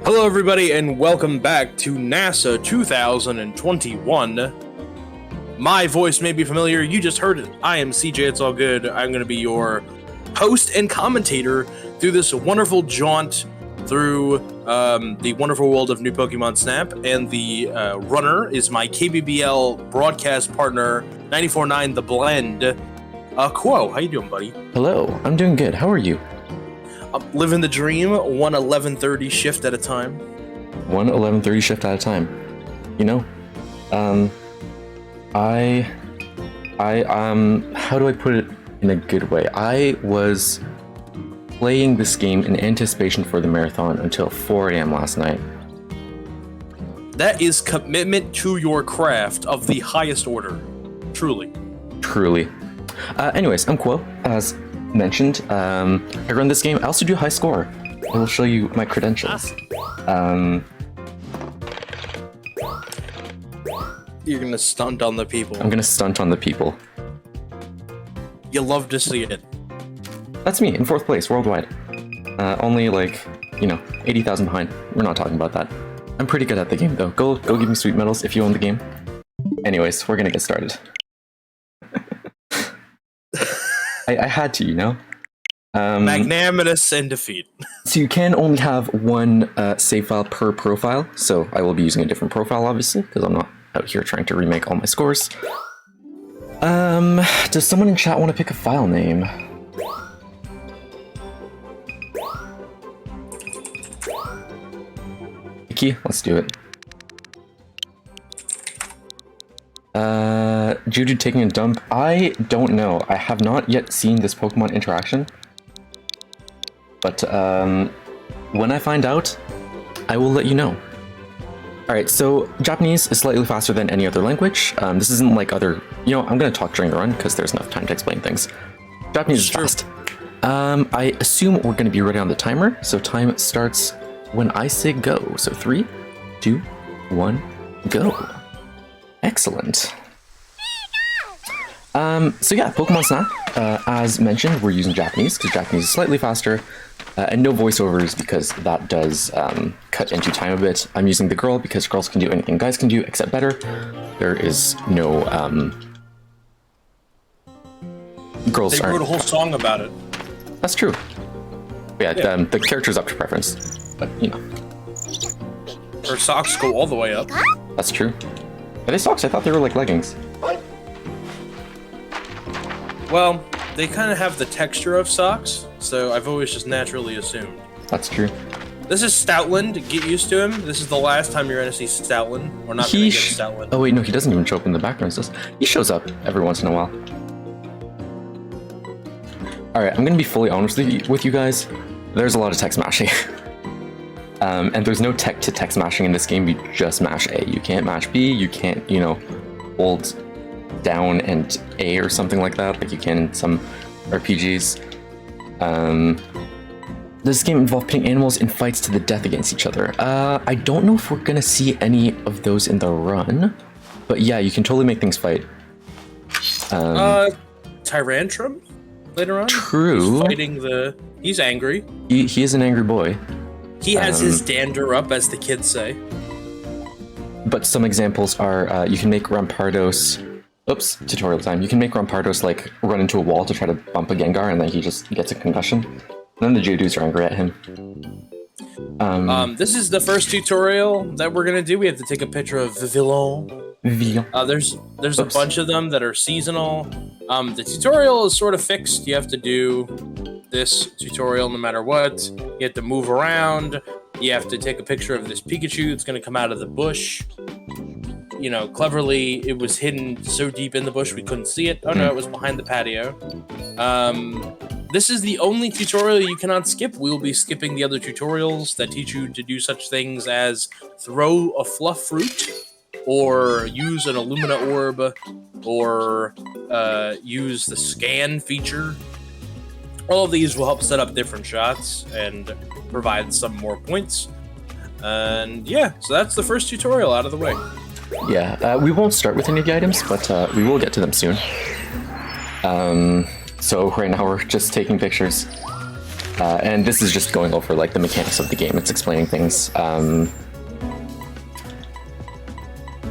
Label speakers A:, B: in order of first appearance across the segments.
A: Hello everybody and welcome back to NASA 2021. My voice may be familiar, you just heard it. I am CJ, it's all good. I'm going to be your host and commentator through this wonderful jaunt through the wonderful world of New Pokemon Snap, and the runner is my KBBL broadcast partner, 94.9 The Blend. Quo, how you doing, buddy?
B: Hello, I'm doing good. How are you?
A: I'm living the dream, one 11:30 shift at a time.
B: One 11:30 shift at a time. You know, how do I put it in a good way? I was playing this game in anticipation for the marathon until 4 a.m. last night.
A: That is commitment to your craft of the highest order. Truly.
B: Truly. Anyways, I'm Quo, as mentioned. I run this game. I also do high score. I will show you my credentials.
A: You're gonna stunt on the people.
B: I'm gonna stunt on the people.
A: You love to see it.
B: That's me, in 4th place, worldwide. Only, 80,000 behind. We're not talking about that. I'm pretty good at the game, though. Go give me sweet medals if you own the game. Anyways, we're gonna get started. I had to, you know?
A: Magnanimous and defeat.
B: So you can only have one save file per profile, so I will be using a different profile, obviously, because I'm not out here trying to remake all my scores. Does someone in chat want to pick a file name? Vicky, let's do it. Juju taking a dump. I don't know. I have not yet seen this Pokemon interaction. But, when I find out, I will let you know. Alright, so Japanese is slightly faster than any other language. This isn't like other... You know, I'm gonna talk during the run, because there's enough time to explain things. Japanese is fast. I assume we're gonna be ready on the timer, so time starts when I say go. So 3, 2, 1, go. Excellent. So yeah, Pokemon Snap, as mentioned, we're using Japanese, because Japanese is slightly faster, and no voiceovers, because that does cut into time a bit. I'm using the girl, because girls can do anything guys can do, except better. There is no, girls
A: They wrote a whole song about it.
B: That's true. But yeah, the character's up to preference, but, you know.
A: Her socks go all the way up.
B: That's true. Are they socks? I thought they were like leggings.
A: Well, they kind of have the texture of socks, so I've always just naturally assumed.
B: That's true.
A: This is Stoutland. Get used to him. This is the last time you're going to see Stoutland. We're not going to get Stoutland.
B: Oh wait, no, he doesn't even show up in the background. He shows up every once in a while. Alright, I'm going to be fully honest with you guys. There's a lot of text mashing. And there's no tech to text mashing in this game. You just mash A. You can't mash B. You can't, you know, hold down and A or something like that, like you can in some RPGs. Does this game involve pitting animals in fights to the death against each other? I don't know if we're gonna see any of those in the run, but yeah, you can totally make things fight.
A: Tyrantrum later on?
B: True.
A: He's fighting he's angry.
B: He is an angry boy.
A: He has his dander up, as the kids say.
B: But some examples are, you can make Rampardos... Oops, tutorial time. You can make Rampardos, like, run into a wall to try to bump a Gengar, and then he just gets a concussion. And then the Geodudes are angry at him.
A: This is the first tutorial that we're gonna do. We have to take a picture of Vivillon. There's a bunch of them that are seasonal. The tutorial is sort of fixed. You have to do this tutorial no matter what. You have to move around. You have to take a picture of this Pikachu that's gonna come out of the bush. You know, cleverly, it was hidden so deep in the bush we couldn't see it. Oh no, it was behind the patio. This is the only tutorial you cannot skip. We will be skipping the other tutorials that teach you to do such things as throw a fluff fruit, or use an Illumina orb, or use the scan feature. All of these will help set up different shots and provide some more points. And yeah, so that's the first tutorial out of the way.
B: Yeah, we won't start with any of the items, but we will get to them soon. So right now we're just taking pictures. And this is just going over like the mechanics of the game. It's explaining things.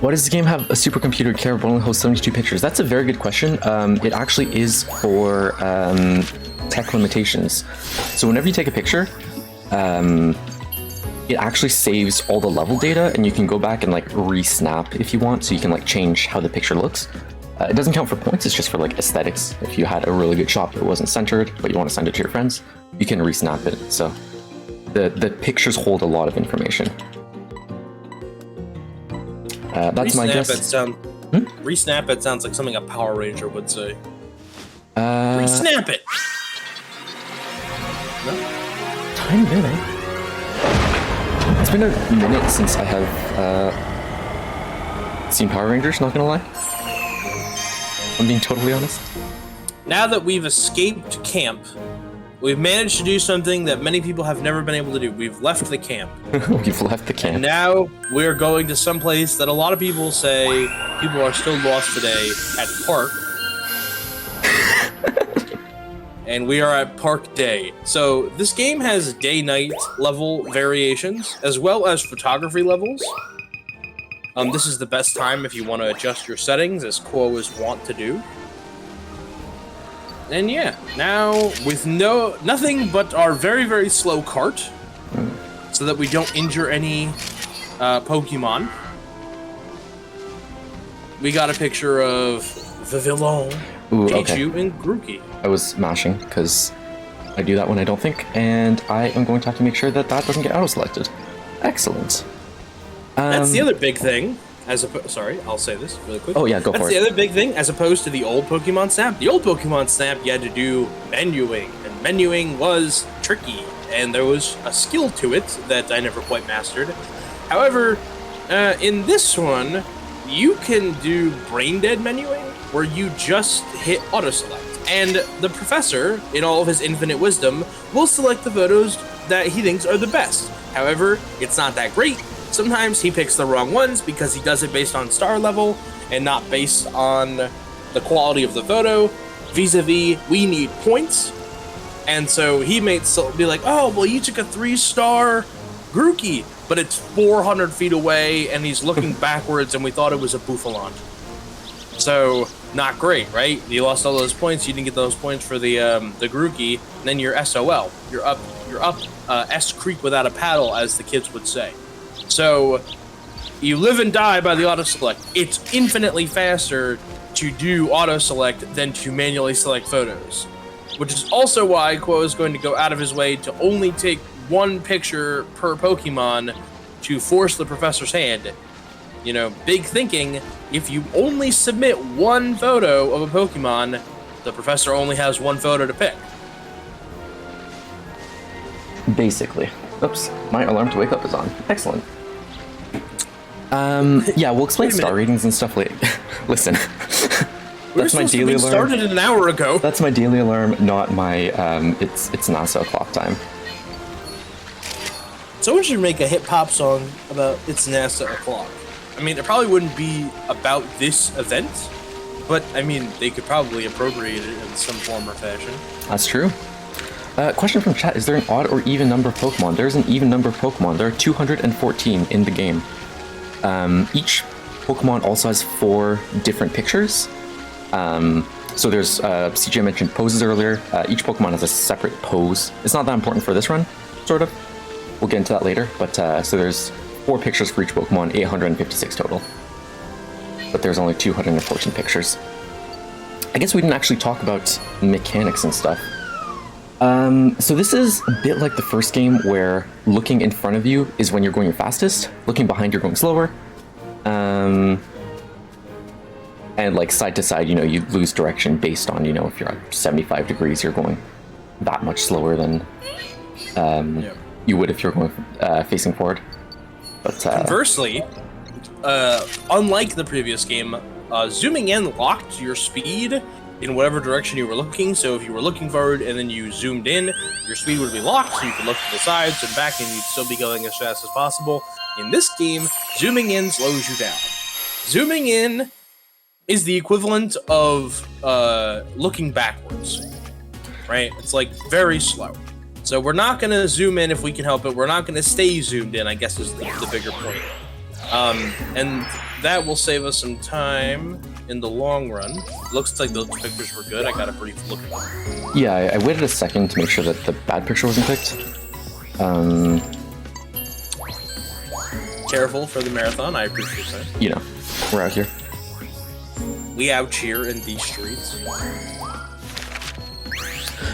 B: Why does the game have a supercomputer capable of only host 72 pictures? That's a very good question. It actually is for tech limitations. So whenever you take a picture, it actually saves all the level data, and you can go back and like re-snap if you want, so you can like change how the picture looks. It doesn't count for points, it's just for like aesthetics. If you had a really good shot but it wasn't centered, but you want to send it to your friends, you can re-snap it. So the pictures hold a lot of information. That's my guess.
A: Re-snap it sounds like something a Power Ranger would say. Re-snap it! No?
B: Tiny minute. It's been a minute since I have seen Power Rangers, not gonna lie. I'm being totally honest.
A: Now that we've escaped camp, we've managed to do something that many people have never been able to do. We've left the camp.
B: We've left the camp.
A: And now we're going to some place that a lot of people say people are still lost today at Park. And we are at Park Day. So this game has day-night level variations, as well as photography levels. This is the best time if you want to adjust your settings, as Quo is wont to do. And yeah, now with nothing but our very, very slow cart, so that we don't injure any Pokemon, we got a picture of Vivillon, Pichu, and Grookey.
B: I was mashing, because I do that when I don't think, and I am going to have to make sure that that doesn't get auto-selected. Excellent.
A: That's the other big thing. Sorry, I'll say this really quick.
B: Oh yeah, go for it.
A: That's the other big thing, as opposed to the old Pokemon Snap. The old Pokemon Snap, you had to do menuing, and menuing was tricky, and there was a skill to it that I never quite mastered. However, in this one, you can do brain-dead menuing, where you just hit auto-select. And the professor, in all of his infinite wisdom, will select the photos that he thinks are the best. However, it's not that great. Sometimes he picks the wrong ones because he does it based on star level and not based on the quality of the photo. Vis-a-vis, we need points. And so he may be like, oh, well, you took a 3-star Grookey, but it's 400 feet away and he's looking backwards and we thought it was a Bouffalon. So, not great, right? You lost all those points, you didn't get those points for the Grookey, and then you're SOL. You're up S Creek without a paddle, as the kids would say. So, you live and die by the auto-select. It's infinitely faster to do auto-select than to manually select photos. Which is also why Quo is going to go out of his way to only take one picture per Pokemon to force the professor's hand. You know, big thinking, if you only submit one photo of a Pokemon, the professor only has one photo to pick.
B: Basically. Oops, my alarm to wake up is on. Excellent. Yeah, we'll explain star ratings and stuff later. Listen, that's my daily alarm.
A: Started an hour ago.
B: That's my daily alarm, not my, it's NASA clock time.
A: Someone should make a hip-hop song about It's NASA O'Clock. I mean, it probably wouldn't be about this event, but, I mean, they could probably appropriate it in some form or fashion.
B: That's true. Question from chat, is there an odd or even number of Pokemon? There's an even number of Pokemon. There are 214 in the game. Each Pokemon also has 4 different pictures. So there's, CJ mentioned poses earlier. Each Pokemon has a separate pose. It's not that important for this run, sort of. We'll get into that later, but so there's 4 pictures for each Pokemon, 856 total. But there's only 214 pictures. I guess we didn't actually talk about mechanics and stuff. So this is a bit like the first game where looking in front of you is when you're going your fastest, looking behind you're going slower. And like side to side, you know, you lose direction based on, you know, if you're at 75 degrees, you're going that much slower than you would if you're going facing forward. But
A: conversely, unlike the previous game, zooming in locked your speed in whatever direction you were looking. So if you were looking forward and then you zoomed in, your speed would be locked, so you could look to the sides and back, and you'd still be going as fast as possible. In this game, zooming in slows you down. Zooming in is the equivalent of looking backwards, right? It's like very slow. So we're not going to zoom in if we can help it. We're not going to stay zoomed in, I guess is the bigger point. And that will save us some time in the long run. Looks like those pictures were good. I got a brief look at them.
B: Yeah, I waited a second to make sure that the bad picture wasn't picked.
A: Careful for the marathon. I appreciate that.
B: You know, we're out here.
A: We out here in these streets.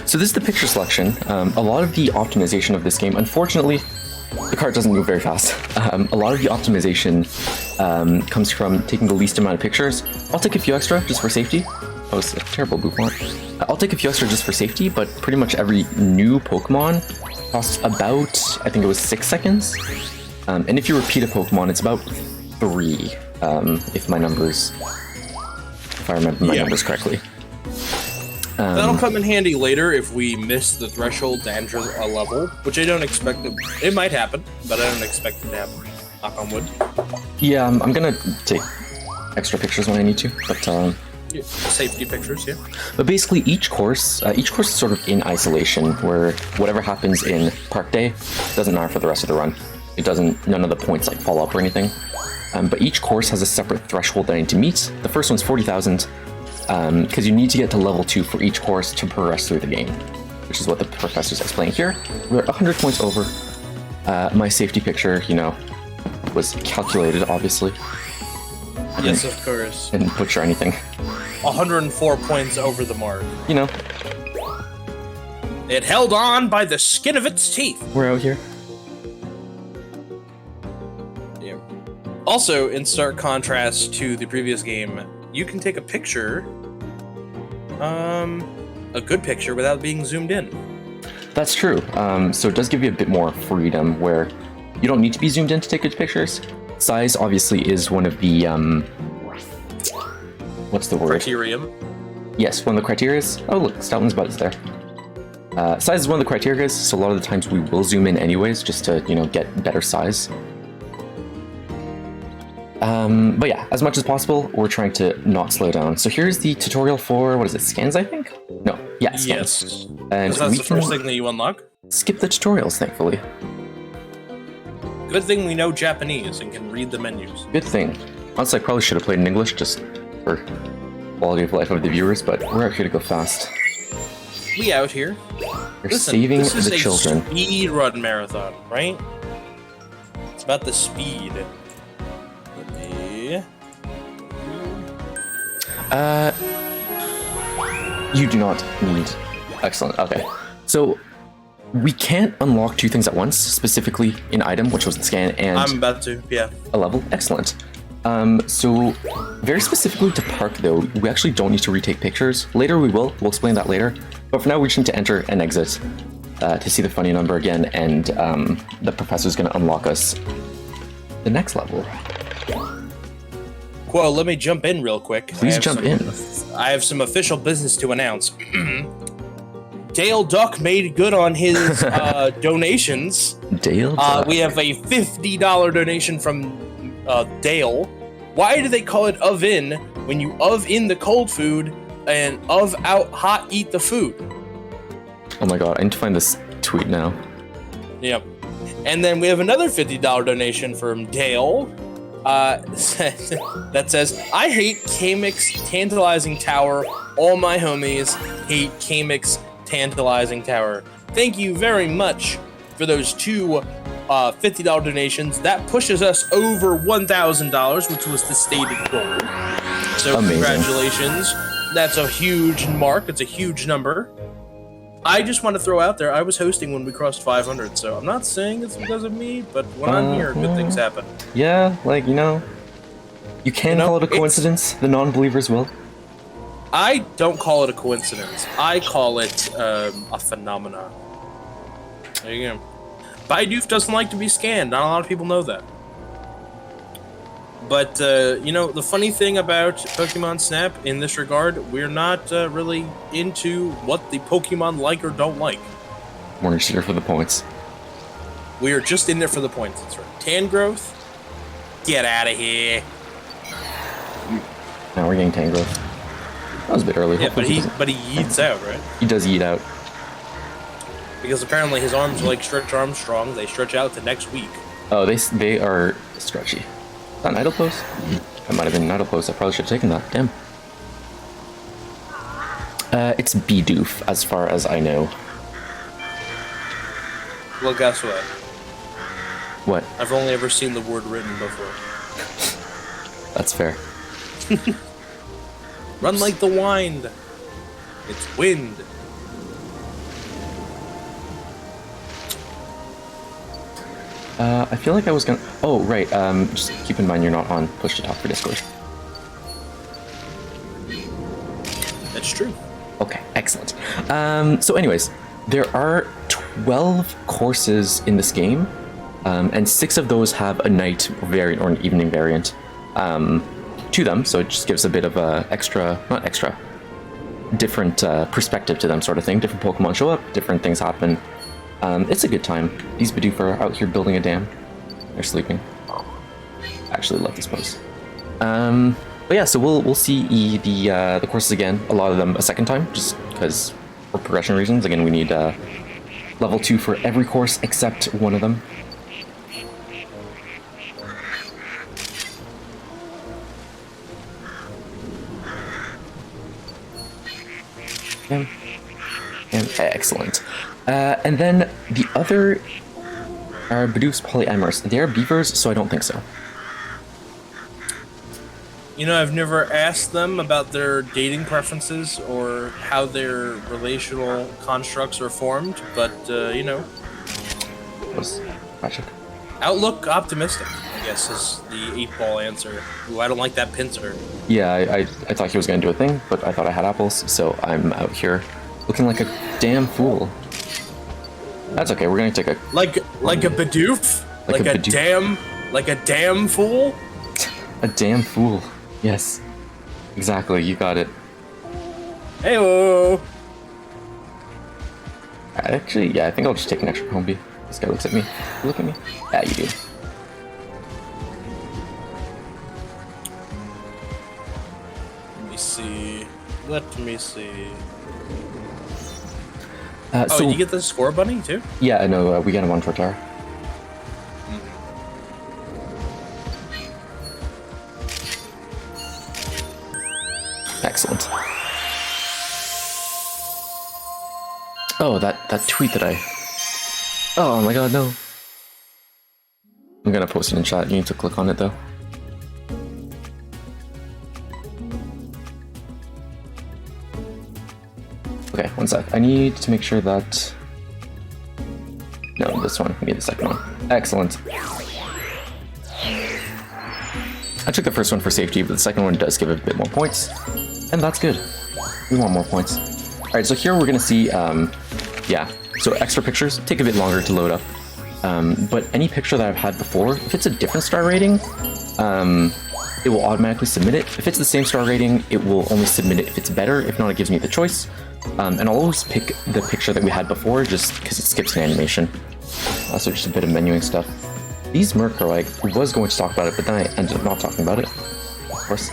B: So this is the picture selection. A lot of the optimization of this game, unfortunately, the cart doesn't move very fast. A lot of the optimization comes from taking the least amount of pictures. I'll take a few extra just for safety. That was a terrible bouffant. I'll take a few extra just for safety, but pretty much every new Pokemon costs about, I think it was 6 seconds. And if you repeat a Pokemon, it's about 3, if I remember my numbers correctly.
A: That'll come in handy later if we miss the threshold to enter a level, which I don't expect. It might happen, but I don't expect it to happen. Knock on wood.
B: Yeah, I'm gonna take extra pictures when I need to, but
A: safety pictures, yeah.
B: But basically, each course is sort of in isolation, where whatever happens in Park Day doesn't matter for the rest of the run. It doesn't. None of the points like fall up or anything. But each course has a separate threshold that I need to meet. The first one's 40,000. Because you need to get to level 2 for each course to progress through the game, which is what the professor's explaining here. We're 100 points over. My safety picture, you know, was calculated, obviously.
A: Yes, of course.
B: Didn't butcher anything.
A: 104 points over the mark.
B: You know.
A: It held on by the skin of its teeth.
B: We're out here.
A: Yeah. Also, in stark contrast to the previous game, you can take a picture, a good picture, without being zoomed in.
B: That's true. So it does give you a bit more freedom where you don't need to be zoomed in to take good pictures. Size obviously is one of the, what's the word?
A: Criterium.
B: Yes, one of the criteria. Oh look, Stoutland's Buzz there. Size is one of the criteria, so a lot of the times we will zoom in anyways, just to, you know, get better size. But yeah, as much as possible, we're trying to not slow down. So here's the tutorial for, what is it, scans, I think? No, yeah, scans.
A: Yes.
B: And
A: that's the first thing that you unlock?
B: Skip the tutorials, thankfully.
A: Good thing we know Japanese and can read the menus.
B: Good thing. Honestly, I probably should have played in English just for quality of life of the viewers, but we're out here to go fast.
A: We out here.
B: We're saving
A: this is
B: the children.
A: A speed run marathon, right? It's about the speed.
B: You do not need... Excellent, okay. So, we can't unlock 2 things at once, specifically an item, which was the scan, and...
A: I'm about to, yeah.
B: A level? Excellent. So, very specifically to Park, though, we actually don't need to retake pictures. Later we will, we'll explain that later. But for now, we just need to enter and exit to see the funny number again, and the professor's going to unlock us the next level.
A: Well, let me jump in real quick.
B: Please jump in.
A: I have some official business to announce. Dale Duck made good on his donations.
B: Dale Duck.
A: We have a $50 donation from Dale. Why do they call it oven when you in the cold food and out hot eat the food?
B: Oh my god, I need to find this tweet now.
A: Yep. And then we have another $50 donation from Dale. That says, I hate Kamek's Tantalizing Tower. All my homies hate Kamek's Tantalizing Tower. Thank you very much for those 2 $50 donations. That pushes us over $1,000, which was the stated goal. So amazing. Congratulations. That's a huge mark. It's a huge number. I just want to throw out there, I was hosting when we crossed 500, so I'm not saying it's because of me, but when I'm here, good things happen.
B: Yeah, like, you know, you can call it a coincidence. The non-believers will.
A: I don't call it a coincidence. I call it a phenomenon. There you go. Bidoof doesn't like to be scanned. Not a lot of people know that. But, you know, the funny thing about Pokemon Snap in this regard, we're not really into what the Pokemon like or don't like.
B: We're just here for the points.
A: We are just in there for the points, that's right. Tangrowth, get out of here.
B: Now we're getting Tangrowth. That was a bit early.
A: Yeah, but he yeets out, right?
B: He does yeet out.
A: Because apparently his arms are like Stretch Armstrong. They stretch out to next week.
B: Oh, they are stretchy. Is that an idle pose? That might have been an idle pose. I probably should have taken that. Damn. It's Bidoof, as far as I know.
A: Well, guess what?
B: What?
A: I've only ever seen the word written before.
B: That's fair.
A: Run like the wind. It's wind.
B: I feel like I was gonna... Oh, right. Just keep in mind you're not on push to talk for Discord.
A: That's true.
B: Okay, excellent. So anyways, there are 12 courses in this game, and 6 of those have a night variant or an evening variant to them, so it just gives a bit of a different perspective to them, sort of thing. Different Pokemon show up, different things happen. It's a good time. These Bidoof are out here building a dam. They're sleeping. Actually love this pose. But yeah, so we'll see the courses again, a lot of them a second time, just because for progression reasons. Again, we need level 2 for every course except one of them. Yeah. Excellent. And then the other are Bidoof's polyamorous. They are beavers, so I don't think so.
A: You know, I've never asked them about their dating preferences or how their relational constructs are formed, but, you know.
B: Was magic.
A: Outlook optimistic, I guess, is the 8-ball answer. Ooh, I don't like that pincer.
B: Yeah, I thought he was going to do a thing, but I thought I had apples, so I'm out here looking like a damn fool. That's okay, we're going to take a...
A: Like a Bidoof? Like a
B: Bidoof.
A: damn fool?
B: A damn fool. Yes. Exactly, you got it.
A: Hey-oh!
B: Actually, yeah, I think I'll just take an extra Combi. This guy looks at me. You look at me? Yeah, you do.
A: Let me see.
B: So,
A: did you get the score bunny too?
B: Yeah, I know. We got him on Torterra. Excellent. Oh, that tweet that I... Oh my god, no. I'm gonna post it in chat. You need to click on it though. Okay, one sec. I need to make sure that... No, this one. We need the second one. Excellent. I took the first one for safety, but the second one does give a bit more points. And that's good. We want more points. Alright, so here we're gonna see, yeah, so extra pictures take a bit longer to load up. But any picture that I've had before, if it's a different star rating, it will automatically submit it. If it's the same star rating, it will only submit it if it's better. If not, it gives me the choice. And I'll always pick the picture that we had before, just because it skips an animation. Also, just a bit of menuing stuff. These Murkrow, I was going to talk about it, but then I ended up not talking about it, of course.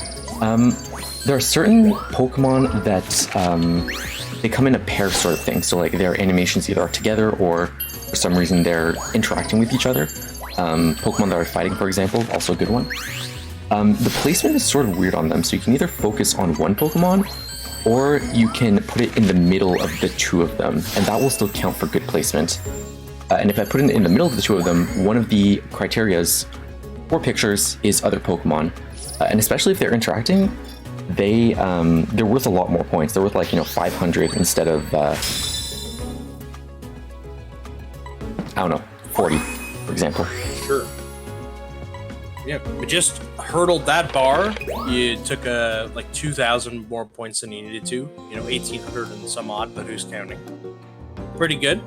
B: There are certain Pokemon that they come in a pair sort of thing. So like their animations either are together or for some reason they're interacting with each other. Pokemon that are fighting, for example, also a good one. The placement is sort of weird on them, so you can either focus on one Pokemon or you can put it in the middle of the two of them, and that will still count for good placement. And if I put it in the middle of the two of them, one of the criterias for pictures is other Pokemon. And especially if they're interacting, they're worth a lot more points. They're worth like, 500 instead of, I don't know, 40, for example.
A: Sure. Yeah, we just hurdled that bar. You took like 2,000 more points than you needed to. 1,800 and some odd, but who's counting? Pretty good.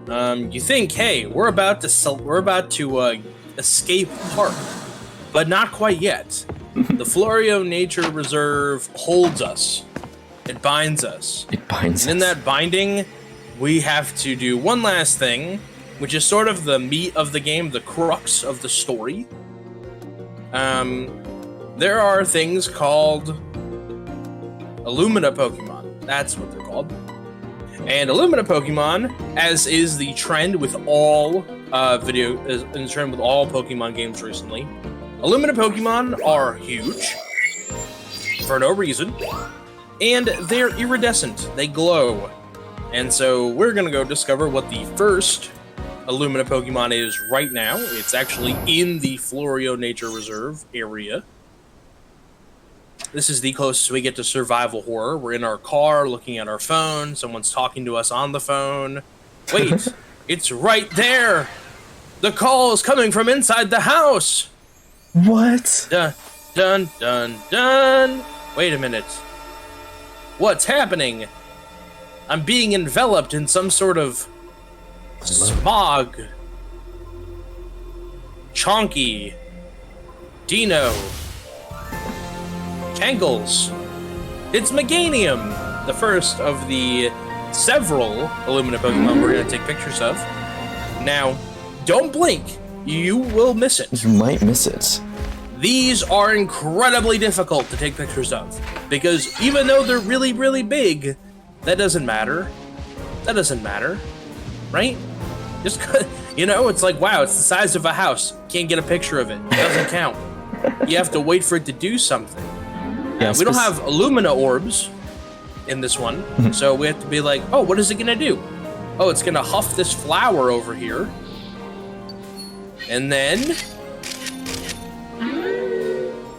A: You think, hey, we're about to escape park, but not quite yet. The Florio Nature Reserve holds us. It binds us.
B: It binds
A: us. And in that binding, we have to do one last thing, which is sort of the meat of the game, the crux of the story. There are things called Illumina Pokemon. That's what they're called. And Illumina Pokemon, as is the trend with all Pokemon games recently, Illumina Pokemon are huge for no reason, and they're iridescent. They glow. And so we're gonna go discover what the first Illumina Pokemon is right now. It's actually in the Florio Nature Reserve area. This is the closest we get to survival horror. We're in our car looking at our phone. Someone's talking to us on the phone. Wait, it's right there. The call is coming from inside the house.
B: What?
A: Dun, dun, dun, dun. Wait a minute. What's happening? I'm being enveloped in some sort of smog. Chonky. Dino. Tangles. It's Meganium, the first of the several Illumina Pokemon we're going to take pictures of. Now, don't blink. You will miss it.
B: You might miss it.
A: These are incredibly difficult to take pictures of, because even though they're really, really big, that doesn't matter. That doesn't matter, right? Just, it's like, wow, it's the size of a house. Can't get a picture of it. It doesn't count. You have to wait for it to do something.
B: Yeah,
A: we don't have Illumina orbs in this one, so we have to be like, oh, what is it gonna do? Oh, it's gonna huff this flower over here. And then...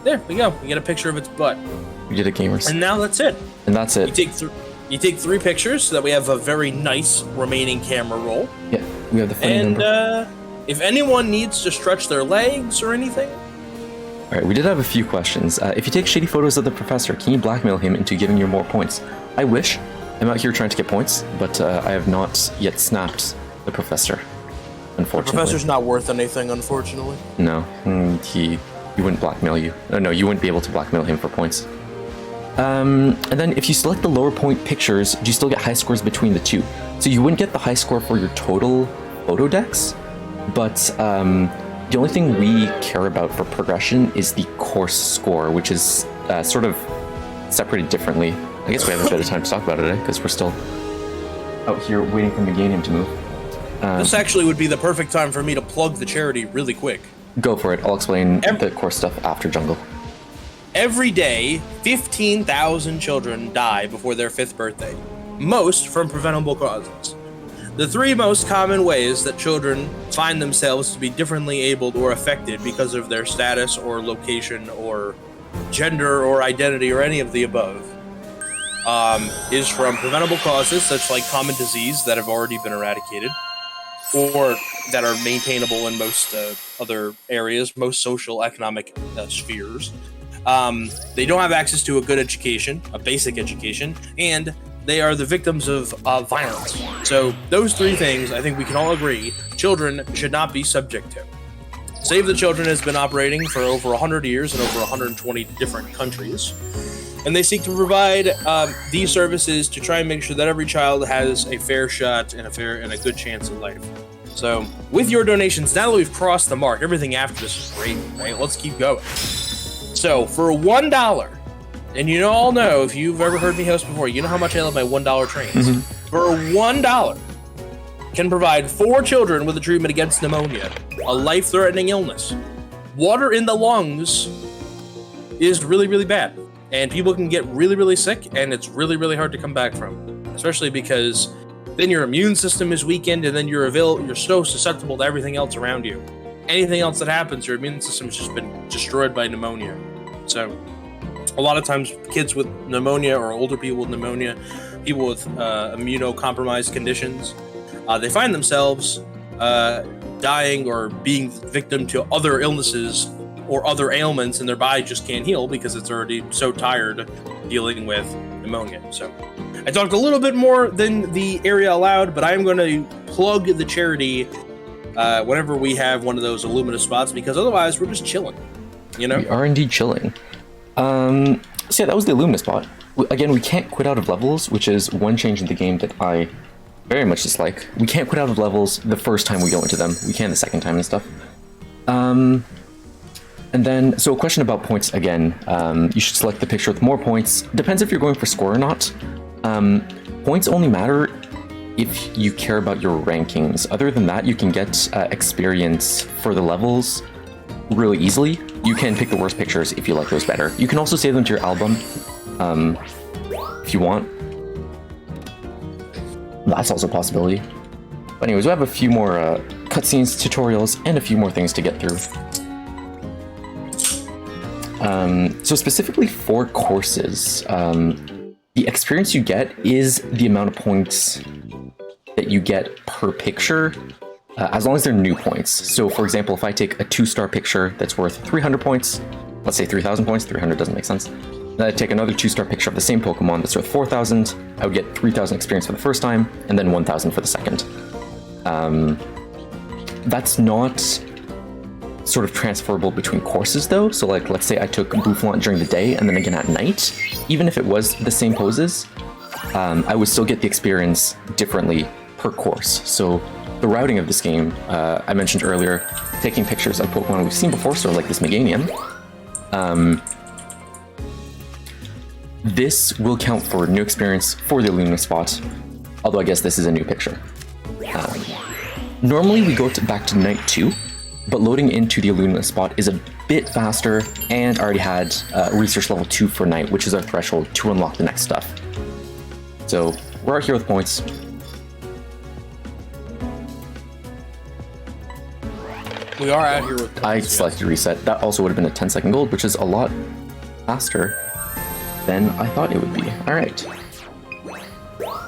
A: there we go. We get a picture of its butt.
B: We get a gamers.
A: And now that's it.
B: And that's it.
A: You take 3 pictures so that we have a very nice remaining camera roll.
B: Yeah, we have the funny number.
A: And if anyone needs to stretch their legs or anything...
B: All right, we did have a few questions. If you take shitty photos of the professor, can you blackmail him into giving you more points? I wish. I'm out here trying to get points, but I have not yet snapped the professor, unfortunately.
A: The professor's not worth anything, unfortunately.
B: No, he wouldn't blackmail you. No, you wouldn't be able to blackmail him for points. And then if you select the lower point pictures, do you still get high scores between the two? So you wouldn't get the high score for your total photo decks, but the only thing we care about for progression is the course score, which is sort of separated differently. I guess we have a bit of time to talk about it, because we're still out here waiting for Meganium to move.
A: This actually would be the perfect time for me to plug the charity really quick.
B: Go for it. I'll explain the course stuff after Jungle.
A: Every day, 15,000 children die before their 5th birthday, most from preventable causes. The 3 most common ways that children find themselves to be differently abled or affected because of their status or location or gender or identity or any of the above is from preventable causes, such like common disease that have already been eradicated, or that are maintainable in most other areas, most social economic spheres. They don't have access to a good education, a basic education, and they are the victims of violence. So those 3 things, I think we can all agree, children should not be subject to. Save the Children has been operating for over 100 years in over 120 different countries. And they seek to provide these services to try and make sure that every child has a fair shot and a good chance at life. So with your donations, now that we've crossed the mark, everything after this is great, right? Let's keep going. So for $1, and you all know, if you've ever heard me host before, you know how much I love my $1 trains. For $1, can provide 4 children with a treatment against pneumonia, a life-threatening illness. Water in the lungs is really, really bad, and people can get really, really sick, and it's really, really hard to come back from, especially because then your immune system is weakened, and then you're so susceptible to everything else around you. Anything else that happens, your immune system has just been destroyed by pneumonia. So a lot of times kids with pneumonia or older people with pneumonia, people with immunocompromised conditions, they find themselves dying or being victim to other illnesses or other ailments, and their body just can't heal because it's already so tired dealing with pneumonia. So I talked a little bit more than the area allowed, but I am going to plug the charity whenever we have one of those Illumina spots, because otherwise we're just chilling, you know?
B: We are indeed chilling. So yeah, that was the Illumina spot. Again, we can't quit out of levels, which is one change in the game that I very much dislike. We can't quit out of levels the first time we go into them. We can the second time and stuff. And then, so a question about points again. You should select the picture with more points. Depends if you're going for score or not. Points only matter if you care about your rankings. Other than that, you can get experience for the levels really easily. You can pick the worst pictures if you like those better. You can also save them to your album if you want. That's also a possibility. But anyways, we have a few more cutscenes, tutorials, and a few more things to get through. So specifically for courses, the experience you get is the amount of points that you get per picture, as long as they're new points. So for example, if I take a 2-star picture that's worth 300 points, let's say 3,000 points, 300 doesn't make sense. Then I take another 2-star picture of the same Pokemon that's worth 4,000, I would get 3,000 experience for the first time, and then 1,000 for the second. That's not sort of transferable between courses though. So like, let's say I took Boufflant during the day and then again at night, even if it was the same poses, I would still get the experience differently per course. So the routing of this game, I mentioned earlier, taking pictures of Pokemon we've seen before, sort of like this Meganium. This will count for new experience for the Illumina spot, although I guess this is a new picture. Normally we go back to night 2, but loading into the Illumina spot is a bit faster, and I already had research level 2 for night, which is our threshold to unlock the next stuff. So we're out here with points.
A: We are out here with points.
B: I selected reset. That also would have been a 10-second gold, which is a lot faster than I thought it would be. All right.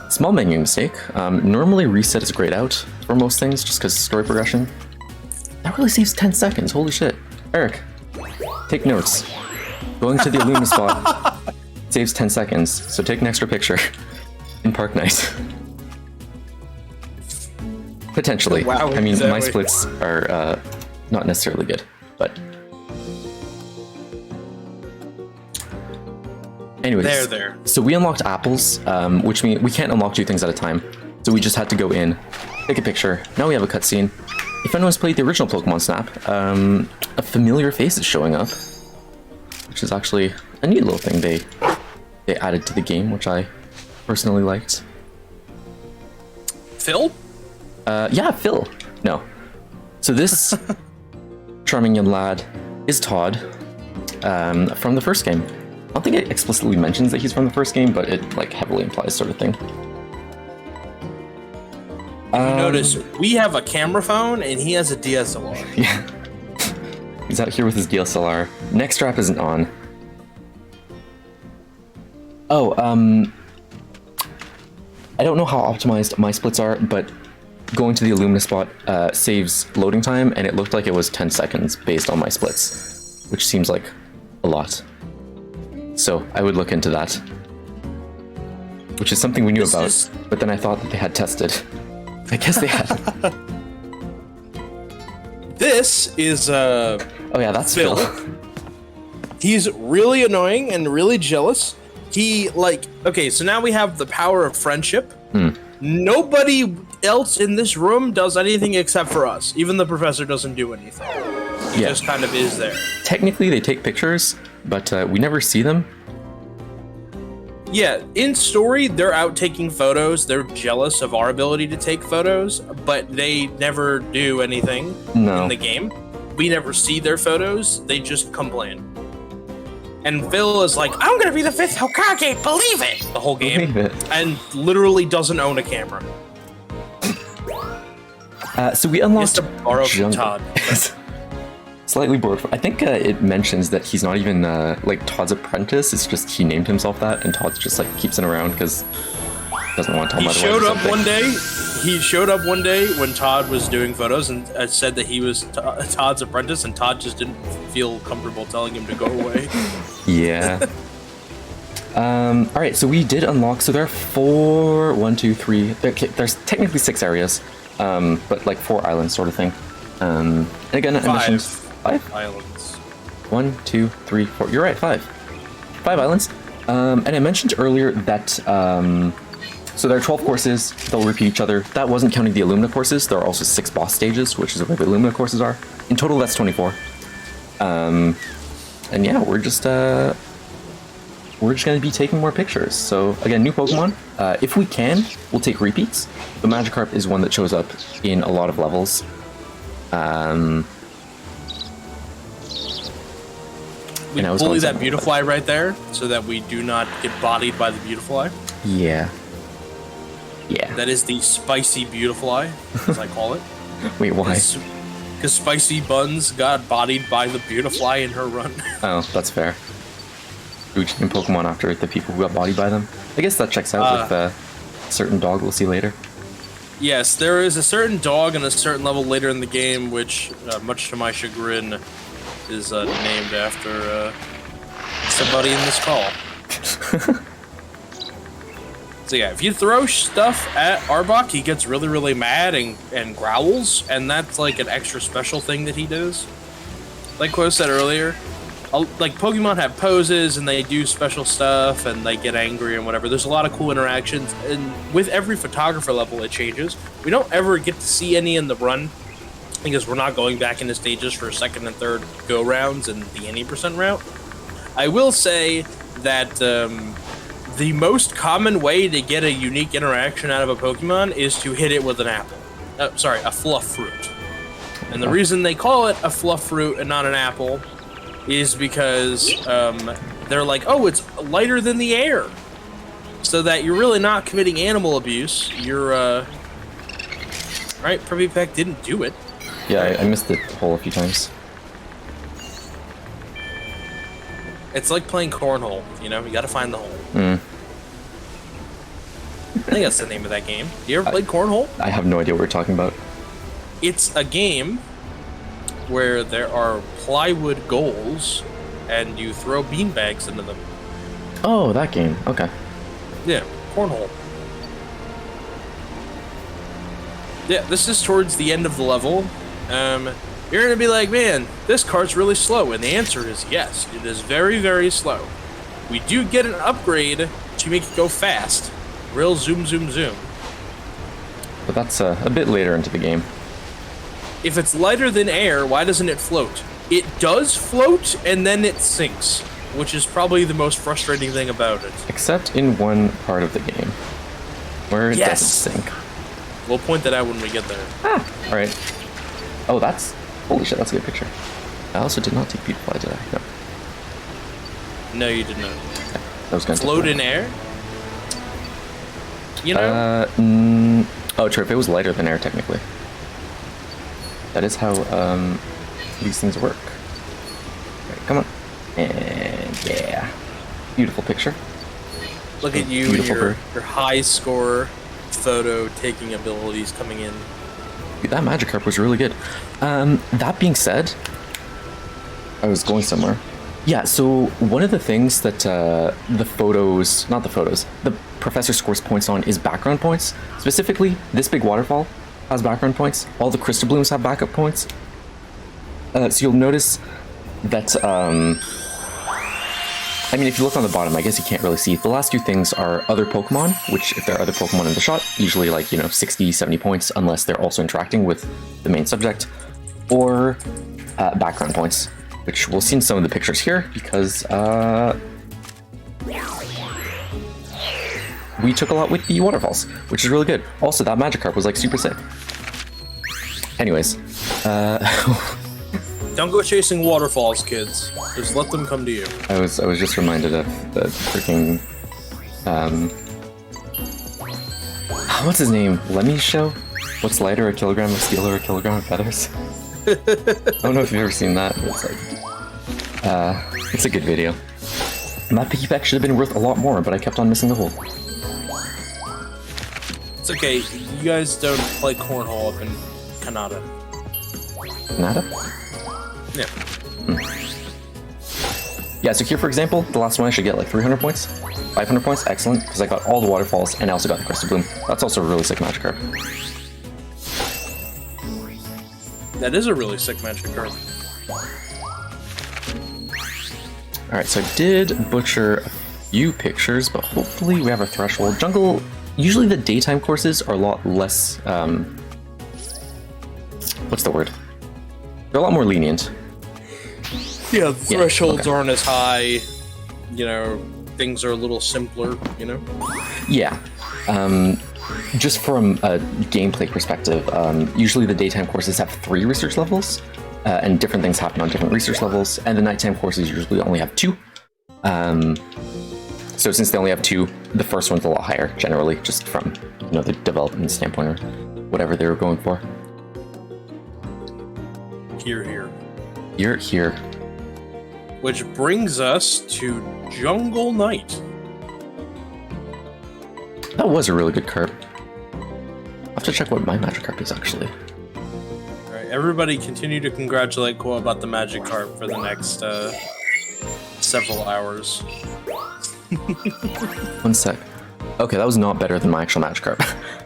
B: Small menu mistake. Normally reset is grayed out for most things, just because story progression. That really saves 10 seconds. Holy shit. Eric, take notes. Going to the Illumina spot saves 10 seconds, so take an extra picture in Park Night. Potentially.
A: Wow,
B: I mean, my
A: exactly.
B: splits are not necessarily good, but... Anyways,
A: There.
B: so we unlocked apples, which means we can't unlock 2 things at a time. So we just had to go in, take a picture. Now we have a cutscene. If anyone's played the original Pokemon Snap, a familiar face is showing up, which is actually a neat little thing they added to the game, which I personally liked.
A: Phil?
B: Yeah, Phil. No. So this charming young lad is Todd from the first game. I don't think it explicitly mentions that he's from the first game, but it like heavily implies sort of thing.
A: You notice we have a camera phone and he has a DSLR.
B: Yeah. He's out here with his DSLR. Next strap isn't on. Oh, I don't know how optimized my splits are, but going to the Illumina spot saves loading time, and it looked like it was 10 seconds based on my splits, which seems like a lot. So I would look into that, which is something we knew about, but then I thought that they had tested. I guess they had.
A: This is
B: Oh yeah, that's Phil.
A: He's really annoying and really jealous. He okay, so now we have the power of friendship. Nobody else in this room does anything except for us. Even the professor doesn't do anything. He just kind of is there.
B: Technically they take pictures, but we never see them.
A: Yeah, in story, they're out taking photos. They're jealous of our ability to take photos, but they never do anything in the game. We never see their photos. They just complain. And Phil is like, I'm gonna be the 5th Hokage, believe it! The whole game. And literally doesn't own a camera.
B: So we unlocked
A: Just to borrow from Todd.
B: Slightly bored. I think it mentions that he's not even like Todd's apprentice. It's just he named himself that, and Todd just like keeps it around because he doesn't want to tell him.
A: He showed up one day. He showed up one day when Todd was doing photos and said that he was Todd's apprentice, and Todd just didn't feel comfortable telling him to go away.
B: Yeah. All right. So we did unlock. So there are there's technically 6 areas, but like 4 islands sort of thing. And again, I mentioned 5
A: islands.
B: 1, 2, 3, 4. You're right, 5 islands. And I mentioned earlier that so there are 12 courses. They'll repeat each other. That wasn't counting the Illumina courses. There are also 6 boss stages, which is what the Illumina courses are. In total, that's 24. And yeah, we're just we're just going to be taking more pictures. So again, new Pokemon. If we can, we'll take repeats. The Magikarp is one that shows up in a lot of levels.
A: We bully that Beautifly right there so that we do not get bodied by the Beautifly.
B: Yeah. Yeah.
A: That is the spicy Beautifly, as I call it.
B: Wait, why?
A: Because Spicy Buns got bodied by the Beautifly in her run.
B: Oh, that's fair. We in Pokemon after the people who got bodied by them. I guess that checks out with a certain dog we'll see later.
A: Yes, there is a certain dog in a certain level later in the game, which, much to my chagrin, is named after somebody in this call. So yeah, if you throw stuff at Arbok, he gets really, really mad and growls, and that's like an extra special thing that he does. Like Quo said earlier, like Pokemon have poses and they do special stuff and they get angry and whatever. There's a lot of cool interactions, and with every photographer level it changes. We don't ever get to see any in the run because we're not going back into stages for second and third go rounds and the any % route. I will say that the most common way to get a unique interaction out of a Pokemon is to hit it with an apple. A fluff fruit. And the reason they call it a fluff fruit and not an apple is because they're like, oh, it's lighter than the air. So that you're really not committing animal abuse. You're, right, Privipek didn't do it.
B: Yeah, I missed the hole a few times.
A: It's like playing cornhole, you know? You gotta find the hole.
B: Mm.
A: I think that's the name of that game. You ever played cornhole?
B: I have no idea what we're talking about.
A: It's a game where there are plywood goals and you throw beanbags into them.
B: Oh, that game. Okay.
A: Yeah, cornhole. Yeah, this is towards the end of the level. You're gonna be like, man, this cart's really slow, and the answer is yes, it is very, very slow. We do get an upgrade to make it go fast. Real zoom, zoom, zoom.
B: But that's a bit later into the game.
A: If it's lighter than air, why doesn't it float? It does float, and then it sinks, which is probably the most frustrating thing about it.
B: Except in one part of the game, where it doesn't sink.
A: We'll point that out when we get there.
B: Ah, alright. Oh, holy shit, that's a good picture. I also did not take Beautifly, did I? No.
A: No, you did not.
B: Okay. That was gonna
A: float in air? You know?
B: Oh, true, if it was lighter than air, technically. That is how, these things work. Alright, come on. And, yeah. Beautiful picture.
A: Look at you and your high score photo taking abilities coming in.
B: That Magikarp was really good. That being said, I was going somewhere. Yeah, so one of the things that the professor scores points on is background points. Specifically, this big waterfall has background points. All the Crystal Blooms have backup points. So you'll notice that, I mean, if you look on the bottom, I guess you can't really see. The last two things are other Pokemon, which if there are other Pokemon in the shot, usually like, 60, 70 points, unless they're also interacting with the main subject, or background points, which we'll see in some of the pictures here, because we took a lot with the waterfalls, which is really good. Also, that Magikarp was like super sick. Anyways,
A: don't go chasing waterfalls, kids. Just let them come to you.
B: I was just reminded of the freaking what's his name? Lemmy's show? What's lighter, a kilogram of steel or a kilogram of feathers? I don't know if you've ever seen that, but it's like it's a good video. And that piggyback should have been worth a lot more, but I kept on missing the hole.
A: It's okay, you guys don't play cornhole up in Kanata.
B: Kanata?
A: Yeah.
B: Yeah, so here, for example, the last one I should get like 300 points. 500 points, excellent, because I got all the waterfalls and I also got the Crystal Bloom. That's also a really sick Magikarp.
A: That is a really sick Magikarp.
B: Alright, so I did butcher a few pictures, but hopefully we have a threshold. Jungle, usually the daytime courses are a lot less, what's the word? They're a lot more lenient.
A: Yeah, the thresholds aren't as high. things are a little simpler, you know?
B: Yeah. Just from a gameplay perspective, usually the daytime courses have 3 research levels, and different things happen on different research levels, and the nighttime courses usually only have 2. So since they only have 2, the first one's a lot higher, generally, just from, you know, the development standpoint or whatever they were going for.
A: Here.
B: Here.
A: Which brings us to Jungle Knight.
B: That was a really good card. I'll have to check what my magic card is, actually.
A: Alright, everybody continue to congratulate Quo about the magic card for the next several hours.
B: 1 sec. Okay, that was not better than my actual magic card,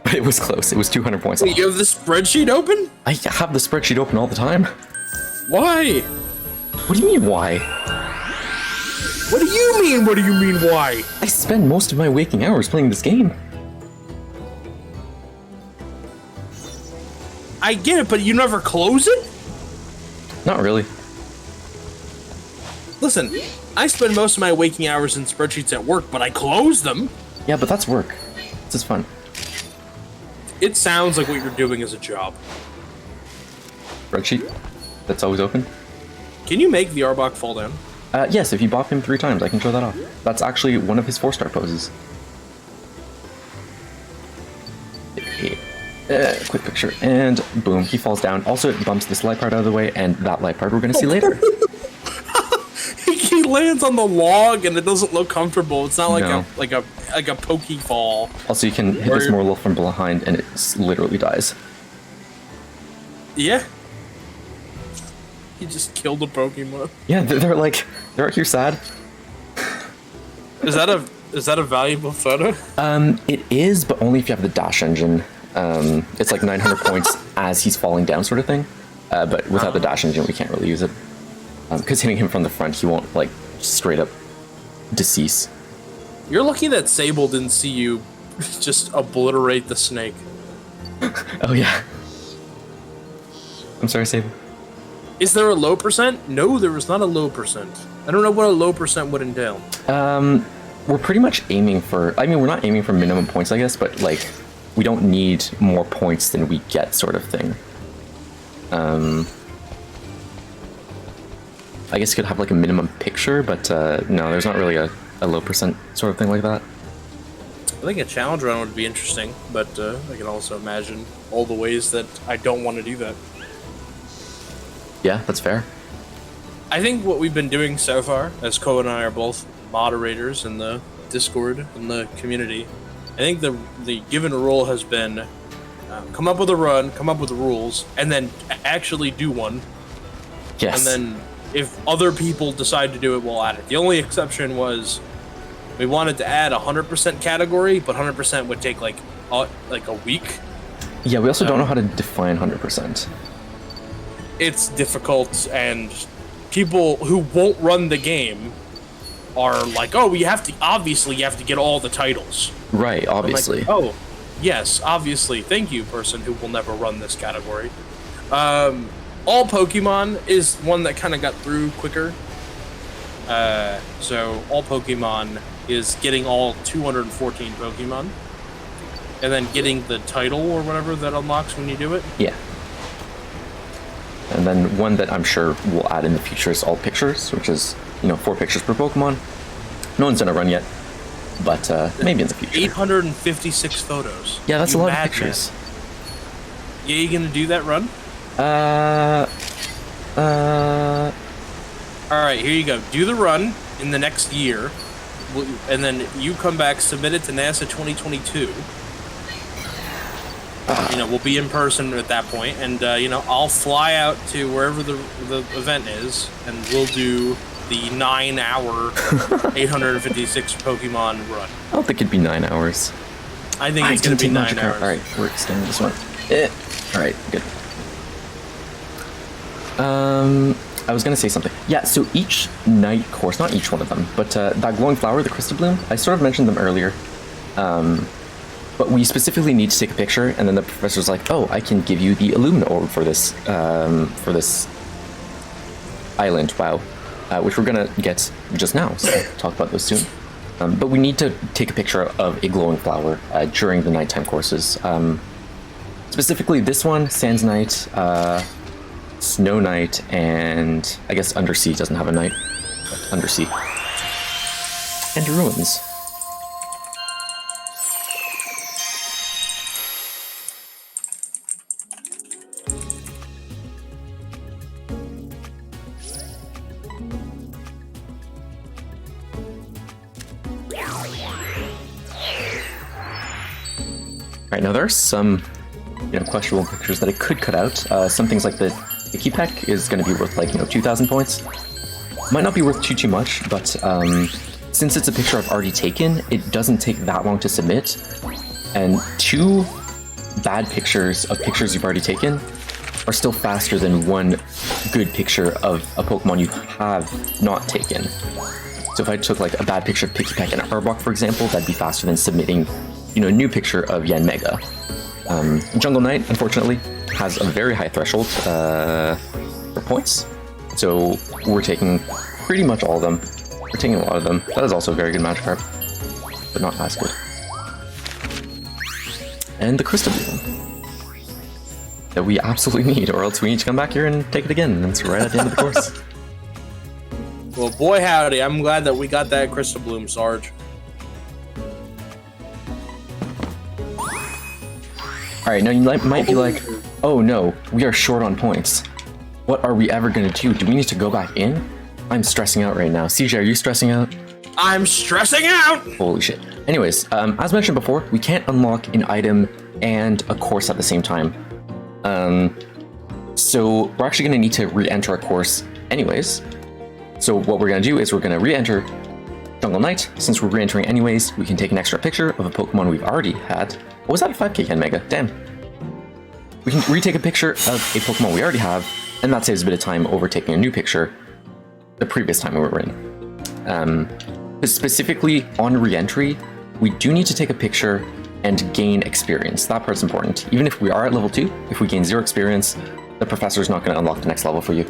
B: but it was close. It was 200 points.
A: Wait, you have the spreadsheet open?
B: I have the spreadsheet open all the time.
A: Why?
B: What do you mean, why?
A: What do you mean? What do you mean, why?
B: I spend most of my waking hours playing this game.
A: I get it, but you never close it?
B: Not really.
A: Listen, I spend most of my waking hours in spreadsheets at work, but I close them.
B: Yeah, but that's work. This is fun.
A: It sounds like what you're doing is a job.
B: Spreadsheet? That's always open?
A: Can you make the Arbok fall down?
B: Yes, if you bop him 3 times, I can show that off. That's actually one of his 4-star poses. Quick picture, and boom, he falls down. Also, it bumps this light part out of the way, and that light part we're gonna see later.
A: He lands on the log, and it doesn't look comfortable. It's not like
B: No.
A: a pokey fall.
B: Also, you can hit this Morlul from behind, and it literally dies.
A: Yeah. He just killed a Pokemon.
B: Yeah, they're out here sad.
A: Is that a valuable photo?
B: It is, but only if you have the dash engine. It's like 900 points as he's falling down, sort of thing. But without the dash engine, we can't really use it. Because hitting him from the front, he won't, like, straight up decease.
A: You're lucky that Sable didn't see you just obliterate the snake.
B: Oh, yeah. I'm sorry, Sable.
A: Is there a low percent? No, there was not a low percent. I don't know what a low percent would entail.
B: We're pretty much aiming for... I mean, we're not aiming for minimum points, I guess, but, like, we don't need more points than we get, sort of thing. I guess you could have, like, a minimum picture, but, no, there's not really a low percent sort of thing like that.
A: I think a challenge run would be interesting, but I can also imagine all the ways that I don't want to do that.
B: Yeah, that's fair.
A: I think what we've been doing so far, as Ko and I are both moderators in the Discord and the community, I think the given rule has been come up with a run, come up with the rules, and then actually do one.
B: Yes.
A: And then if other people decide to do it, we'll add it. The only exception was we wanted to add a 100% category, but 100% would take like a week.
B: Yeah, we also don't know how to define 100%.
A: It's difficult, and people who won't run the game are like, oh, you have to get all the titles.
B: Right, obviously.
A: Like, oh, yes, obviously. Thank you, person who will never run this category. All Pokemon is one that kind of got through quicker. So all Pokemon is getting all 214 Pokemon, and then getting the title or whatever that unlocks when you do it.
B: Yeah. And then one that I'm sure we'll add in the future is all pictures, which is, 4 pictures per Pokemon. No one's done a run yet, but maybe in the future.
A: 856 photos.
B: Yeah, that's a lot of pictures.
A: Yeah, you gonna do that run? Alright, here you go. Do the run in the next year, and then you come back, submit it to NASA 2022. We'll be in person at that point, and I'll fly out to wherever the event is, and we'll do the 9-hour 856 Pokemon run.
B: I don't think it'd be 9 hours.
A: I think it's gonna be 9 hours.
B: Alright, we're extending this one. Alright, good. I was gonna say something. Yeah, so each night course, not each one of them, but that glowing flower, the Crystal Bloom, I sort of mentioned them earlier. But we specifically need to take a picture, and then the professor's like, oh, I can give you the Illumina orb for this island, wow. Which we're gonna get just now, so I'll talk about those soon. But we need to take a picture of a glowing flower during the nighttime courses. Specifically this one, Sands Night, Snow Night, and I guess Undersea doesn't have a night. Undersea. And Ruins. Alright, now there are some questionable pictures that I could cut out. Some things like the Icky Peck is going to be worth like 2,000 points. Might not be worth too much, but since it's a picture I've already taken, it doesn't take that long to submit. And 2 bad pictures of pictures you've already taken are still faster than 1 good picture of a Pokemon you have not taken. So if I took like a bad picture of Pikipek and Arbok, for example, that'd be faster than submitting a new picture of Yanmega. Jungle Knight, unfortunately, has a very high threshold for points, so we're taking pretty much all of them. We're taking a lot of them. That is also a very good Magikarp, but not as good. And the Crystal Beam that we absolutely need, or else we need to come back here and take it again, and it's right at the end of the course.
A: Well, boy howdy, I'm glad that we got that Crystal Bloom, Sarge.
B: Alright, now you might be like, oh no, we are short on points. What are we ever going to do? Do we need to go back in? I'm stressing out right now. CJ, are you stressing out?
A: I'm stressing out!
B: Holy shit. Anyways, as mentioned before, we can't unlock an item and a course at the same time. So we're actually going to need to re-enter a course anyways. So what we're going to do is we're going to re-enter Jungle Knight. Since we're re-entering anyways, we can take an extra picture of a Pokemon we've already had. What was that, a 5k Yanmega? Damn. We can retake a picture of a Pokemon we already have, and that saves a bit of time over taking a new picture the previous time we were in. Specifically on re-entry, we do need to take a picture and gain experience. That part's important. Even if we are at level 2, if we gain 0 experience, the professor's not going to unlock the next level for you,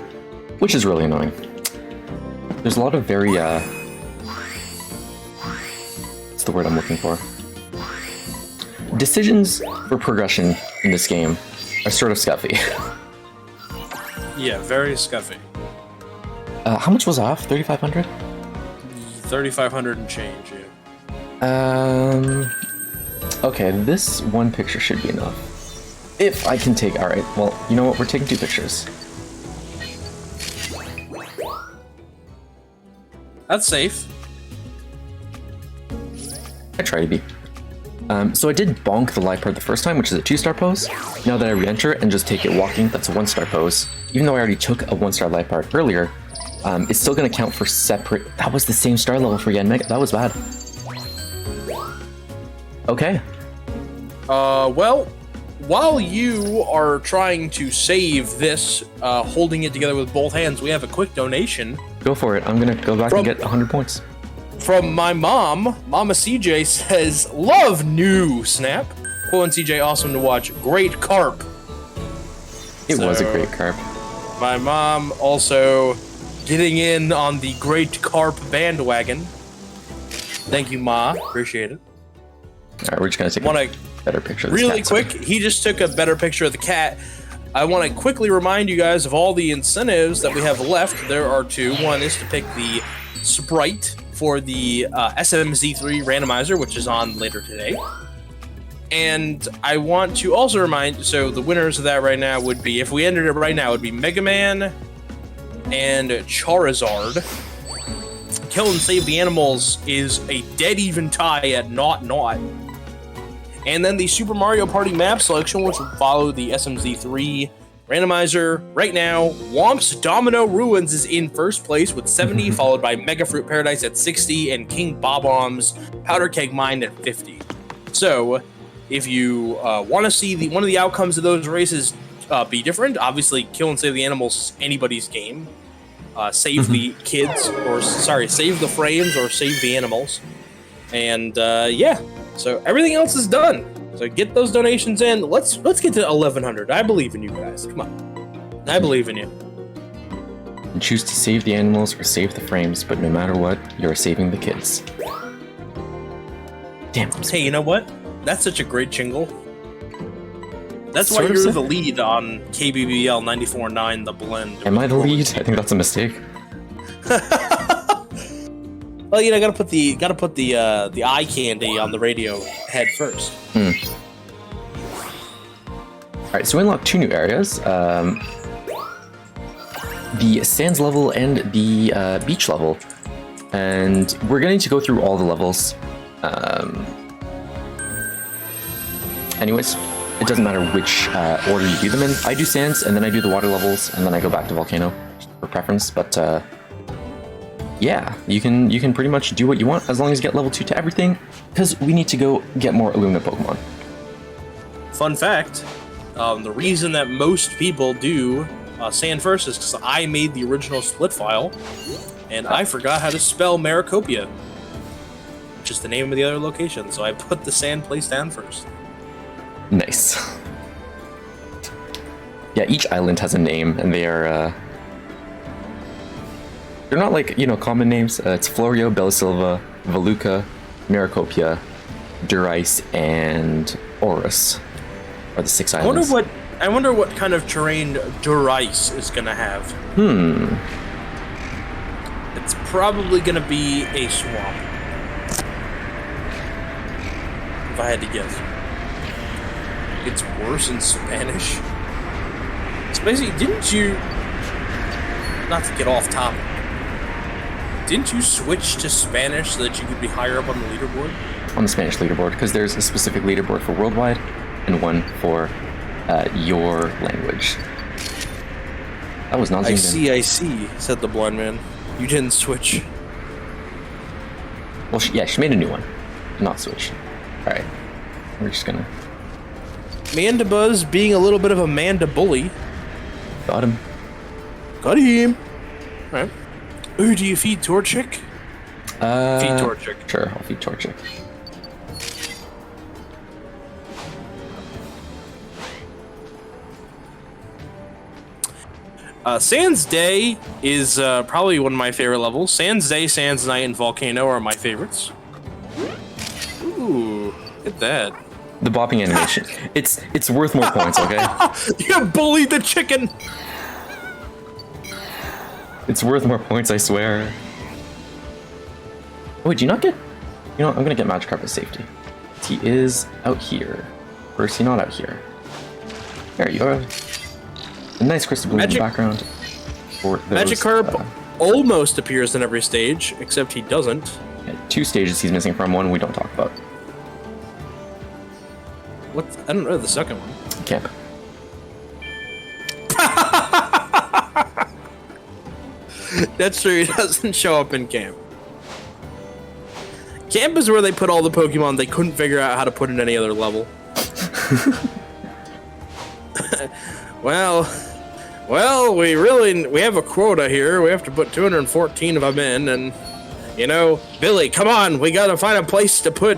B: which is really annoying. There's a lot of very, what's the word I'm looking for? Decisions for progression in this game are sort of scuffy.
A: Yeah, very scuffy.
B: How much was off? 3,500?
A: 3,500 and change, yeah.
B: Okay, this one picture should be enough. If I can take... Alright, well, you know what? We're taking 2 pictures.
A: That's safe.
B: I try to be. So I did bonk the Liepard the first time, which is a 2-star pose. Now that I re-enter and just take it walking, that's a 1-star pose. Even though I already took a 1-star Liepard earlier, it's still going to count for separate... That was the same star level for Yanmega. That was bad. Okay.
A: Well, while you are trying to save this, holding it together with both hands, we have a quick donation.
B: Go for it. I'm going to go back and get 100 points.
A: From my mom, Mama CJ says, love new Snap. Quote CJ, awesome to watch. Great carp.
B: It was a great carp.
A: My mom also getting in on the great carp bandwagon. Thank you, Ma. Appreciate it.
B: Alright, we're just going to take a better picture of this
A: really
B: cat,
A: quick,
B: sorry.
A: he just took a better picture of the cat. I want to quickly remind you guys of all the incentives that we have left. There are 2. One is to pick the Sprite for the SMZ3 randomizer, which is on later today. And I want to also remind, so the winners of that right now would be, if we entered it right now, it would be Mega Man and Charizard. Kill and Save the Animals is a dead even tie at 0-0. And then the Super Mario Party map selection, which will follow the SMZ3 randomizer. Right now, Womp's Domino Ruins is in first place with 70, followed by Mega Fruit Paradise at 60, and King Bob-omb's Powder Keg Mine at 50. So, if you want to see one of the outcomes of those races be different, obviously Kill and Save the Animals is anybody's game. Save the kids, or sorry, save the frames or save the animals. And yeah, so everything else is done. So get those donations in. Let's get to 1,100. I believe in you guys. Come on, I believe in you.
B: You choose to save the animals or save the frames, but no matter what, you're saving the kids. Damn.
A: Hey, you know what? That's such a great jingle. That's why
B: Sort of
A: you're
B: so.
A: the lead on KBBL 94.9 The Blend.
B: Am I the lead? I think that's a mistake.
A: Well, you know, gotta put the eye candy on the radio head first.
B: Alright, so we unlocked 2 new areas. The sands level and the beach level. And we're going to go through all the levels. Anyways, it doesn't matter which order you do them in. I do sands, and then I do the water levels, and then I go back to volcano for preference. But yeah, you can pretty much do what you want as long as you get level 2 to everything, because we need to go get more Illumina Pokemon.
A: Fun fact, the reason that most people do sand first is because I made the original split file, and I forgot how to spell Maracopia, which is the name of the other location, so I put the sand place down first.
B: Nice. Yeah, each island has a name, and they are they're not like, you know, common names. It's Florio, Bellasilva, Veluca, Maracopia, Durice, and Aurus are the 6 islands.
A: I wonder what kind of terrain Durice is gonna have. It's probably gonna be a swamp, if I had to guess. It's worse in Spanish. Spacey, didn't you, not to get off topic, didn't you switch to Spanish so that you could be higher up on the leaderboard?
B: On the Spanish leaderboard, because there's a specific leaderboard for worldwide and one for your language. That was not zoomed in.
A: I see, said the blind man. You didn't switch.
B: Well, yeah, she made a new one. Not switch. Alright. We're just gonna...
A: Mandibuzz being a little bit of a Manda bully.
B: Got him.
A: Got him. Alright. Ooh, do you feed Torchic? Feed Torchic.
B: Sure, I'll feed Torchic.
A: Sans Day is probably one of my favorite levels. Sans Day, Sans Night, and Volcano are my favorites. Ooh, look at that.
B: The bopping animation. It's worth more points, okay?
A: You bullied the chicken!
B: It's worth more points, I swear. Oh, wait, do you not get... You know what, I'm gonna get Magikarp as safety. He is out here. Or is he not out here? There you are. A nice crystal blue in the background. For those,
A: Magikarp almost appears in every stage, except he doesn't.
B: Yeah, 2 stages he's missing from, one we don't talk about.
A: What? I don't know the second one.
B: Camp.
A: That's true, he doesn't show up in camp. Camp is where they put all the Pokemon they couldn't figure out how to put in any other level. Well, we have a quota here. We have to put 214 of them in, and, you know, Billy, come on, we gotta find a place to put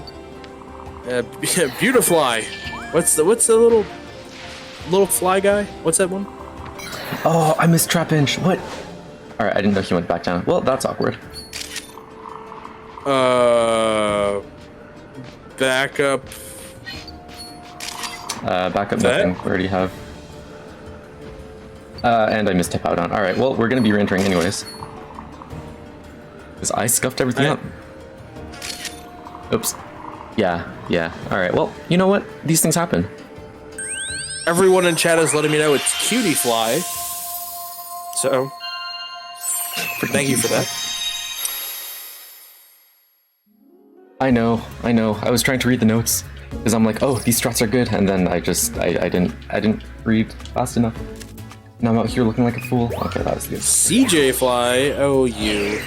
A: Beautifly. What's the little fly guy? What's that one?
B: Oh, I missed Trapinch. What? Alright, I didn't know he went back down. Well, that's awkward.
A: Backup.
B: Backup nothing. We already have. And I missed Hippowdon. Alright, well, we're gonna be re-entering anyways. Because I scuffed everything up. Oops. Yeah. Alright, well, you know what? These things happen.
A: Everyone in chat is letting me know it's Cutie Fly. So, thank you for that.
B: I know. I was trying to read the notes. Because I'm like, oh, these strats are good, and then I didn't read fast enough. Now I'm out here looking like a fool. Okay, that was good.
A: CJ Fly, oh you.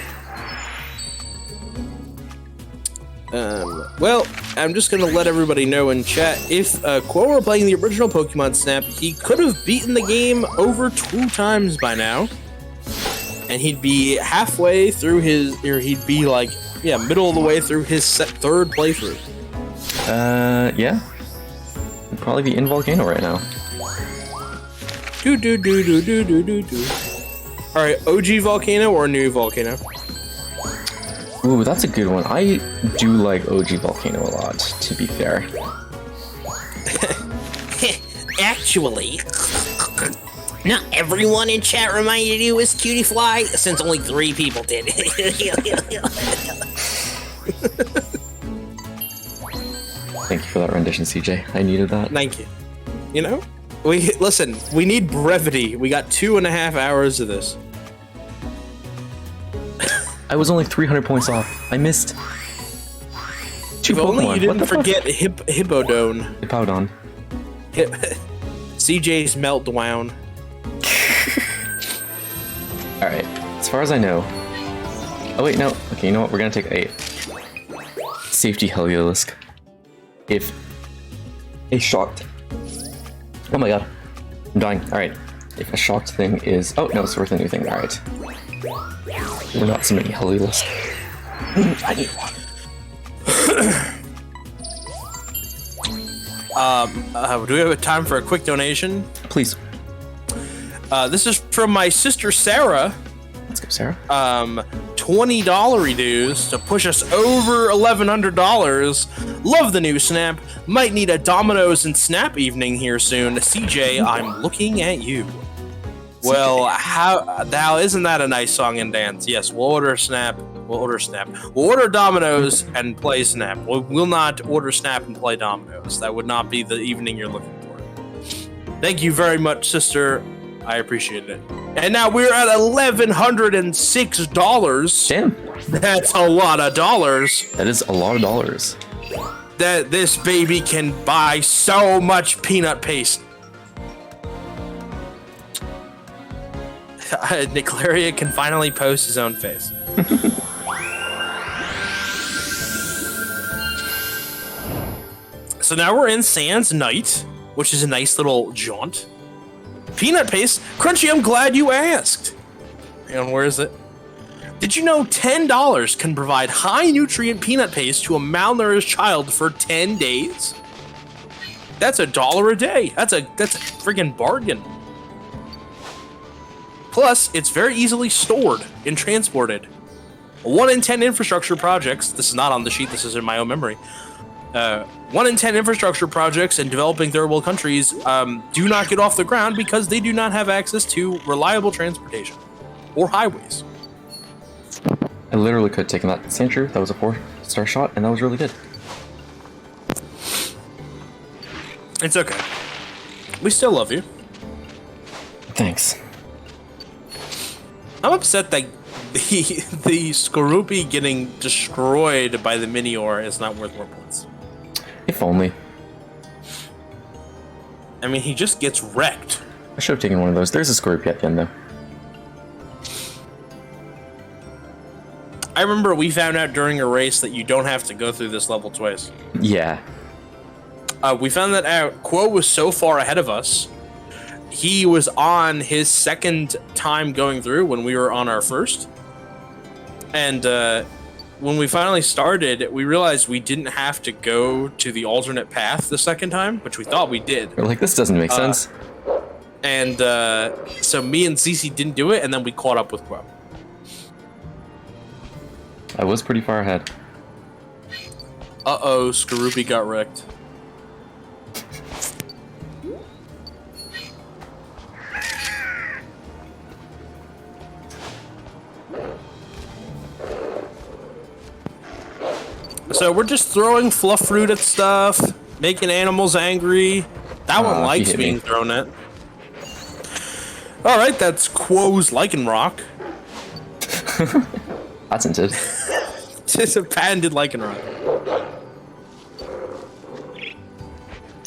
A: Well, I'm just gonna let everybody know in chat, if Quo were playing the original Pokemon Snap, he could have beaten the game over 2 times by now. And he'd be halfway through he'd be like, yeah, middle of the way through his 3rd playthrough.
B: Yeah. He'd probably be in Volcano right now.
A: Alright, OG Volcano or new Volcano?
B: Ooh, that's a good one. I do like OG Volcano a lot, to be fair.
C: Actually, not everyone in chat reminded you was Cutie Fly, since only 3 people did.
B: Thank you for that rendition, CJ. I needed that.
A: Thank you. You know, listen. We need brevity. We got 2.5 hours of this.
B: I was only 300 points off. I missed. 2
A: If only
B: Pokemon.
A: you didn't forget Hippowdon.
B: Hippowdon.
A: CJ's Meltdown.
B: Alright, as far as I know... Oh wait, no. Okay, you know what? We're gonna take a safety Heliolisk. If a shocked... Oh my god. I'm dying. Alright. If a shocked thing is... Oh, no, it's worth a new thing. Alright. We're not so many Heliolisk. I need water.
A: Do we have time for a quick donation?
B: Please.
A: This is from my sister Sarah.
B: Let's go, Sarah.
A: $20 dues to push us over $1,100. Love the new Snap. Might need a Domino's and Snap evening here soon. CJ, I'm looking at you. Well, how isn't that a nice song and dance? Yes, we'll order Snap. We'll order Domino's and play Snap. We will not order Snap and play Domino's. That would not be the evening you're looking for. Thank you very much, sister. I appreciate it. And now we're at $1,106.
B: Damn.
A: That's a lot of dollars.
B: That is a lot of dollars.
A: That this baby can buy so much peanut paste. Niclaria can finally post his own face. So now we're in Sans Night, which is a nice little jaunt. Peanut paste? Crunchy, I'm glad you asked. And where is it? Did you know $10 can provide high nutrient peanut paste to a malnourished child for 10 days? That's $1 a day. That's a friggin' bargain. Plus, it's very easily stored and transported. 1 in 10 infrastructure projects, this is not on the sheet, this is in my own memory. 1 in 10 infrastructure projects in developing third world countries do not get off the ground because they do not have access to reliable transportation or highways.
B: I literally could have taken that Sandshrew. That was a 4-star shot, and that was really good.
A: It's okay. We still love you.
B: Thanks.
A: I'm upset that the Skorupi getting destroyed by the Minior is not worth more points.
B: If only.
A: I mean, he just gets wrecked.
B: I should have taken one of those. There's a Skorupi at the end, though.
A: I remember we found out during a race that you don't have to go through this level twice.
B: Yeah.
A: We found that out. Quo was so far ahead of us. He was on his second time going through when we were on our first. And when we finally started, we realized we didn't have to go to the alternate path the second time, which we thought we did.
B: We're like, this doesn't make sense.
A: And so me and Cece didn't do it, and then we caught up with Quo.
B: I was pretty far ahead.
A: Uh-oh, Skorupi got wrecked. So we're just throwing fluff fruit at stuff, making animals angry. That one likes being thrown at. Alright, that's Quo's Lycanroc.
B: Patented.
A: It's a patented Lycanroc.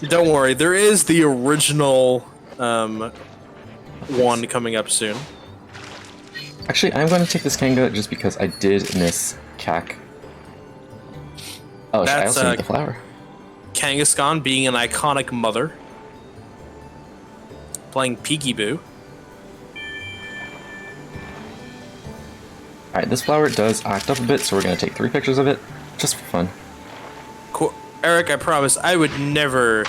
A: Don't worry, there is the original one coming up soon.
B: Actually, I'm going to take this Kanga just because I did miss Kak. Oh, I also need the flower.
A: Kangaskhan being an iconic mother. Playing Peekaboo.
B: Alright, this flower does act up a bit, so we're going to take 3 pictures of it, just for fun.
A: Cool. Eric, I promise, I would never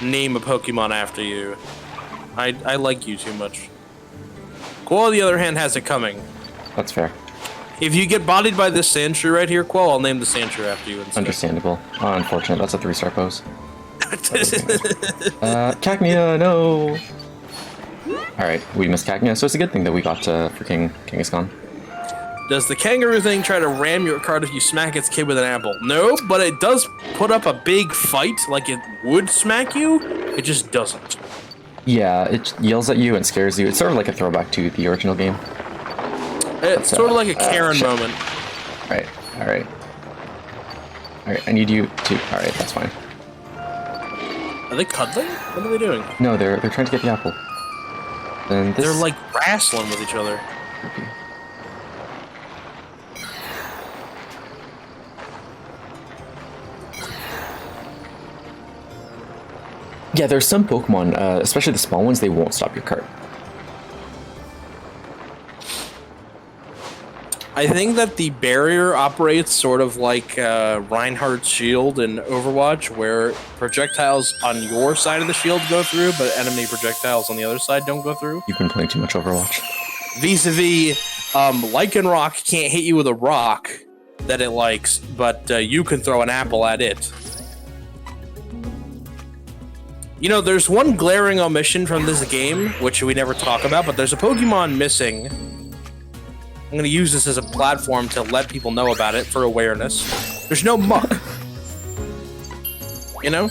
A: name a Pokemon after you. I like you too much. Quo, on the other hand, has it coming.
B: That's fair.
A: If you get bodied by this Sandshrew right here, Quell, I'll name the Sandshrew after you instead.
B: Understandable. Oh, unfortunate. That's a 3-star pose. Cacnea, no! Alright, we missed Cacnea, so it's a good thing that we got freaking Kangaskhan.
A: Does the kangaroo thing try to ram your card if you smack its kid with an apple? No, but it does put up a big fight like it would smack you. It just doesn't.
B: Yeah, it yells at you and scares you. It's sort of like a throwback to the original game.
A: It's sort of like a Karen moment.
B: Alright, alright. Alright, I need you to... Alright, that's fine.
A: Are they cuddling? What are they doing?
B: No, they're trying to get the apple. Then this...
A: They're like wrestling with each other.
B: Creepy. Yeah, there's some Pokemon, especially the small ones, they won't stop your cart.
A: I think that the barrier operates sort of like Reinhardt's shield in Overwatch, where projectiles on your side of the shield go through, but enemy projectiles on the other side don't go through.
B: You've been playing too much Overwatch.
A: Vis-a-vis, Lycanroc can't hit you with a rock that it likes, but you can throw an apple at it. You know, there's one glaring omission from this game, which we never talk about, but there's a Pokemon missing. I'm going to use this as a platform to let people know about it for awareness. There's no Muck. You know?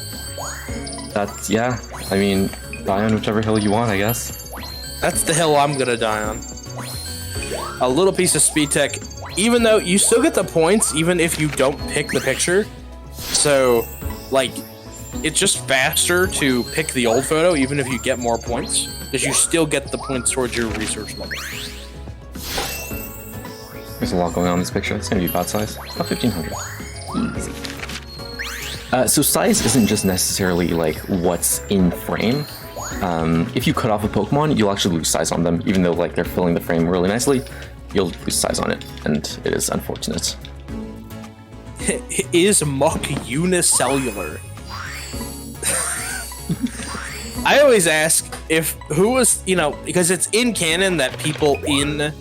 B: That's, yeah. I mean, die on whichever hill you want, I guess.
A: That's the hill I'm going to die on. A little piece of speed tech, even though you still get the points, even if you don't pick the picture. So, like... it's just faster to pick the old photo, even if you get more points, because you still get the points towards your research level.
B: There's a lot going on in this picture. It's going to be bot size. About 1,500. Easy. So size isn't just necessarily like what's in frame. If you cut off a Pokemon, you'll actually lose size on them, even though like they're filling the frame really nicely. You'll lose size on it, and it is unfortunate.
A: Is Muck unicellular? I always ask if who was, you know, because it's in canon that people in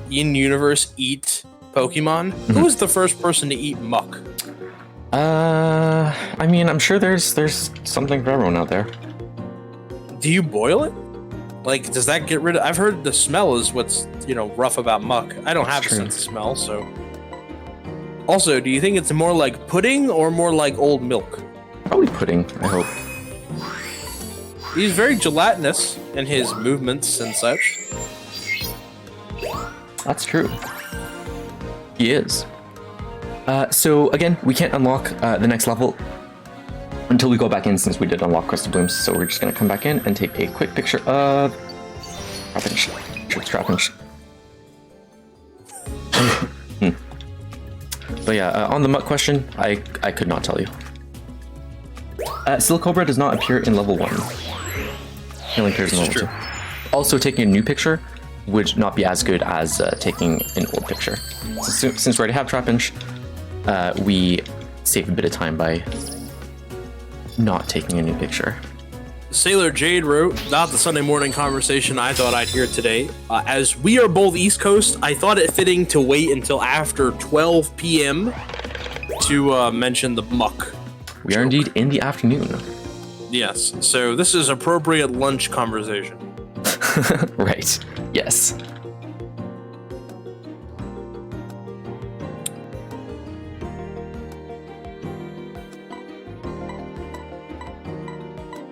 A: universe eat Pokemon. Mm-hmm. Who was the first person to eat Muck?
B: I mean, I'm sure there's something for everyone out there.
A: Do you boil it? Like, does that get rid of? I've heard the smell is what's, you know, rough about Muck. I don't have a sense of smell, so. Also, do you think it's more like pudding or more like old milk?
B: Probably pudding, I hope.
A: He's very gelatinous in his movements and such.
B: That's true. He is. So again, we can't unlock the next level until we go back in, since we did unlock Crystal Blooms. So we're just gonna come back in and take a quick picture of Trapinch. But yeah, on the Muck question, I could not tell you. Silicobra does not appear in level 1. It only appears in level 2. Also, taking a new picture would not be as good as taking an old picture. So, since we already have Trapinch, we save a bit of time by not taking a new picture.
A: Sailor Jade wrote, not the Sunday morning conversation I thought I'd hear today. As we are both East Coast, I thought it fitting to wait until after 12 p.m. to mention the Muck.
B: We are indeed in the afternoon.
A: Yes, so this is appropriate lunch conversation.
B: Right, yes.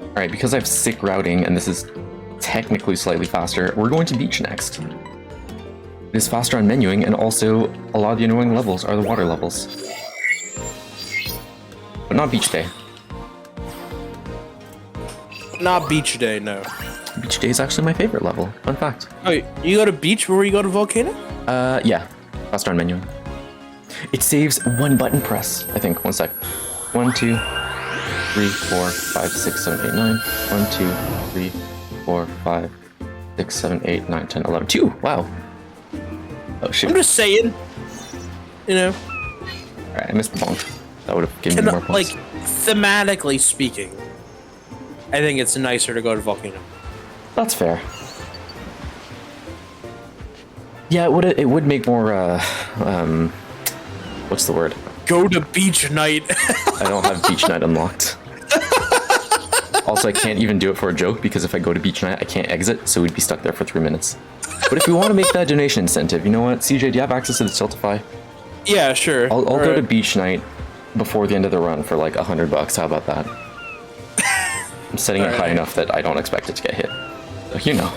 B: Alright, because I have sick routing and this is technically slightly faster, we're going to Beach next. It is faster on menuing, and also a lot of the annoying levels are the water levels. But not Beach Day.
A: Not Beach Day, no.
B: Beach Day is actually my favorite level. Fun fact.
A: Oh, you go to Beach before you go to Volcano?
B: Yeah. Faster on menuing. It saves one button press, I think. One sec. 1, 2, 3, 4, 5, 6, 7, 8, 9. 1, 2, 3, 4, 5, 6, 7, 8, 9, 10, 11. 2! Wow. Oh, shoot.
A: I'm just saying. You know.
B: Alright, I missed the bonk. That would have given me more points.
A: Like, thematically speaking, I think it's nicer to go to Volcano.
B: That's fair. Yeah, it would make more, what's the word?
A: Go to beach night.
B: I don't have beach night unlocked. Also, I can't even do it for a joke, because if I go to beach night, I can't exit, so we'd be stuck there for 3 minutes. But if we want to make that donation incentive, you know what? CJ, do you have access to the Tiltify?
A: Yeah, sure.
B: I'll go to beach night before the end of the run for like $100. How about that? I'm setting it high enough that I don't expect it to get hit. So, you know.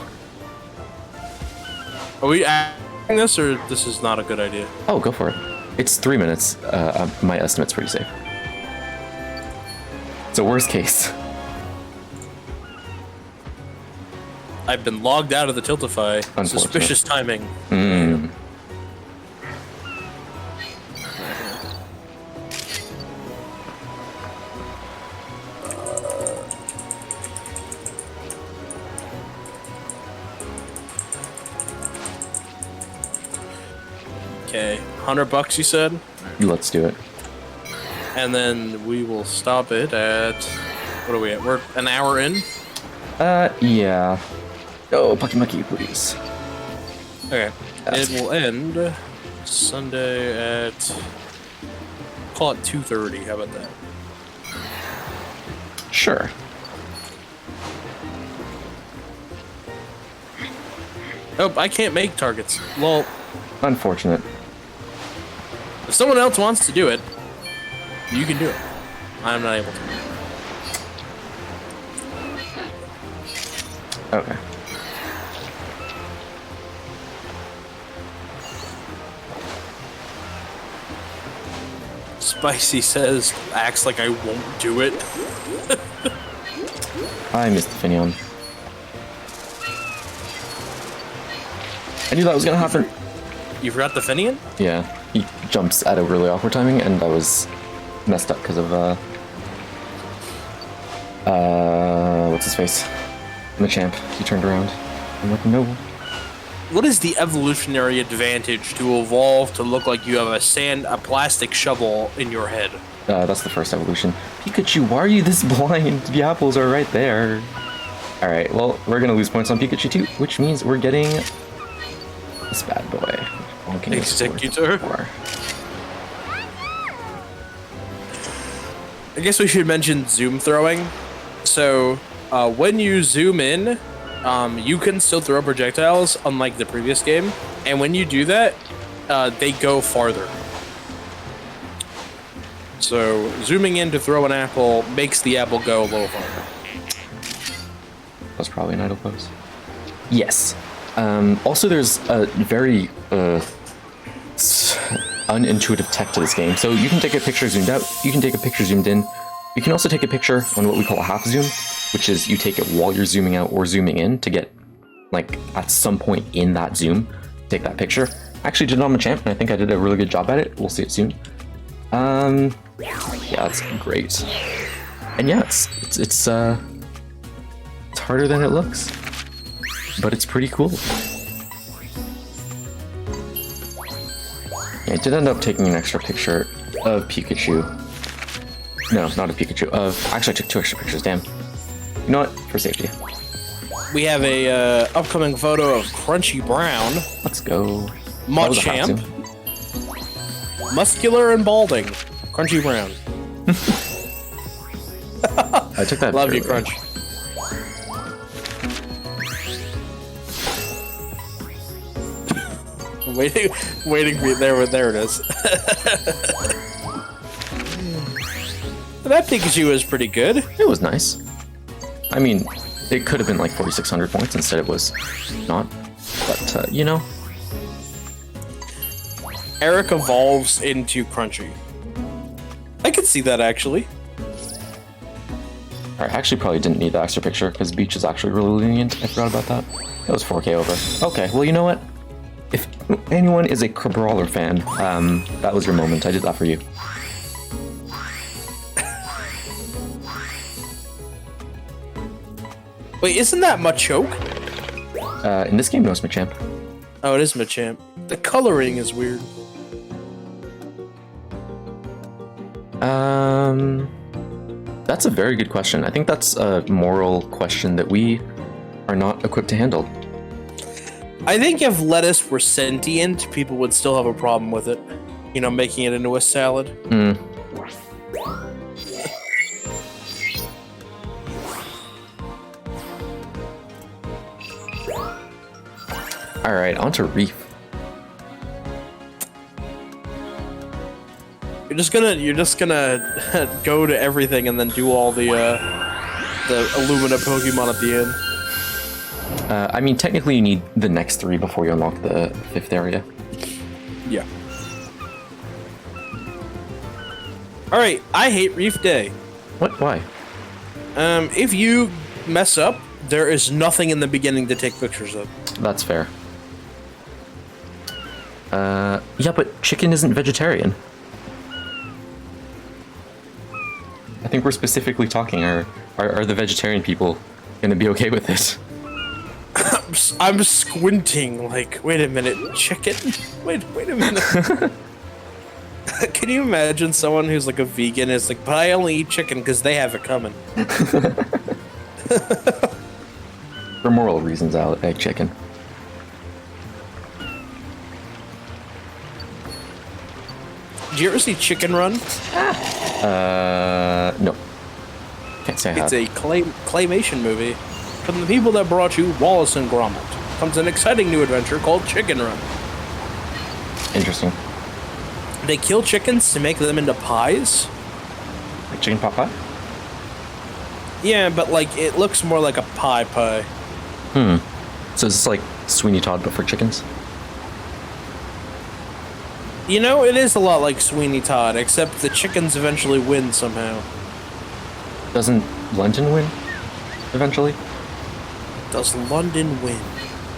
A: Are we adding this, or this is not a good idea?
B: Oh, go for it. It's 3 minutes. My estimate's pretty safe. It's a worst case.
A: I've been logged out of the Tiltify. Suspicious timing.
B: Mm.
A: Okay, $100 you said?
B: Let's do it.
A: And then we will stop it at... What are we at? We're an hour in?
B: Yeah. Oh, Pucky Mucky, please.
A: Okay. It will end Sunday at... Call it 2:30. How about that?
B: Sure.
A: Oh, I can't make targets. Well,
B: Unfortunate.
A: if someone else wants to do it, you can do it. I'm not able to.
B: Okay.
A: Spicy says, acts like I won't do it.
B: I missed the Finion. I knew that was gonna happen.
A: You forgot the Finian?
B: Yeah, he jumps at a really awkward timing, and I was messed up because of, what's his face? Machamp. He turned around. I'm like, no.
A: What is the evolutionary advantage to evolve to look like you have a plastic shovel in your head?
B: That's the first evolution. Pikachu, why are you this blind? The apples are right there. Alright, well, we're gonna lose points on Pikachu too, which means we're getting this bad boy.
A: Executor. I guess we should mention zoom throwing. So, when you zoom in, you can still throw projectiles, unlike the previous game. And when you do that, they go farther. So, zooming in to throw an apple makes the apple go a little farther.
B: That's probably an idle pose. Yes. Also, there's a very unintuitive tech to this game. So you can take a picture zoomed out, you can take a picture zoomed in. You can also take a picture on what we call a half zoom, which is you take it while you're zooming out or zooming in to get, like, at some point in that zoom, take that picture. I actually did it on Machamp, and I think I did a really good job at it. We'll see it soon. Yeah, it's great. And yeah, it's harder than it looks, but it's pretty cool. Yeah, I did end up taking an extra picture of Pikachu. No, not of Pikachu. Actually, I took 2 extra pictures. Damn. You know what? For safety.
A: We have a upcoming photo of Crunchy Brown.
B: Let's go.
A: Machamp. Muscular and balding. Crunchy Brown.
B: I took that.
A: Love you, Crunch. waiting for you. There it is. That Pikachu was pretty good.
B: It was nice. I mean, it could have been like 4,600 points. Instead, it was not. But you know,
A: Eric evolves into Crunchy. I could see that actually.
B: I actually probably didn't need the extra picture because Beach is actually really lenient. I forgot about that. That was 4K over. Okay, well, you know what? If anyone is a Crabrawler fan, that was your moment. I did that for you.
A: Wait, isn't that Machoke?
B: In this game, no, it's Machamp.
A: Oh, it is Machamp. The coloring is weird.
B: That's a very good question. I think that's a moral question that we are not equipped to handle.
A: I think if lettuce were sentient, people would still have a problem with it. You know, making it into a salad.
B: Hmm. All right, on to Reef.
A: You're just gonna go to everything and then do all the Illumina Pokemon at the end.
B: I mean, technically you need the next 3 before you unlock the 5th area.
A: Yeah. Alright, I hate Reef Day.
B: What? Why?
A: If you mess up, there is nothing in the beginning to take pictures of.
B: That's fair. Yeah, but chicken isn't vegetarian. I think we're specifically talking, are the vegetarian people gonna be okay with this?
A: I'm squinting, like, wait a minute, chicken? Wait a minute. Can you imagine someone who's like a vegan is like, but I only eat chicken because they have it coming.
B: For moral reasons, I'll egg chicken.
A: Did you ever see Chicken Run?
B: No. Can't say I have.
A: It's a claymation movie from the people that brought you Wallace and Gromit. Comes an exciting new adventure called Chicken Run.
B: Interesting.
A: They kill chickens to make them into pies.
B: Like chicken pot pie?
A: Yeah, but like it looks more like a pie.
B: So it's like Sweeney Todd, but for chickens?
A: You know, it is a lot like Sweeney Todd, except the chickens eventually win somehow.
B: Doesn't London win eventually?
A: Does London win?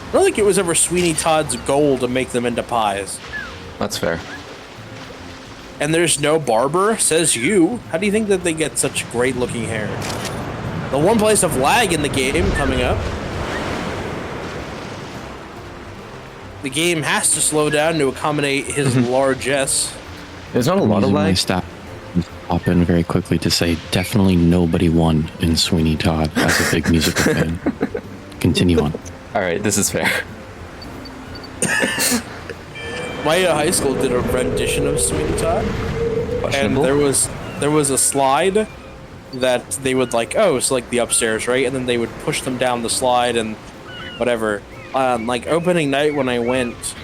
A: I don't think it was ever Sweeney Todd's goal to make them into pies.
B: That's fair.
A: And there's no barber, says you. How do you think that they get such great looking hair? The one place of lag in the game coming up. The game has to slow down to accommodate his largesse.
B: There's not a lot of lag.
D: Stop. Hop in very quickly to say definitely nobody won in Sweeney Todd as a big musical fan. Continue on.
B: All right, this is fair.
A: My high school did a rendition of Sweeney Todd, and
B: Questionable.
A: there was a slide that they would like, oh, it's like the upstairs, right? And then they would push them down the slide and whatever. Like opening night when I went,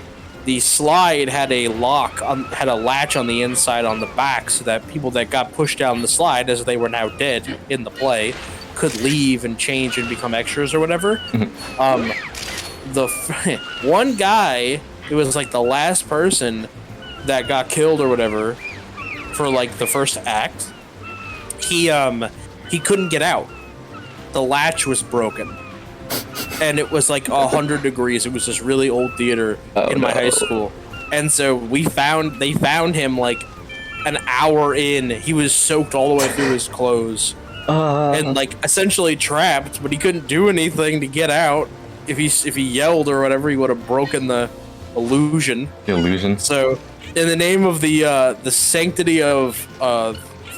A: the slide had a had a latch on the inside on the back, so that people that got pushed down the slide, as they were now dead in the play, could leave and change and become extras or whatever. The one guy who was like the last person that got killed or whatever for like the first act, he couldn't get out. The latch was broken. And it was like 100 degrees. It was this really old theater in my high school. And so they found him like an hour in. He was soaked all the way through his clothes. And like essentially trapped, but he couldn't do anything to get out. If he yelled or whatever, he would have broken the illusion.
B: The illusion.
A: So in the name of the sanctity of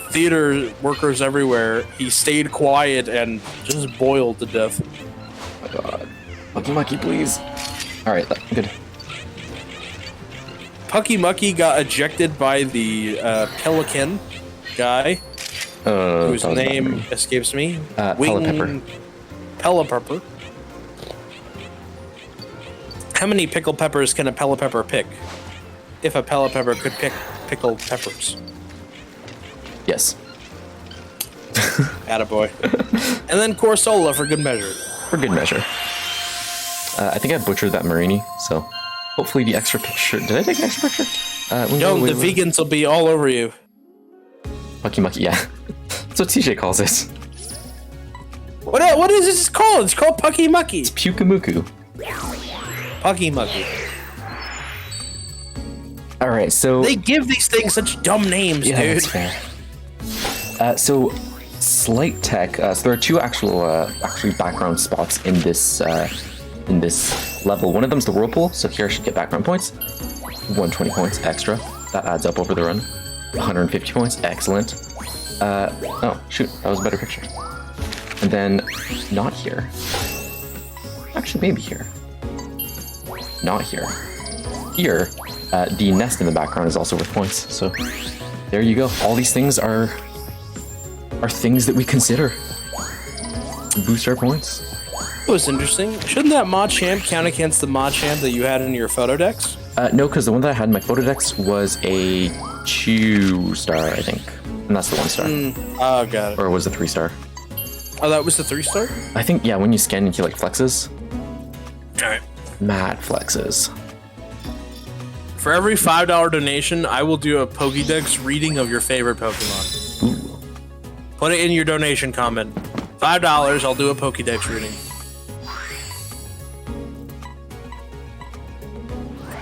A: theater workers everywhere, he stayed quiet and just boiled to death.
B: God. Pucky Mucky, please. Alright, good.
A: Pucky Mucky got ejected by the Pelican guy, whose name escapes me.
B: Pelipepper.
A: Pelipepper. How many pickle peppers can a Pelipepper pick? If a Pelipepper could pick pickled peppers.
B: Yes.
A: Attaboy. And then Corsola for good measure.
B: For good measure. I think I butchered that Marini, so hopefully the extra picture. Did I take an extra picture?
A: No, the vegans will be all over you.
B: Mucky Mucky, yeah. That's what TJ calls it.
A: What is this called? It's called Pucky Mucky.
B: It's Pukamuku.
A: Pucky Mucky.
B: Alright, so.
A: They give these things such dumb names,
B: Yeah,
A: dude.
B: that's fair. So, Slight Tech. So there are two actually background spots in this level. One of them's the whirlpool, so here I should get background points. 120 points extra. That adds up over the run. 150 points, excellent. Oh shoot, that was a better picture. And then not here. Actually, maybe here. not here. Here, the nest in the background is also worth points. So there you go. All these things are things that we consider to boost our points.
A: That was interesting. Shouldn't that Machamp count against the Machamp that you had in your photo decks?
B: No, because the one that I had in my photo decks was a 2-star, I think. And that's the 1-star.
A: Oh, got it.
B: Or was it 3-star?
A: Oh, that was the 3-star?
B: I think, yeah, when you scan, he like flexes.
A: Alright.
B: Mad flexes.
A: For every $5 donation, I will do a Pokédex reading of your favorite Pokemon.
B: Ooh.
A: Put it in your donation comment. $5, I'll do a Pokédex reading.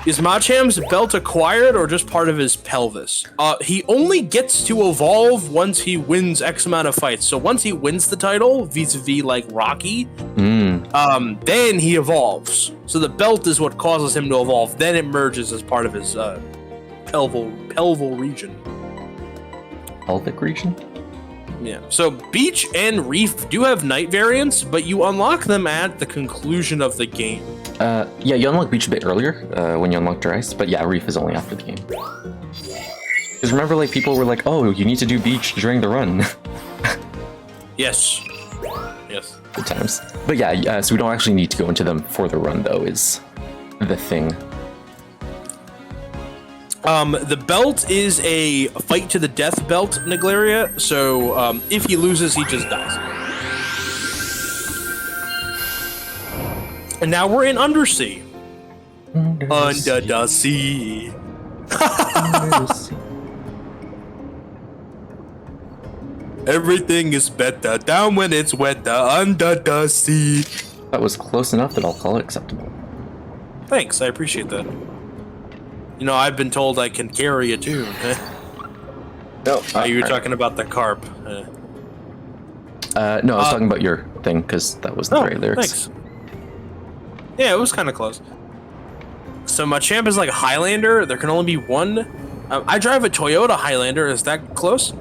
A: Is Machamp's belt acquired or just part of his pelvis? He only gets to evolve once he wins X amount of fights. So once he wins the title, vis-a-vis like Rocky, then he evolves. So the belt is what causes him to evolve. Then it merges as part of his pelval region.
B: Pelvic region?
A: Yeah. So Beach and Reef do have night variants, but you unlock them at the conclusion of the game.
B: Yeah, you unlock Beach a bit earlier when you unlock Dryce, but yeah, Reef is only after the game. Because remember, like, people were like, oh, you need to do Beach during the run.
A: Yes. Yes.
B: Good times. But yeah, so we don't actually need to go into them for the run, though, is the thing.
A: The belt is a fight to the death belt, Naglaria, so if he loses, he just dies. And now we're in Undersea. Under the sea. Everything is better down when it's wetter under the sea.
B: That was close enough that I'll call it acceptable.
A: Thanks, I appreciate that. You know, I've been told I can carry a tune.
B: No,
A: you were talking about the carp.
B: No, I was talking about your thing, because that was the right lyrics.
A: Thanks. Yeah, it was kind of close. So Machamp is like a Highlander. There can only be one. I drive a Toyota Highlander. Is that close?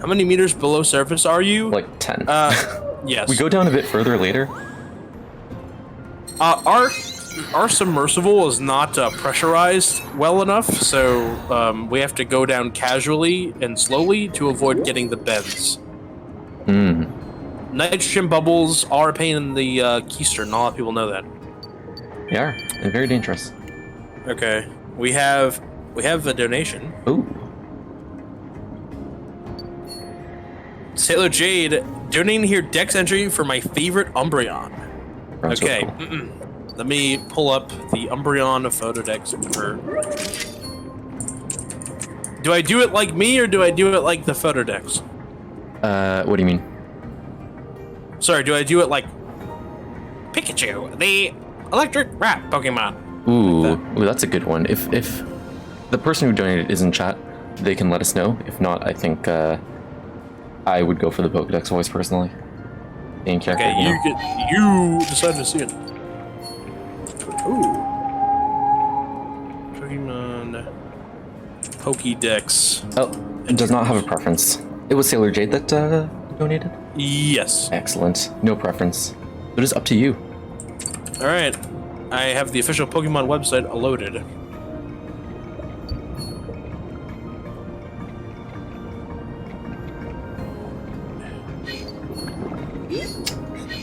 A: How many meters below surface are you?
B: Like 10.
A: Yes.
B: We go down a bit further later.
A: Our submersible is not pressurized well enough, so we have to go down casually and slowly to avoid getting the bends. Nitrogen bubbles are a pain in the keister. Not a lot of people know that.
B: They are, and very dangerous.
A: Okay, we have a donation.
B: Ooh.
A: Sailor Jade donating here Dex entry for my favorite Umbreon.
B: That's so
A: Okay,
B: cool.
A: Let me pull up the Umbreon photo Dex for. Do I do it like me or do I do it like the photo Dex?
B: What do you mean?
A: Sorry, do I do it like Pikachu, the electric rat Pokemon?
B: Ooh, that's a good one. If the person who donated is in chat, they can let us know. If not, I think I would go for the Pokedex voice personally. In character,
A: Okay, you decide to see it. Ooh. Pokemon Pokédex.
B: Oh, it does not have a preference. It was Sailor Jade that donated?
A: Yes.
B: Excellent. No preference. It is up to you.
A: Alright. I have the official Pokemon website loaded.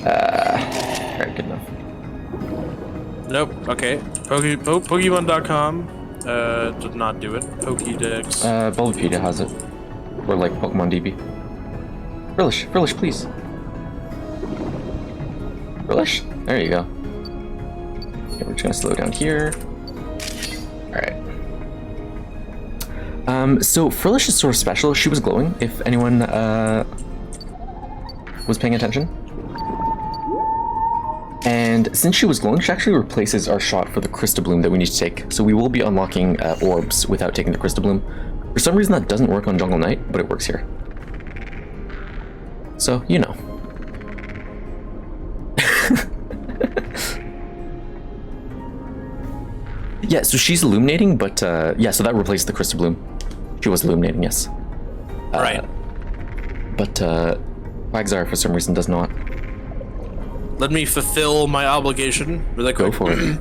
B: Alright, good enough.
A: Nope. Okay. Pokemon.com did not do it. Pokédex.
B: Bulbapedia has it. Or like Pokemon DB. Frillish, please. Frillish? There you go. Okay, we're just gonna slow down here. Alright. So Frillish is sort of special. She was glowing, if anyone was paying attention. And since she was glowing, she actually replaces our shot for the Crystabloom that we need to take. So we will be unlocking orbs without taking the Crystabloom. For some reason that doesn't work on Jungle Knight, but it works here. So, you know. Yeah, so she's illuminating, but yeah, so that replaced the Crystabloom. She was illuminating, yes.
A: Right.
B: But Quagsire for some reason does not.
A: Let me fulfill my obligation really quick.
B: Go for it.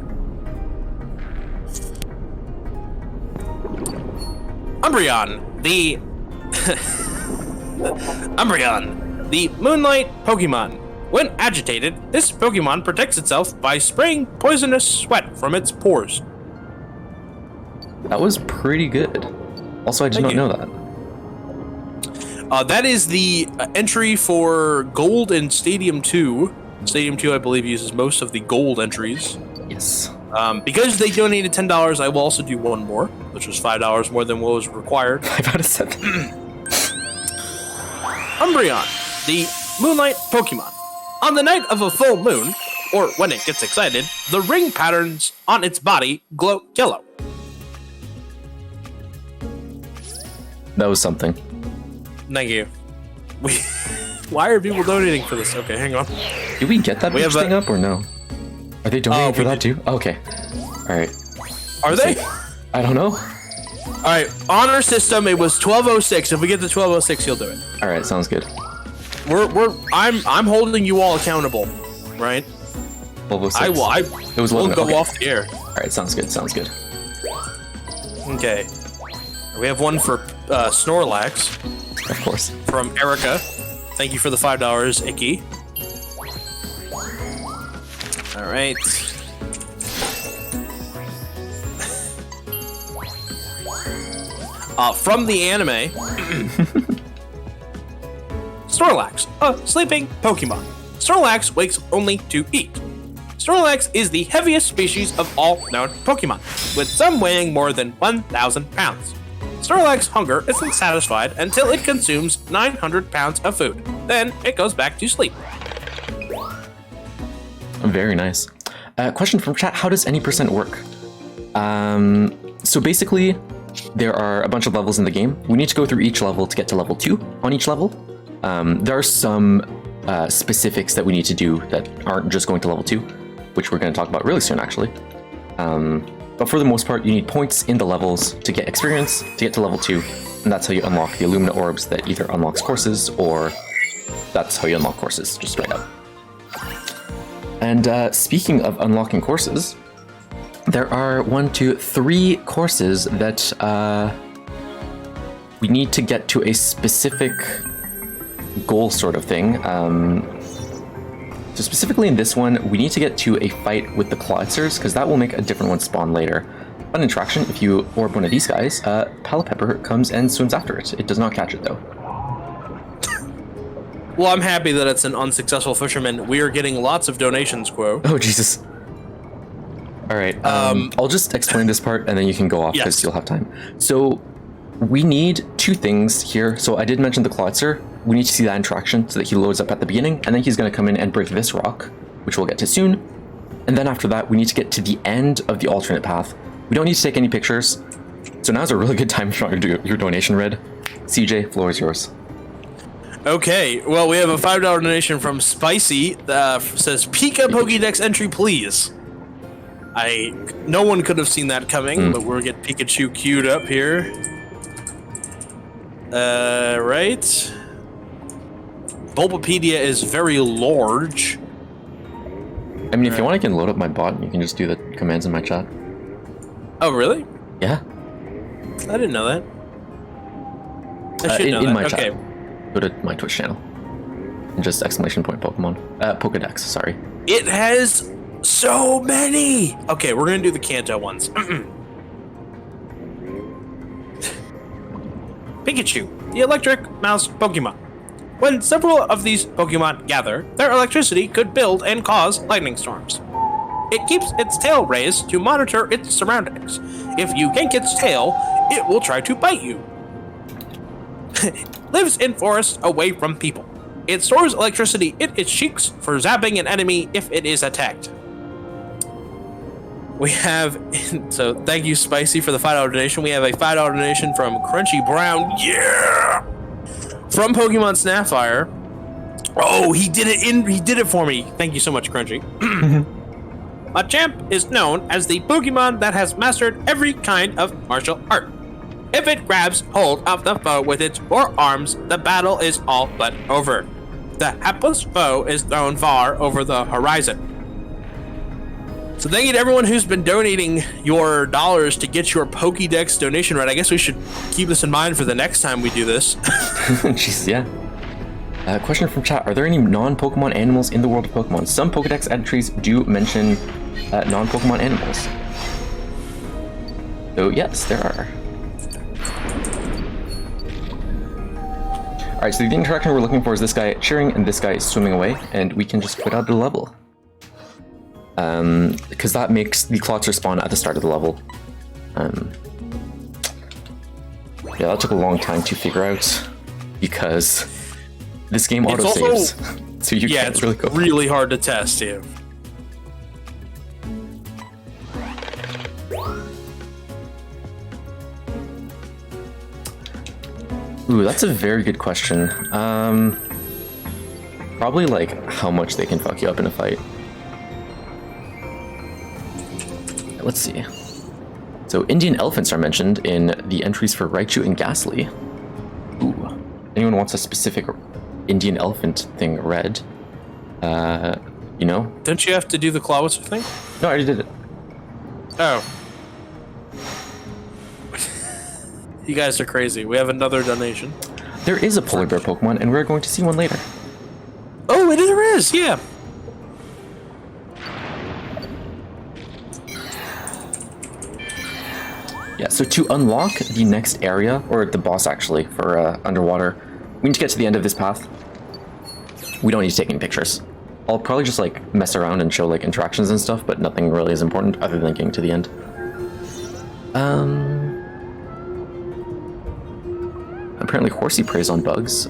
A: Umbreon, the Umbreon, the Moonlight Pokemon. When agitated, this Pokemon protects itself by spraying poisonous sweat from its pores.
B: That was pretty good. Also, I did not know that.
A: That is the entry for Gold in Stadium 2. Stadium 2, I believe, uses most of the Gold entries.
B: Yes.
A: Because they donated $10, I will also do one more, which was $5 more than what was required.
B: I about to say that.
A: Umbreon, the Moonlight Pokemon. On the night of a full moon, or when it gets excited, the ring patterns on its body glow yellow.
B: That was something.
A: Thank you. Why are people donating for this? Okay, hang on.
B: Did we get that thing up or no? Are they donating for that too? Okay. All right.
A: Are they?
B: I don't know.
A: All right. On our system, it was 12:06. If we get to 12:06, he'll do it.
B: All right. Sounds good.
A: I'm holding you all accountable, right?
B: 12:06. It was
A: we'll
B: 11.
A: go
B: Okay.
A: off the air.
B: All right. Sounds good. Sounds good.
A: Okay. We have one for Snorlax
B: Of course.
A: from Erica. Thank you for the $5, Icky. All right. From the anime, Snorlax, a sleeping Pokemon. Snorlax wakes only to eat. Snorlax is the heaviest species of all known Pokemon, with some weighing more than 1,000 pounds. Snorlax's hunger isn't satisfied until it consumes 900 pounds of food. Then it goes back to sleep.
B: Very nice. Question from chat: how does any percent work? So basically, there are a bunch of levels in the game. We need to go through each level to get to level 2 on each level. There are some specifics that we need to do that aren't just going to level 2, which we're going to talk about really soon, actually. But for the most part, you need points in the levels to get experience to get to level 2, and that's how you unlock the Illumina Orbs that either unlocks courses or that's how you unlock courses, just straight up. And speaking of unlocking courses, there are 3 courses that we need to get to a specific goal sort of thing. So specifically in this one, we need to get to a fight with the Clawitsers, because that will make a different one spawn later. Fun interaction: if you orb one of these guys, Palipepper comes and swims after it. It does not catch it though.
A: Well, I'm happy that it's an unsuccessful fisherman. We are getting lots of donations, Quo.
B: Oh, Jesus. All right. I'll just explain this part and then you can go off because you'll have time. So we need 2 things here. So I did mention the Clawitzer. We need to see that interaction so that he loads up at the beginning, and then he's going to come in and break this rock, which we'll get to soon. And then after that, we need to get to the end of the alternate path. We don't need to take any pictures. So now's a really good time if you want to do your donation, Red. CJ, floor is yours.
A: Okay, well, we have a $5 donation from Spicy that says, Pika Pokédex entry, please. No one could have seen that coming, but we'll get Pikachu queued up here. Right. Bulbapedia is very large.
B: I mean, if you want, I can load up my bot and you can just do the commands in my chat.
A: Oh, really?
B: Yeah.
A: I didn't know that. I should know
B: in
A: that.
B: my
A: Okay.
B: chat. Go to my Twitch channel. And just exclamation point Pokemon. Pokedex, sorry.
A: It has so many! Okay, we're gonna do the Kanto ones. Pikachu, the electric mouse Pokemon. When several of these Pokemon gather, their electricity could build and cause lightning storms. It keeps its tail raised to monitor its surroundings. If you yank its tail, it will try to bite you. Lives in forests away from people. It stores electricity in its cheeks for zapping an enemy if it is attacked. We have, so thank you Spicy for the $5 donation. We have a $5 donation from Crunchy Brown. Yeah! From Pokemon Snapfire. Oh, he did it for me. Thank you so much, Crunchy. Machamp is known as the Pokemon that has mastered every kind of martial art. If it grabs hold of the foe with its 4 arms, the battle is all but over. The hapless foe is thrown far over the horizon. So thank you to everyone who's been donating your dollars to get your Pokédex donation right. I guess we should keep this in mind for the next time we do this.
B: Jeez, yeah. Question from chat. Are there any non-Pokemon animals in the world of Pokemon? Some Pokedex entries do mention non-Pokemon animals. So yes, there are. Alright, so the interaction we're looking for is this guy cheering and this guy is swimming away, and we can just quit out the level. Because that makes the clocks respawn at the start of the level. Yeah, that took a long time to figure out, because this game autosaves. So you can't
A: it's
B: really go.
A: really hard to test, yeah.
B: Ooh, that's a very good question. Probably like how much they can fuck you up in a fight. Let's see. So Indian elephants are mentioned in the entries for Raichu and Ghastly. Ooh. Anyone wants a specific Indian elephant thing read? You know?
A: Don't you have to do the Clawitzer thing?
B: No, I already did it.
A: Oh. You guys are crazy. We have another donation.
B: There is a polar bear Pokemon, and we're going to see one later.
A: Oh, there is, yeah.
B: Yeah, so to unlock the next area, or the boss actually, for underwater, we need to get to the end of this path. We don't need to take any pictures. I'll probably just like mess around and show like interactions and stuff, but nothing really is important other than getting to the end. Apparently Horsey preys on bugs.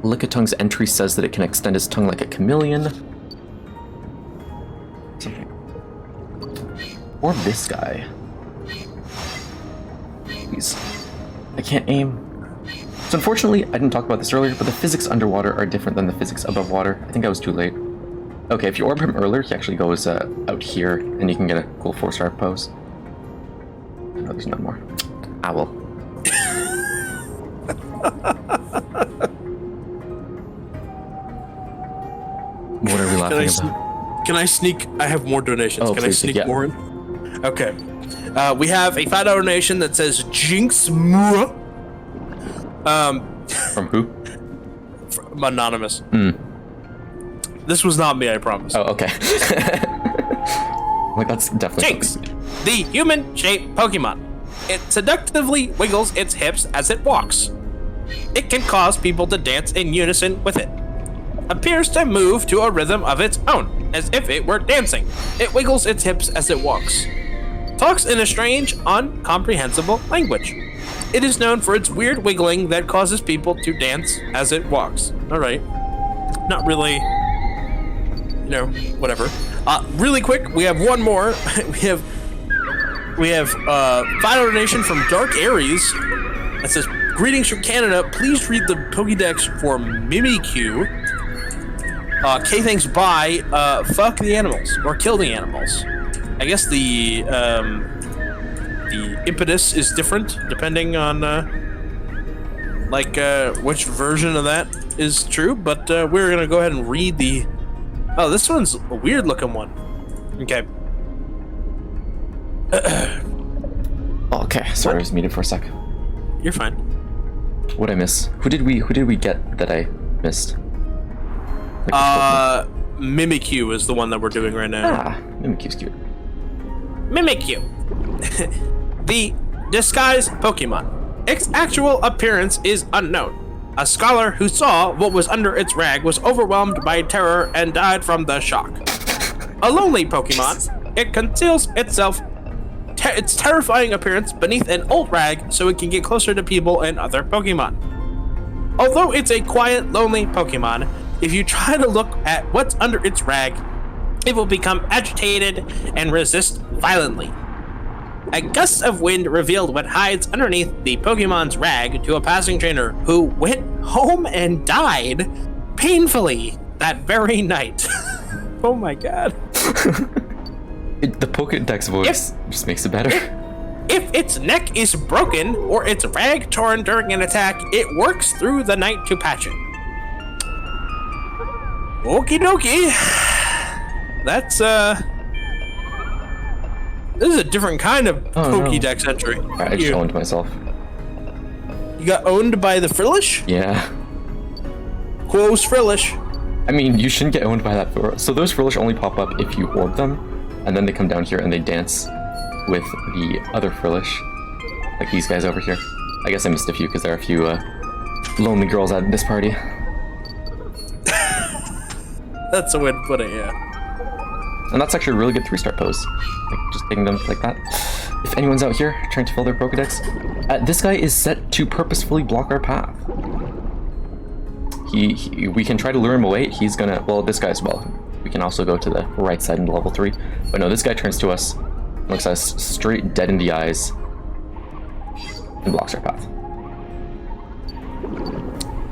B: Lickitung's entry says that it can extend its tongue like a chameleon. Something. Or this guy. Please. I can't aim. So unfortunately, I didn't talk about this earlier, but the physics underwater are different than the physics above water. I think I was too late. Okay, if you orb him earlier, he actually goes out here, and you can get a cool 4-star pose. No, there's none more. Owl. What are we laughing about?
A: Can I sneak? I have more donations.
B: Oh,
A: Can I
B: please,
A: sneak
B: yeah.
A: more in? Okay. We have a $5 donation that says Jinx Mura.
B: From who?
A: From Anonymous. This was not me, I promise.
B: Oh, okay. Like, that's definitely...
A: Jinx, the human-shaped Pokemon. It seductively wiggles its hips as it walks. It can cause people to dance in unison with it. Appears to move to a rhythm of its own, as if it were dancing. It wiggles its hips as it walks. Talks in a strange, incomprehensible language. It is known for its weird wiggling that causes people to dance as it walks. Alright. Not really, you know, whatever. Really quick, we have one more. we have $5 donation from Dark Aries that says, "Greetings from Canada. Please read the Pokédex for Mimikyu. K thanks bye. Fuck the animals or kill the animals." I guess the impetus is different depending on which version of that is true, but we're gonna go ahead and read the... Oh, this one's a weird looking one. Okay.
B: Okay, sorry, I was muted for a sec.
A: You're fine.
B: What'd I miss? Who did we get that I missed?
A: Mimikyu is the one that we're doing right now.
B: Ah, Mimikyu's cute.
A: Mimikyu. The disguised Pokemon. Its actual appearance is unknown. A scholar who saw what was under its rag was overwhelmed by terror and died from the shock. A lonely Pokemon, it conceals itself, its terrifying appearance beneath an old rag so it can get closer to people and other Pokemon. Although it's a quiet, lonely Pokemon, if you try to look at what's under its rag, it will become agitated and resist violently. A gust of wind revealed what hides underneath the Pokemon's rag to a passing trainer who went home and died painfully that very night. Oh my god.
B: The Pokédex voice just makes it better.
A: If its neck is broken or its rag torn during an attack, it works through the night to patch it. Okie dokie. That's This is a different kind of
B: Oh, no.
A: Pokédex entry.
B: I just owned myself.
A: You got owned by the Frillish?
B: Yeah.
A: Quos Frillish.
B: I mean, you shouldn't get owned by that. So those Frillish only pop up if you orb them, and then they come down here and they dance with the other Frillish, like these guys over here. I guess I missed a few because there are a few lonely girls at this party.
A: That's a way to put it, yeah.
B: And that's actually a really good 3-star pose. Like, just taking them like that. If anyone's out here trying to fill their Pokedex, this guy is set to purposefully block our path. We can try to lure him away. He's gonna, well, this guy as well. We can also go to the right side into level 3. But no, this guy turns to us, looks at us straight dead in the eyes, and blocks our path.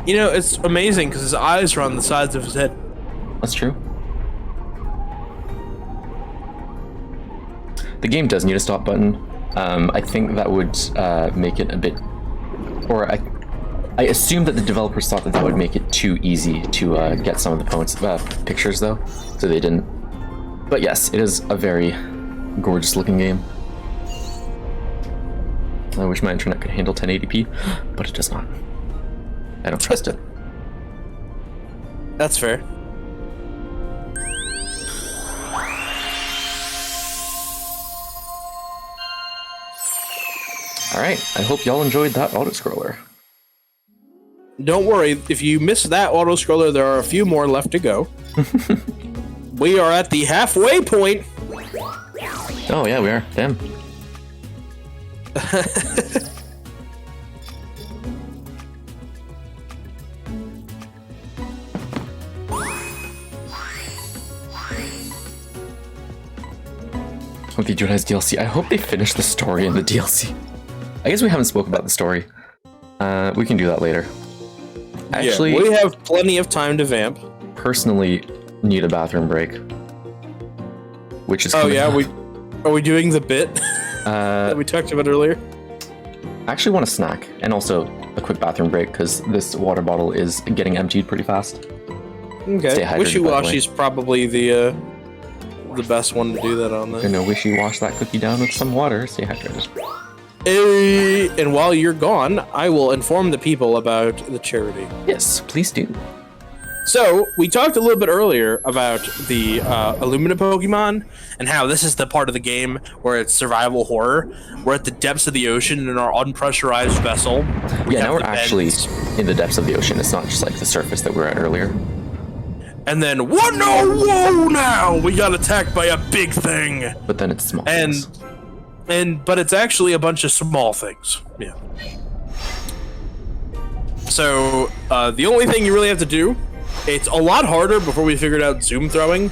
A: You know, it's amazing because his eyes are on the sides of his head.
B: That's true. The game does need a stop button. I think that would make it a bit, or I assume that the developers thought that that would make it too easy to get some of the pictures though, so they didn't. But yes, it is a very gorgeous looking game. I wish my internet could handle 1080p, but it does not. I don't trust it.
A: That's fair.
B: Alright, I hope y'all enjoyed that auto-scroller.
A: Don't worry, if you missed that auto-scroller, there are a few more left to go. We are at the halfway point.
B: Oh yeah, we are. Damn. With the Jedi's DLC, I hope they finish the story in the DLC. I guess we haven't spoke about the story. We can do that later. Actually,
A: yeah, we have plenty of time to vamp.
B: Personally, need a bathroom break. Which is
A: are we doing the bit that we talked about earlier?
B: I actually want a snack and also a quick bathroom break because this water bottle is getting emptied pretty fast.
A: Okay, Wishy-Washy's probably the best one to do that on.
B: Then. Gonna wishy-wash that cookie down with some water. Stay hydrated.
A: And while you're gone, I will inform the people about the charity.
B: Yes, please do.
A: So, we talked a little bit earlier about the Illumina Pokemon and how this is the part of the game where it's survival horror. We're at the depths of the ocean in our unpressurized vessel.
B: Yeah, now we're actually in the depths of the ocean. It's not just like the surface that we were at earlier.
A: And then, whoa now! We got attacked by a big thing!
B: But then it's small things.
A: But it's actually a bunch of small things. Yeah. So, the only thing you really have to do, it's a lot harder before we figured out zoom throwing,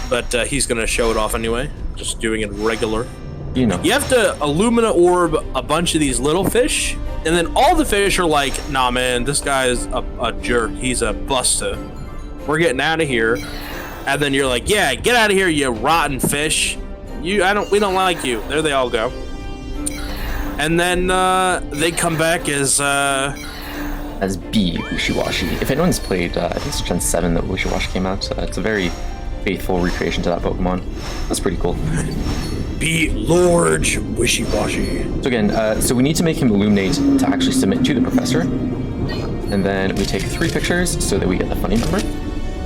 A: but he's gonna show it off anyway, just doing it regular.
B: You know.
A: You have to Illumina orb a bunch of these little fish, and then all the fish are like, nah man, this guy is a jerk, he's a buster. We're getting out of here. And then you're like, yeah, get out of here, you rotten fish. We don't like you. There they all go. And then they come back as
B: B, Wishy-Washy. If anyone's played, I think it's Gen 7 that Wishy-Washy came out, it's a very faithful recreation to that Pokemon. That's pretty cool.
A: Be large, Wishy-Washy.
B: So again, so we need to make him illuminate to actually submit to the professor. And then we take 3 pictures so that we get the funny number.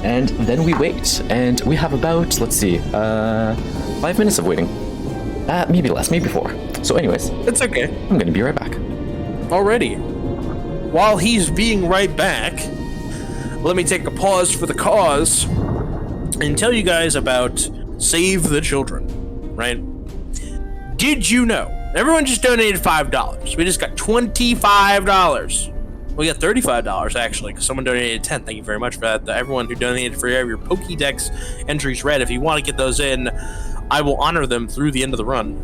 B: And then we wait. And we have about, let's see, 5 minutes of waiting. Maybe less, maybe 4. So anyways.
A: It's okay.
B: I'm gonna be right back.
A: Alrighty. While he's being right back, let me take a pause for the cause and tell you guys about Save the Children, right? Did you know? Everyone just donated $5. We just got $25. We got $35 actually, because someone donated 10. Thank you very much for that. Everyone who donated for your Pokédex entries read. If you want to get those in, I will honor them through the end of the run.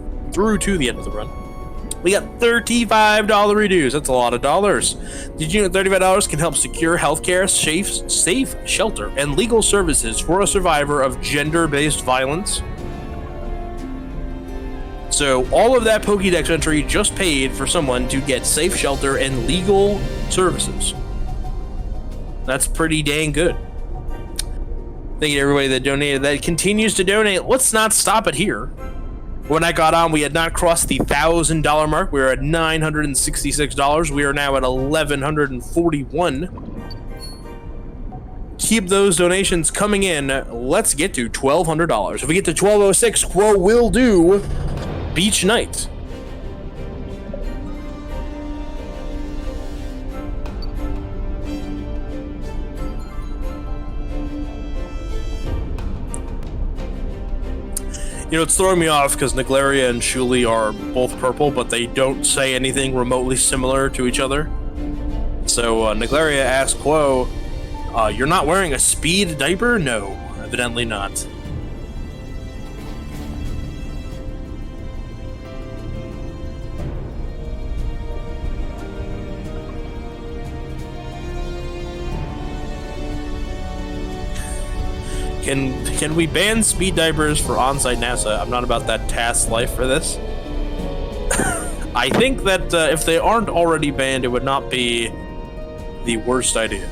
A: We got $35 reduce. That's a lot of dollars. Did you know $35 can help secure healthcare, safe shelter, and legal services for a survivor of gender-based violence? So all of that Pokédex entry just paid for someone to get safe shelter and legal services. That's pretty dang good. Thank you to everybody that donated, that continues to donate. Let's not stop it here. When I got on, we had not crossed the $1,000 mark. We were at $966. We are now at $1,141. Keep those donations coming in. Let's get to $1,200. If we get to 1206, Quo will do Beach Night. You know, it's throwing me off because Naglaria and Shuli are both purple, but they don't say anything remotely similar to each other. So Naglaria asked Quo, you're not wearing a speed diaper? No, evidently not. Can we ban speed diapers for on-site NASA? I'm not about that task life for this. I think that if they aren't already banned, it would not be the worst idea.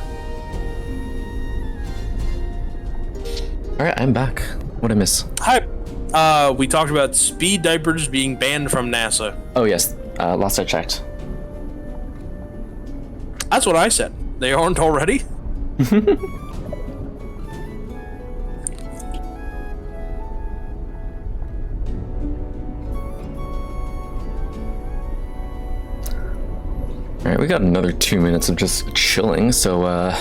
B: Alright, I'm back. What'd I miss?
A: Hi. We talked about speed diapers being banned from NASA.
B: Oh, yes. Last I checked.
A: That's what I said. They aren't already?
B: Alright, we got another 2 minutes of just chilling, so let's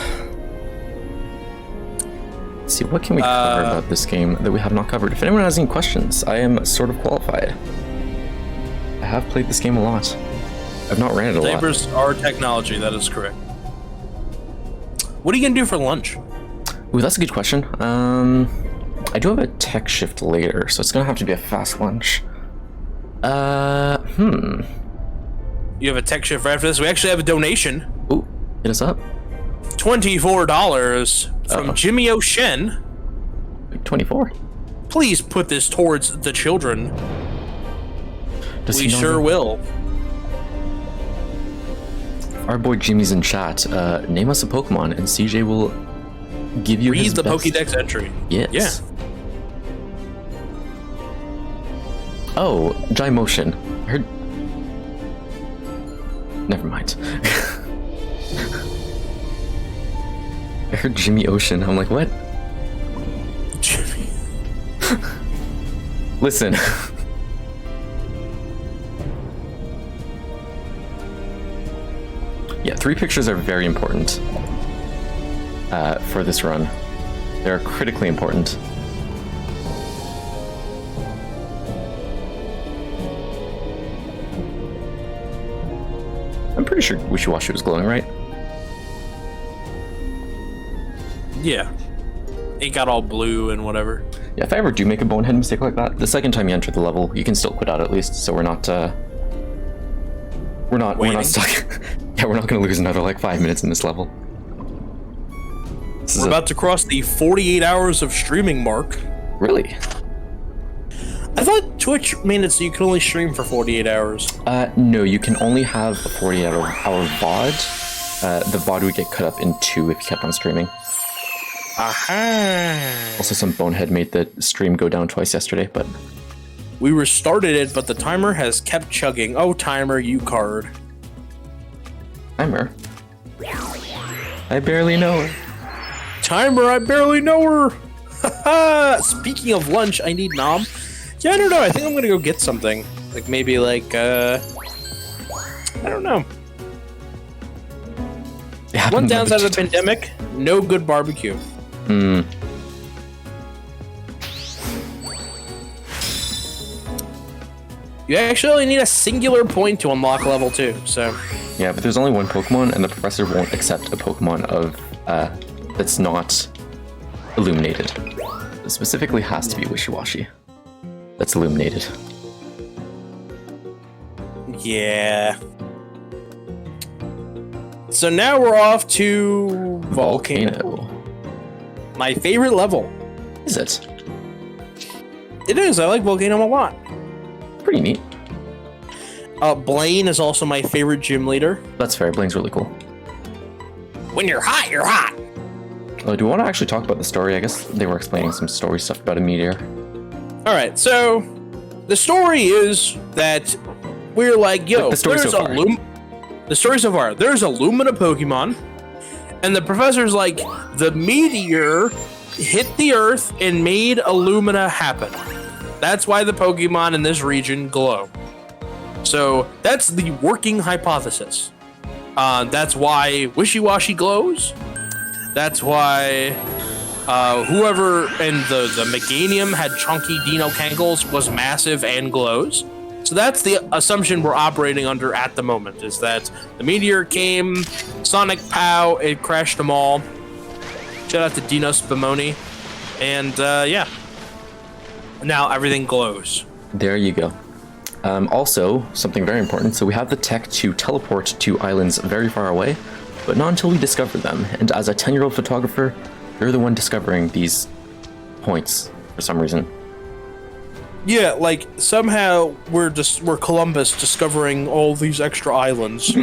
B: see, what can we cover about this game that we have not covered? If anyone has any questions, I am sort of qualified. I have played this game a lot. I've not ran it a lot.
A: Diapers are technology, that is correct. What are you gonna do for lunch?
B: Ooh, that's a good question. I do have a tech shift later, so it's gonna have to be a fast lunch.
A: You have a tech shift right after this? We actually have a donation.
B: Ooh, hit us up.
A: $24 from Jimmy O'Shen.
B: 24?
A: Please put this towards the children. We sure will.
B: Our boy Jimmy's in chat. Name us a Pokemon, and CJ will give you
A: Read the
B: best.
A: Pokédex entry.
B: Yes.
A: Yeah.
B: Oh, Gymotion. I heard. Never mind. I heard Jimmy Ocean. I'm like, what?
A: Jimmy.
B: Listen. Yeah, 3 pictures are very important for this run. They're critically important. I'm pretty sure Wishiwashi was glowing, right?
A: Yeah. It got all blue and whatever.
B: Yeah, if I ever do make a bonehead mistake like that, the second time you enter the level, you can still quit out at least, so we're not stuck. Yeah, we're not gonna lose another like 5 minutes in this level.
A: We're about to cross the 48 hours of streaming mark.
B: Really?
A: I thought Twitch made it so you can only stream for 48 hours.
B: No, you can only have a 48-hour VOD. The VOD would get cut up in 2 if you kept on streaming.
A: Aha!
B: Also, some bonehead made the stream go down twice yesterday, but...
A: We restarted it, but the timer has kept chugging. Oh, timer, you card.
B: Timer? I barely know her.
A: Timer, I barely know her! Haha! Speaking of lunch, I need nom. Yeah, I don't know. I think I'm gonna go get something. Like, maybe, like, I don't know. One downside of the pandemic, no good barbecue.
B: Hmm.
A: You actually only need a singular point to unlock level 2, so...
B: Yeah, but there's only one Pokemon, and the professor won't accept a Pokemon of, that's not illuminated. It specifically has to be Wishiwashi. That's illuminated.
A: Yeah. So now we're off to Volcano. My favorite level.
B: Is it?
A: It is. I like Volcano a lot.
B: Pretty neat.
A: Blaine is also my favorite gym leader.
B: That's fair. Blaine's really cool.
C: When you're hot, you're hot.
B: Oh, do we want to actually talk about the story? I guess they were explaining some story stuff about a meteor.
A: All right, so the story is that we're like, yo,
B: The story so far.
A: The story so far, there's a Lumina Pokemon, and the professor's like, the meteor hit the Earth and made a Lumina happen. That's why the Pokemon in this region glow. So that's the working hypothesis. That's why Wishy-Washy glows. That's why whoever in the Meganium had chunky Dino Kangles was massive and glows. So that's the assumption we're operating under at the moment, is that the meteor came, Sonic Pow, it crashed them all. Shout out to Dino Spumoni. And yeah. Now everything glows.
B: There you go. Also, something very important, so we have the tech to teleport to islands very far away, but not until we discover them. And as a 10-year-old photographer, you're the one discovering these points for some reason.
A: Yeah, like somehow we're Columbus discovering all these extra islands.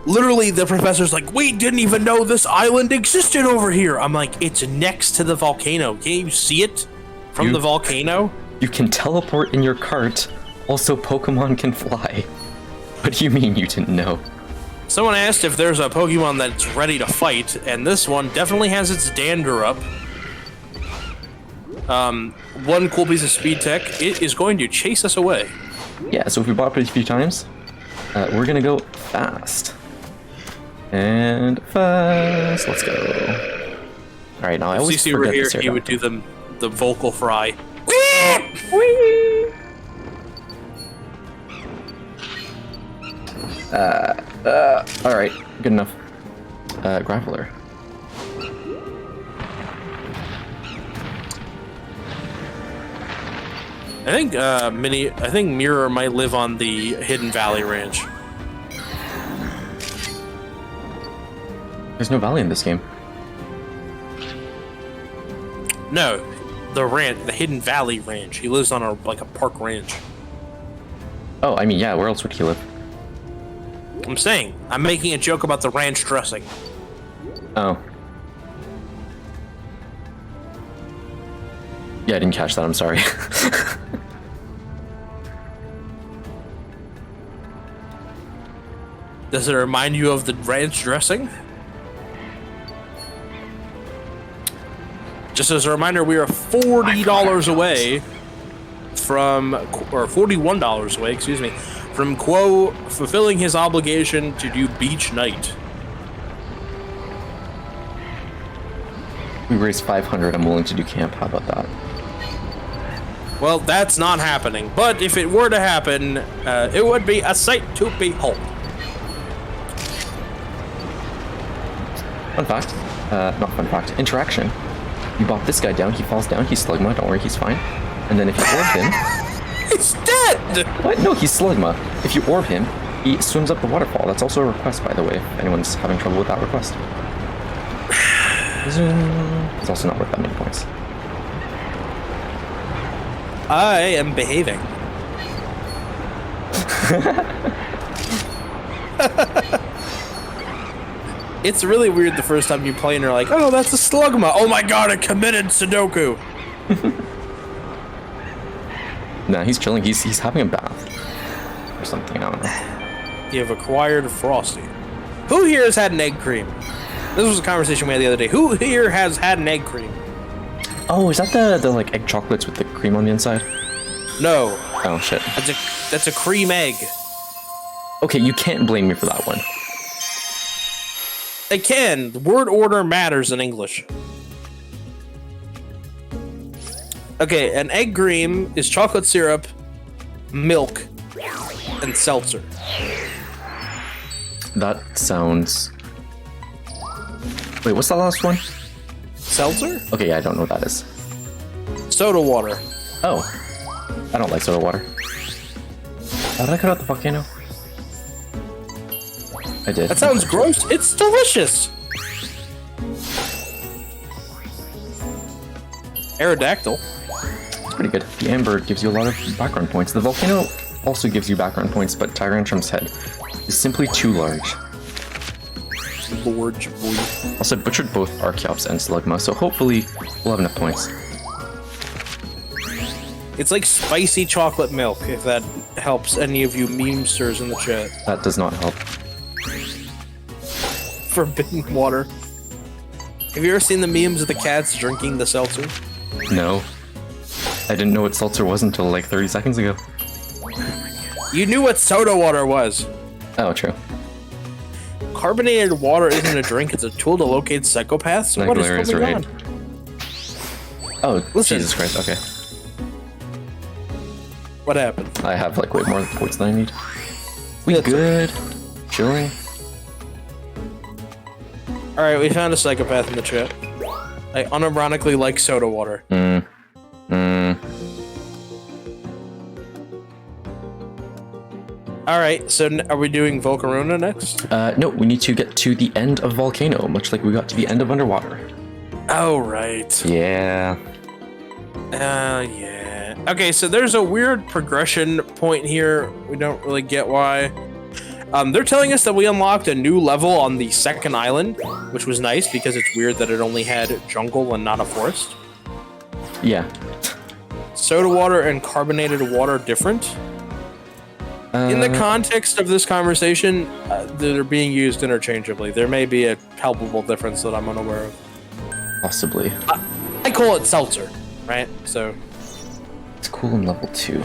A: Literally, the professor's like, we didn't even know this island existed over here. I'm like, it's next to the volcano. Can't you see it from the volcano?
B: You can teleport in your cart. Also, Pokemon can fly. What do you mean you didn't know?
A: Someone asked if there's a Pokemon that's ready to fight, and this one definitely has its dander up. One cool piece of speed tech, it is going to chase us away.
B: Yeah, so if we bop it a few times, we're gonna go fast. And fast, let's go. Alright, now I always
A: CC were
B: forget
A: here,
B: this
A: he would do the vocal fry.
B: Alright, good enough. Graveler.
A: I think Mirror might live on the Hidden Valley Ranch.
B: There's no valley in this game.
A: No, the Hidden Valley Ranch. He lives on a park ranch.
B: Oh, I mean, yeah, where else would he live?
A: I'm saying, I'm making a joke about the ranch dressing.
B: Oh. Yeah, I didn't catch that, I'm sorry.
A: Does it remind you of the ranch dressing? Just as a reminder, we are $40 away from, or $41 away, excuse me, from Quo fulfilling his obligation to do beach night.
B: We raised 500, I'm willing to do camp, how about that?
A: Well, that's not happening, but if it were to happen, it would be a sight to behold.
B: Fun fact, not fun fact, interaction. You bop this guy down, he falls down, he's Slugma, don't worry, he's fine. And then if you orb him...
A: He's dead!
B: What? No, he's Slugma. If you orb him, he swims up the waterfall. That's also a request, by the way, if anyone's having trouble with that request. It's also not worth that many points.
A: I am behaving. It's really weird the first time you play and you're like, oh, that's a Slugma. Oh my god, I committed Sudoku.
B: Nah, he's chilling. He's having a bath. Or something, I don't know.
A: You have acquired Frosty. Who here has had an egg cream? This was a conversation we had the other day. Who here has had an egg cream?
B: Oh, is that the like egg chocolates with the cream on the inside?
A: No.
B: Oh shit.
A: That's a cream egg.
B: Okay, you can't blame me for that one.
A: They can. The word order matters in English. Okay, an egg cream is chocolate syrup, milk, and seltzer.
B: That sounds... Wait, what's the last one?
A: Seltzer?
B: Okay, yeah, I don't know what that is.
A: Soda water.
B: Oh. I don't like soda water. How did I cut out the volcano? I did.
A: That sounds gross. It's delicious. Aerodactyl.
B: It's pretty good. The amber gives you a lot of background points. The volcano also gives you background points, but Tyrantrum's head is simply too large.
A: Large boy.
B: Also, I butchered both Archeops and Slugma, so hopefully we'll have enough points.
A: It's like spicy chocolate milk, if that helps any of you memesters in the chat.
B: That does not help.
A: Forbidden water. Have you ever seen the memes of the cats drinking the seltzer?
B: No. I didn't know what seltzer was until like 30 seconds ago.
A: You knew what soda water was.
B: Oh, true.
A: Carbonated water isn't a drink, it's a tool to locate psychopaths? What is
B: Nagler is
A: going
B: right.
A: on?
B: Oh,
A: Listen.
B: Jesus Christ, okay.
A: What happened?
B: I have like way more points than I need. We
A: That's
B: good? Chilling?
A: Alright, we found a psychopath in the chat. I unironically like soda water. Alright, so are we doing Volcarona next?
B: No, we need to get to the end of Volcano, much like we got to the end of Underwater.
A: Oh, right.
B: Yeah.
A: Yeah. Okay, so there's a weird progression point here. We don't really get why. They're telling us that we unlocked a new level on the second island, which was nice because it's weird that it only had jungle and not a forest.
B: Yeah.
A: Soda water and carbonated water different? In the context of this conversation, they're being used interchangeably. There may be a palpable difference that I'm unaware of.
B: Possibly.
A: I call it seltzer, right? So,
B: It's cool in level 2.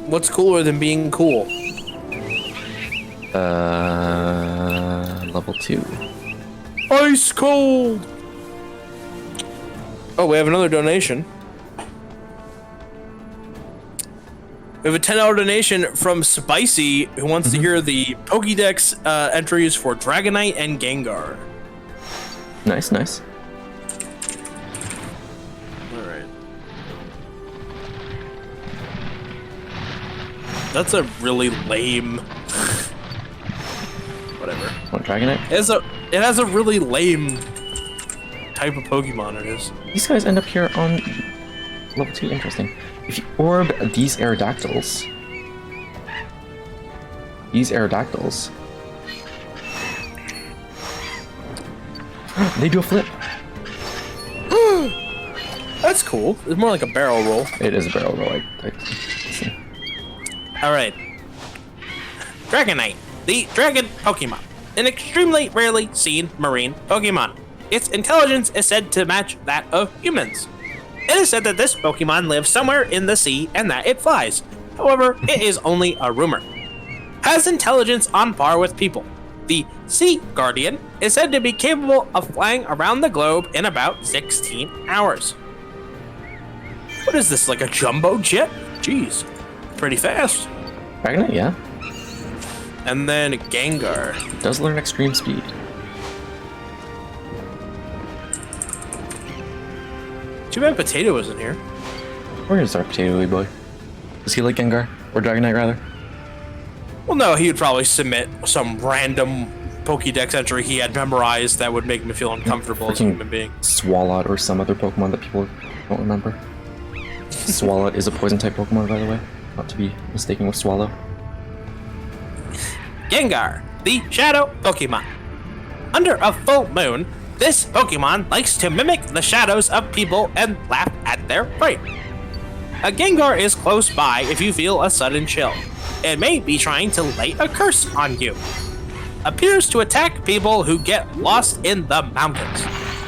A: what's cooler than being cool?
B: Level 2.
A: Ice cold! Oh, we have another donation. We have a $10 donation from Spicy, who wants to hear the Pokédex entries for Dragonite and Gengar.
B: Nice, nice.
A: Alright. That's a really lame... Whatever.
B: Want Dragonite?
A: It has a really lame type of Pokemon it is.
B: These guys end up here on level 2. Interesting. If you orb these Aerodactyls... They do a flip.
A: That's cool. It's more like a barrel roll.
B: It is a barrel roll. I see.
A: Alright. Dragonite, the dragon Pokemon. An extremely rarely seen marine Pokemon. Its intelligence is said to match that of humans. It is said that this Pokemon lives somewhere in the sea and that it flies. However, it is only a rumor. Has intelligence on par with people. The Sea Guardian is said to be capable of flying around the globe in about 16 hours. What is this, like a jumbo jet? Jeez, pretty fast.
B: Dragonite, yeah.
A: And then Gengar.
B: Does learn extreme speed.
A: Too bad Potato isn't here.
B: Where is our Potato boy? Does he like Gengar? Or Dragonite, rather?
A: Well, no, he would probably submit some random Pokédex entry he had memorized that would make me feel uncomfortable as a human being.
B: Swalot or some other Pokemon that people don't remember. Swalot is a poison type Pokemon, by the way. Not to be mistaken with Swallow.
A: Gengar, the Shadow Pokemon. Under a full moon, this Pokemon likes to mimic the shadows of people and laugh at their fright. A Gengar is close by if you feel a sudden chill. It may be trying to lay a curse on you. Appears to attack people who get lost in the mountains.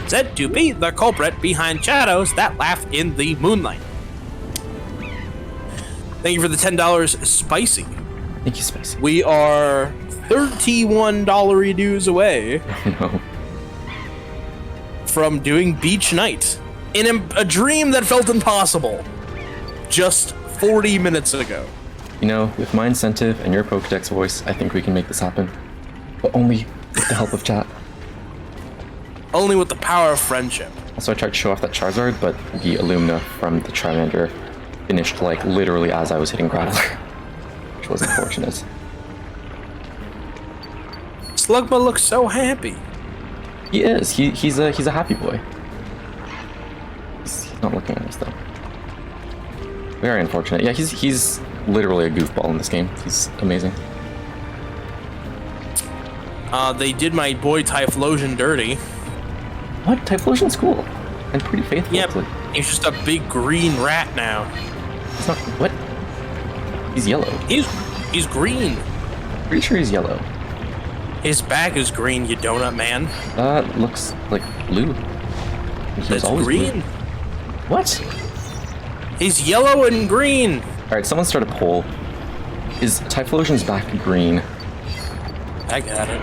A: Said to be the culprit behind shadows that laugh in the moonlight. Thank you for the $10, Spicy.
B: Thank you, Spicy.
A: We are $31 dues away
B: No.
A: from doing Beach Night in a dream that felt impossible just 40 minutes ago.
B: You know, with my incentive and your Pokedex voice, I think we can make this happen. But only with the help of chat.
A: Only with the power of friendship.
B: Also, I tried to show off that Charizard, but the Illumina from the Charmander finished, like, literally as I was hitting Grattler. Which was unfortunate.
A: Slugma looks so happy.
B: He is. He's a happy boy. He's not looking at us, though. Very unfortunate. Yeah, he's literally a goofball in this game. He's amazing.
A: They did my boy Typhlosion dirty.
B: What? Typhlosion's cool. And pretty faithful,
A: Yeah,
B: actually.
A: He's just a big green rat now.
B: He's not. What? He's yellow.
A: He's green.
B: Pretty sure he's yellow.
A: His back is green, you donut man.
B: Looks like blue.
A: That's green.
B: Blue. What?
A: He's yellow and green.
B: All right, someone start a poll. Is Typhlosion's back green?
A: I got it.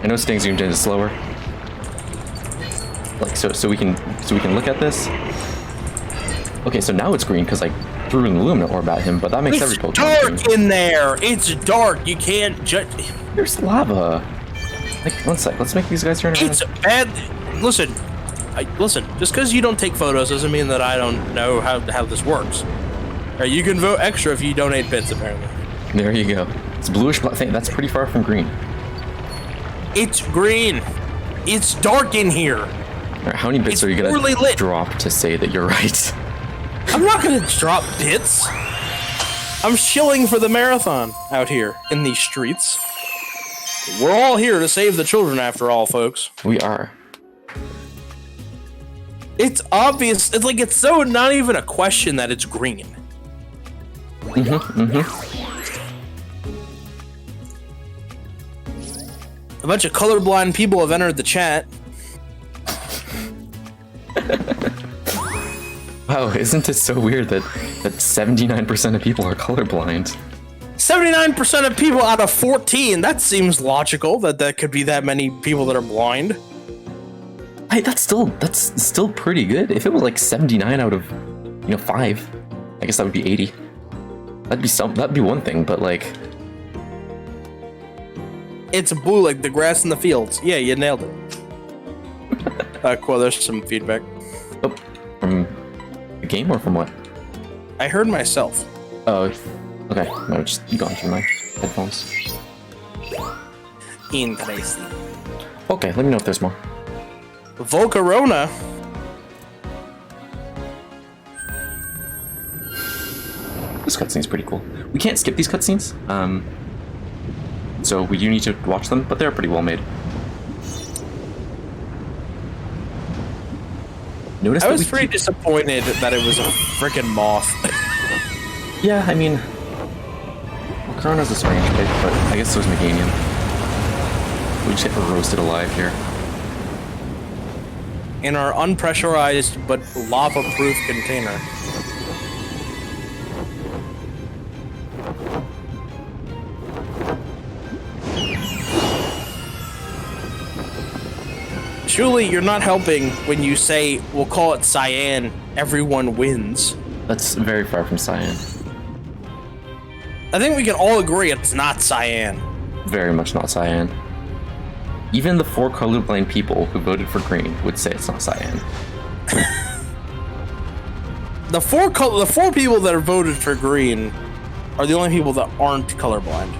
B: I know staying zoomed in is slower. Like so we can look at this. Okay, so now it's green because I threw an Illumina Orb at him, but that makes every Pokemon
A: dark
B: green.
A: in there. It's dark. You can't judge.
B: There's lava. Like, one sec. Let's make these guys turn around.
A: It's bad. Listen. Listen. Just because you don't take photos doesn't mean that I don't know how this works. You can vote extra if you donate bits, apparently.
B: There you go. It's bluish black thing. That's pretty far from green.
A: It's green. It's dark in here.
B: All right, how many bits are you gonna drop to say that you're right?
A: I'm not gonna drop bits. I'm shilling for the marathon out here in these streets. We're all here to save the children, after all, folks.
B: We are.
A: It's obvious. It's like it's so not even a question that it's green. A bunch of colorblind people have entered the chat.
B: Wow, isn't it so weird that 79% of people are colorblind?
A: 79% of people out of 14. That seems logical. That could be that many people that are blind.
B: Hey, that's still pretty good. If it was like 79 out of 5, I guess that would be 80. That'd be one thing, but like,
A: it's blue like the grass in the fields. Yeah, you nailed it. Cool. There's some feedback.
B: Oh, from the game or from what?
A: I heard myself.
B: Oh, okay. No, just gone through my headphones.
A: Interesting.
B: Okay, let me know if there's more.
A: Volcarona.
B: This cutscene's pretty cool. We can't skip these cutscenes, so we do need to watch them, but they're pretty well made. Notice
A: I was pretty disappointed that it was a freaking moth.
B: Yeah, I mean, Volcarona's a strange pick, but I guess so is Meganium. We just get roasted alive here.
A: In our unpressurized but lava-proof container. Julie, you're not helping when you say, we'll call it Cyan, everyone wins.
B: That's very far from Cyan.
A: I think we can all agree it's not Cyan.
B: Very much not Cyan. Even the 4 colorblind people who voted for green would say it's not Cyan.
A: The four people that are voted for green are the only people that aren't colorblind.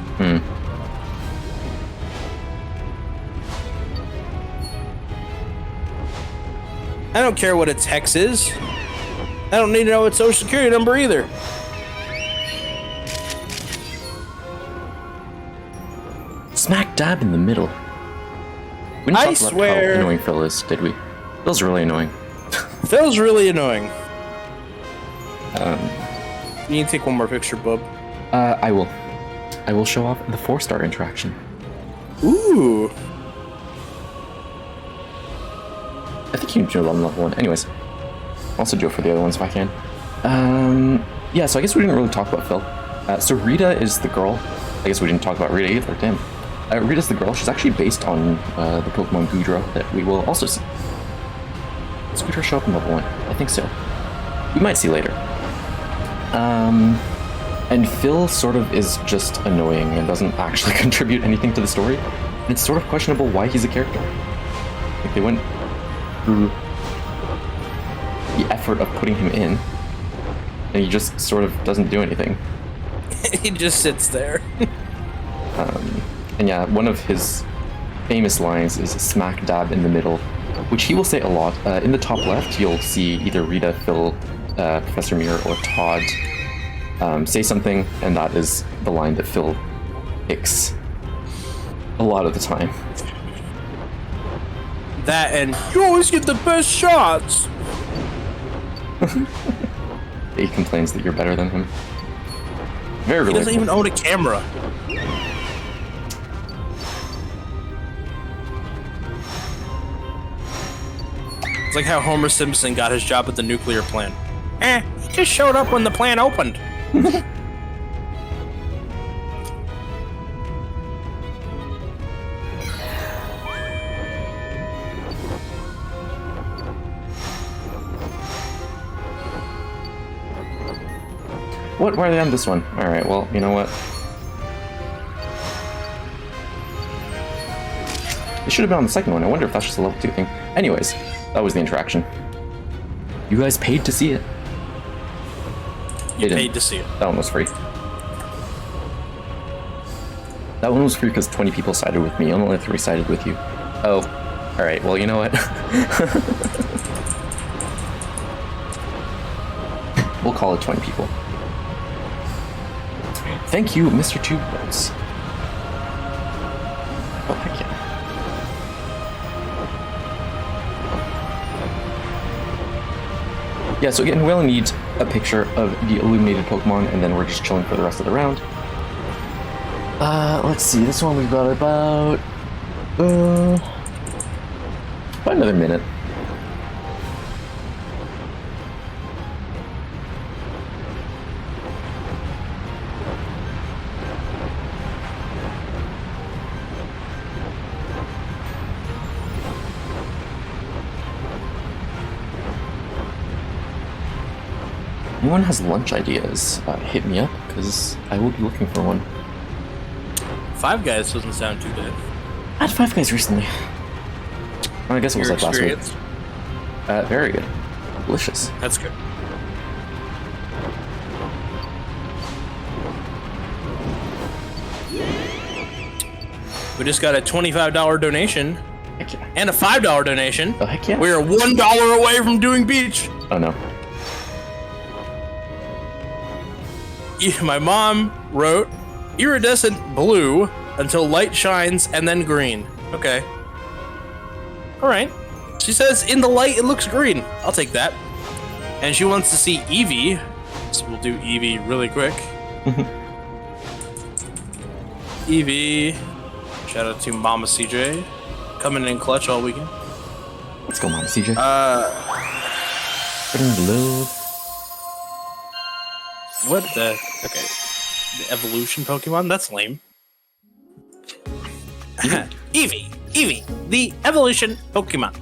A: I don't care what its hex is. I don't need to know its social security number either.
B: Smack dab in the middle. We didn't talk about how annoying Phil is, did we? Phil's really annoying.
A: Phil's really annoying. You need to take one more picture, bub.
B: I will. I will show off the 4-star interaction.
A: Ooh.
B: I think you can do it on level 1. Anyways, I'll also do it for the other ones if I can. Yeah, so I guess we didn't really talk about Phil. So Rita is the girl. I guess we didn't talk about Rita either, damn. Rita's the girl. She's actually based on the Pokemon Goodra that we will also see. Does Goodra show up in level 1? I think so. We might see later. And Phil sort of is just annoying and doesn't actually contribute anything to the story. And it's sort of questionable why he's a character. Like, they went through the effort of putting him in, and he just sort of doesn't do anything.
A: He just sits there.
B: And yeah, one of his famous lines is smack dab in the middle, which he will say a lot. In the top left, you'll see either Rita, Phil, Professor Mirror, or Todd say something, and that is the line that Phil picks a lot of the time.
A: That and you always get the best shots.
B: He complains that you're better than him. Very
A: He doesn't
B: relatable.
A: even own a camera. It's like how Homer Simpson got his job at the nuclear plant. He just showed up when the plant opened.
B: What? Why are they on this one? Alright, well, you know what? It should have been on the second one. I wonder if that's just a level 2 thing. Anyways, that was the interaction. You guys paid to see it.
A: You paid to see it.
B: That one was free. That one was free because 20 people sided with me. Only 3 sided with you. Oh. Alright, well, you know what? We'll call it 20 people. Thank you, Mr. Two Boats. Oh, heck yeah. Yeah, so again, we'll need a picture of the illuminated Pokemon, and then we're just chilling for the rest of the round. Let's see, this one we've got about another minute. Anyone has lunch ideas, hit me up, because I will be looking for one.
A: Five Guys doesn't sound too bad.
B: I had Five Guys recently. Well, I guess it was
A: Your
B: like last week.
A: experience?
B: Very good. Delicious.
A: That's good. We just got a $25 donation
B: Heck yeah.
A: and a $5 donation.
B: Oh, heck yeah.
A: We are $1 away from doing beach.
B: Oh, no.
A: My mom wrote iridescent blue until light shines and then green. Okay. All right. She says in the light it looks green. I'll take that. And she wants to see Eevee. So we'll do Eevee really quick. Eevee. Shout out to Mama CJ. Coming in clutch all weekend.
B: Let's go, Mama CJ. Put in blue.
A: What the? Okay. The evolution Pokemon? That's lame. Eevee, the evolution Pokemon.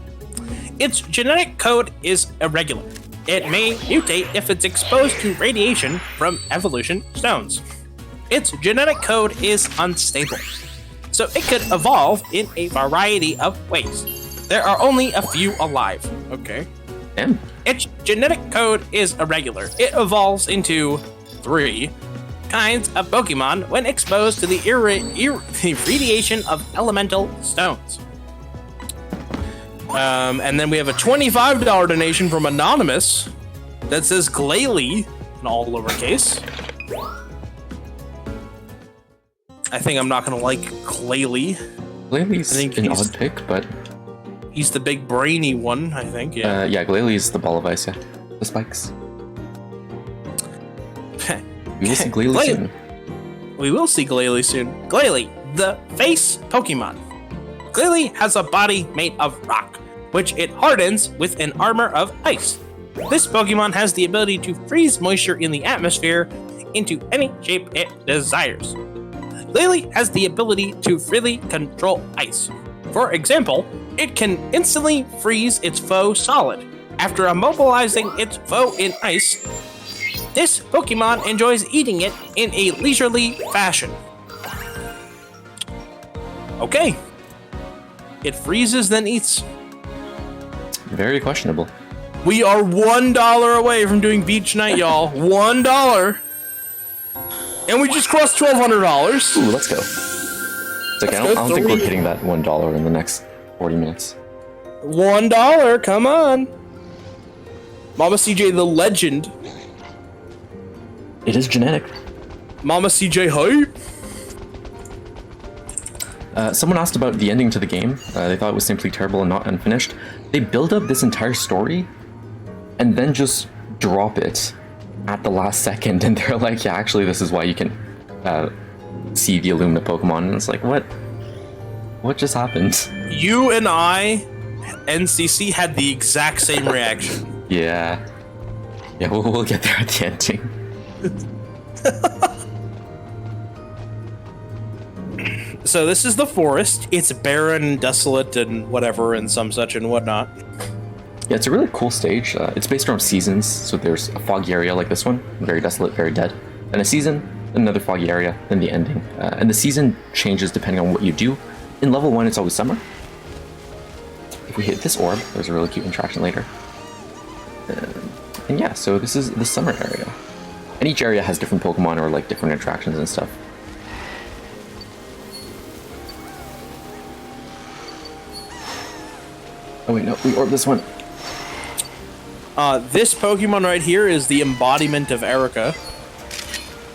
A: Its genetic code is irregular. It may mutate if it's exposed to radiation from evolution stones. Its genetic code is unstable, so it could evolve in a variety of ways. There are only a few alive. Okay.
B: Damn.
A: Its genetic code is irregular. It evolves into 3 kinds of Pokemon when exposed to the radiation of elemental stones. And then we have a $25 donation from Anonymous that says Glalie in all lowercase. I think I'm not gonna like Glalie.
B: Glalie
A: I think
B: an
A: he's-
B: odd pick, but
A: He's the big brainy one, I think. Yeah.
B: yeah, Glalie is the ball of ice, yeah. The spikes. We will see Glalie soon.
A: We will see Glalie soon. Glalie, the face Pokemon. Glalie has a body made of rock, which it hardens with an armor of ice. This Pokemon has the ability to freeze moisture in the atmosphere into any shape it desires. Glalie has the ability to freely control ice. For example, it can instantly freeze its foe solid. After immobilizing its foe in ice, this Pokemon enjoys eating it in a leisurely fashion. Okay. It freezes, then eats.
B: Very questionable.
A: We are $1 away from doing beach night, y'all. $1. And we just crossed $1,200.
B: Ooh, let's go. It's okay, I don't think we're hitting that $1 in the next 40 minutes.
A: $1, come on. Mama CJ the legend.
B: It is genetic.
A: Mama CJ hype.
B: Someone asked about the ending to the game. They thought it was simply terrible and not unfinished. They build up this entire story and then just drop it at the last second, and they're like, yeah, actually, this is why you can see the Illumina Pokemon. And it's like, what? What just happened?
A: You and I, NCC, had the exact same reaction.
B: Yeah. Yeah, we'll get there at the ending.
A: So this is the forest. It's barren, desolate, and whatever, and some such and whatnot.
B: Yeah, it's a really cool stage. It's based around seasons, so there's a foggy area like this one, very desolate, very dead. And a season, another foggy area, then the ending. And the season changes depending on what you do. In level 1, it's always summer. If we hit this orb, there's a really cute interaction later. And yeah, so this is the summer area. And each area has different Pokemon or like different attractions and stuff. Oh wait, no, we orb this one.
A: This Pokemon right here is the embodiment of Erica.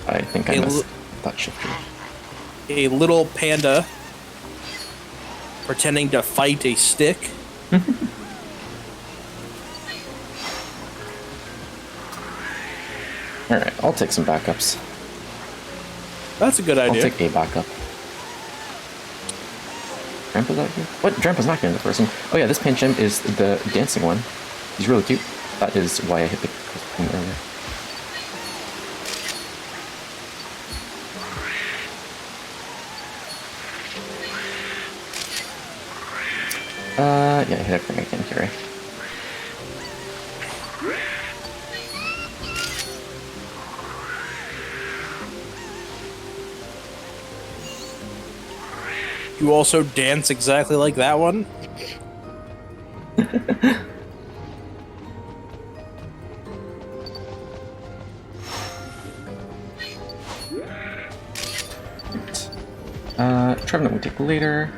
B: I think I missed that shifter.
A: A little panda pretending to fight a stick.
B: Alright, I'll take some backups.
A: That's a good idea.
B: I'll take a backup. Drampa's out here? What? Drampa's not here in the person. Oh yeah, this Pancham is the dancing one. He's really cute. That is why I hit the thing earlier. Yeah, I hit everything I can carry.
A: You also dance exactly like that one?
B: Trevenant we take later.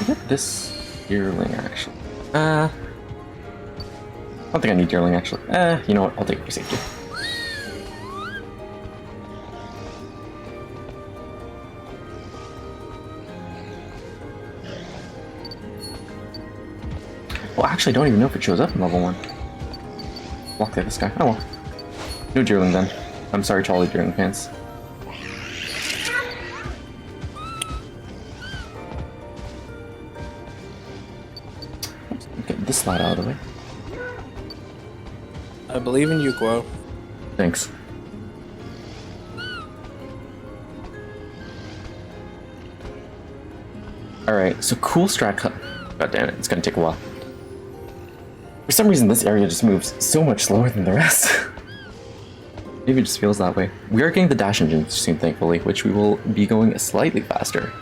B: We get this yearling actually. I don't think I need yearling actually. You know what? I'll take it for safety. Well, actually, I don't even know if it shows up in level 1. Walk there, this guy. Oh well. No Deerling then. I'm sorry to all the Deerling fans. Get this slide out of the way.
A: I believe in you, Quo.
B: Thanks. Alright, so cool strat cut. God damn it, it's gonna take a while. For some reason, this area just moves so much slower than the rest. Maybe it just feels that way. We are getting the dash engine soon, thankfully, which we will be going slightly faster.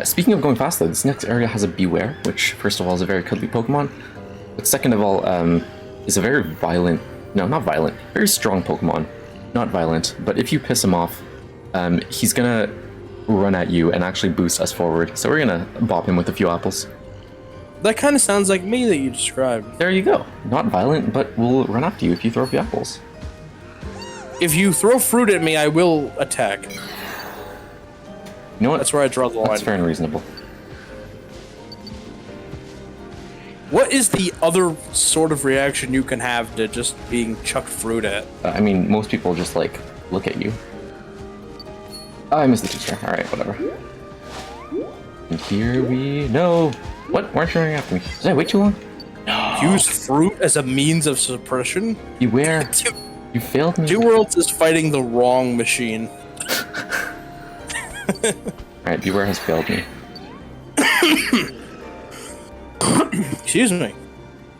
B: Speaking of going fast, though, this next area has a Beware, which, first of all, is a very cuddly Pokemon. But second of all, is a very violent... No, not violent. Very strong Pokemon. Not violent, but if you piss him off, he's gonna run at you and actually boost us forward. So we're gonna bop him with a few apples.
A: That kind of sounds like me that you described.
B: There you go. Not violent, but we'll run after you if you throw a few apples.
A: If you throw fruit at me, I will attack.
B: You know what?
A: That's where I draw the line.
B: That's fair and reasonable.
A: What is the other sort of reaction you can have to just being chucked fruit at?
B: I mean, most people just, like, look at you. Oh, I missed the two-star. Alright, whatever. And here we... No! What? Why aren't you running after me? Did I wait too long? No.
A: Use fruit as a means of suppression?
B: Beware. You failed me.
A: Two Worlds is fighting the wrong machine.
B: Alright, Beware has failed me.
A: Excuse me.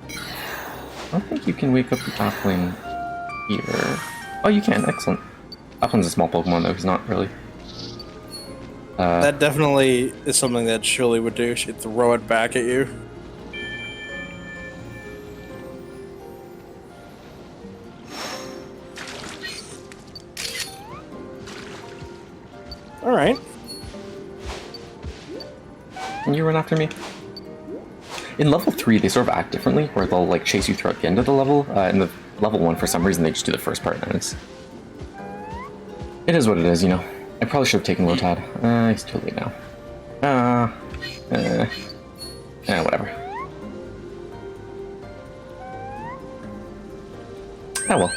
B: I don't think you can wake up the Applin here. Oh, you can. Excellent. Applin's a small Pokemon, though. He's not really.
A: That definitely is something that Shirley would do. She'd throw it back at you. Alright.
B: Can you run after me? In level 3, they sort of act differently, where they'll like chase you throughout the end of the level. In the level 1, for some reason, they just do the first part, and it's It is what it is, you know. I probably should have taken Lotad. It's too late now. Whatever. Oh well.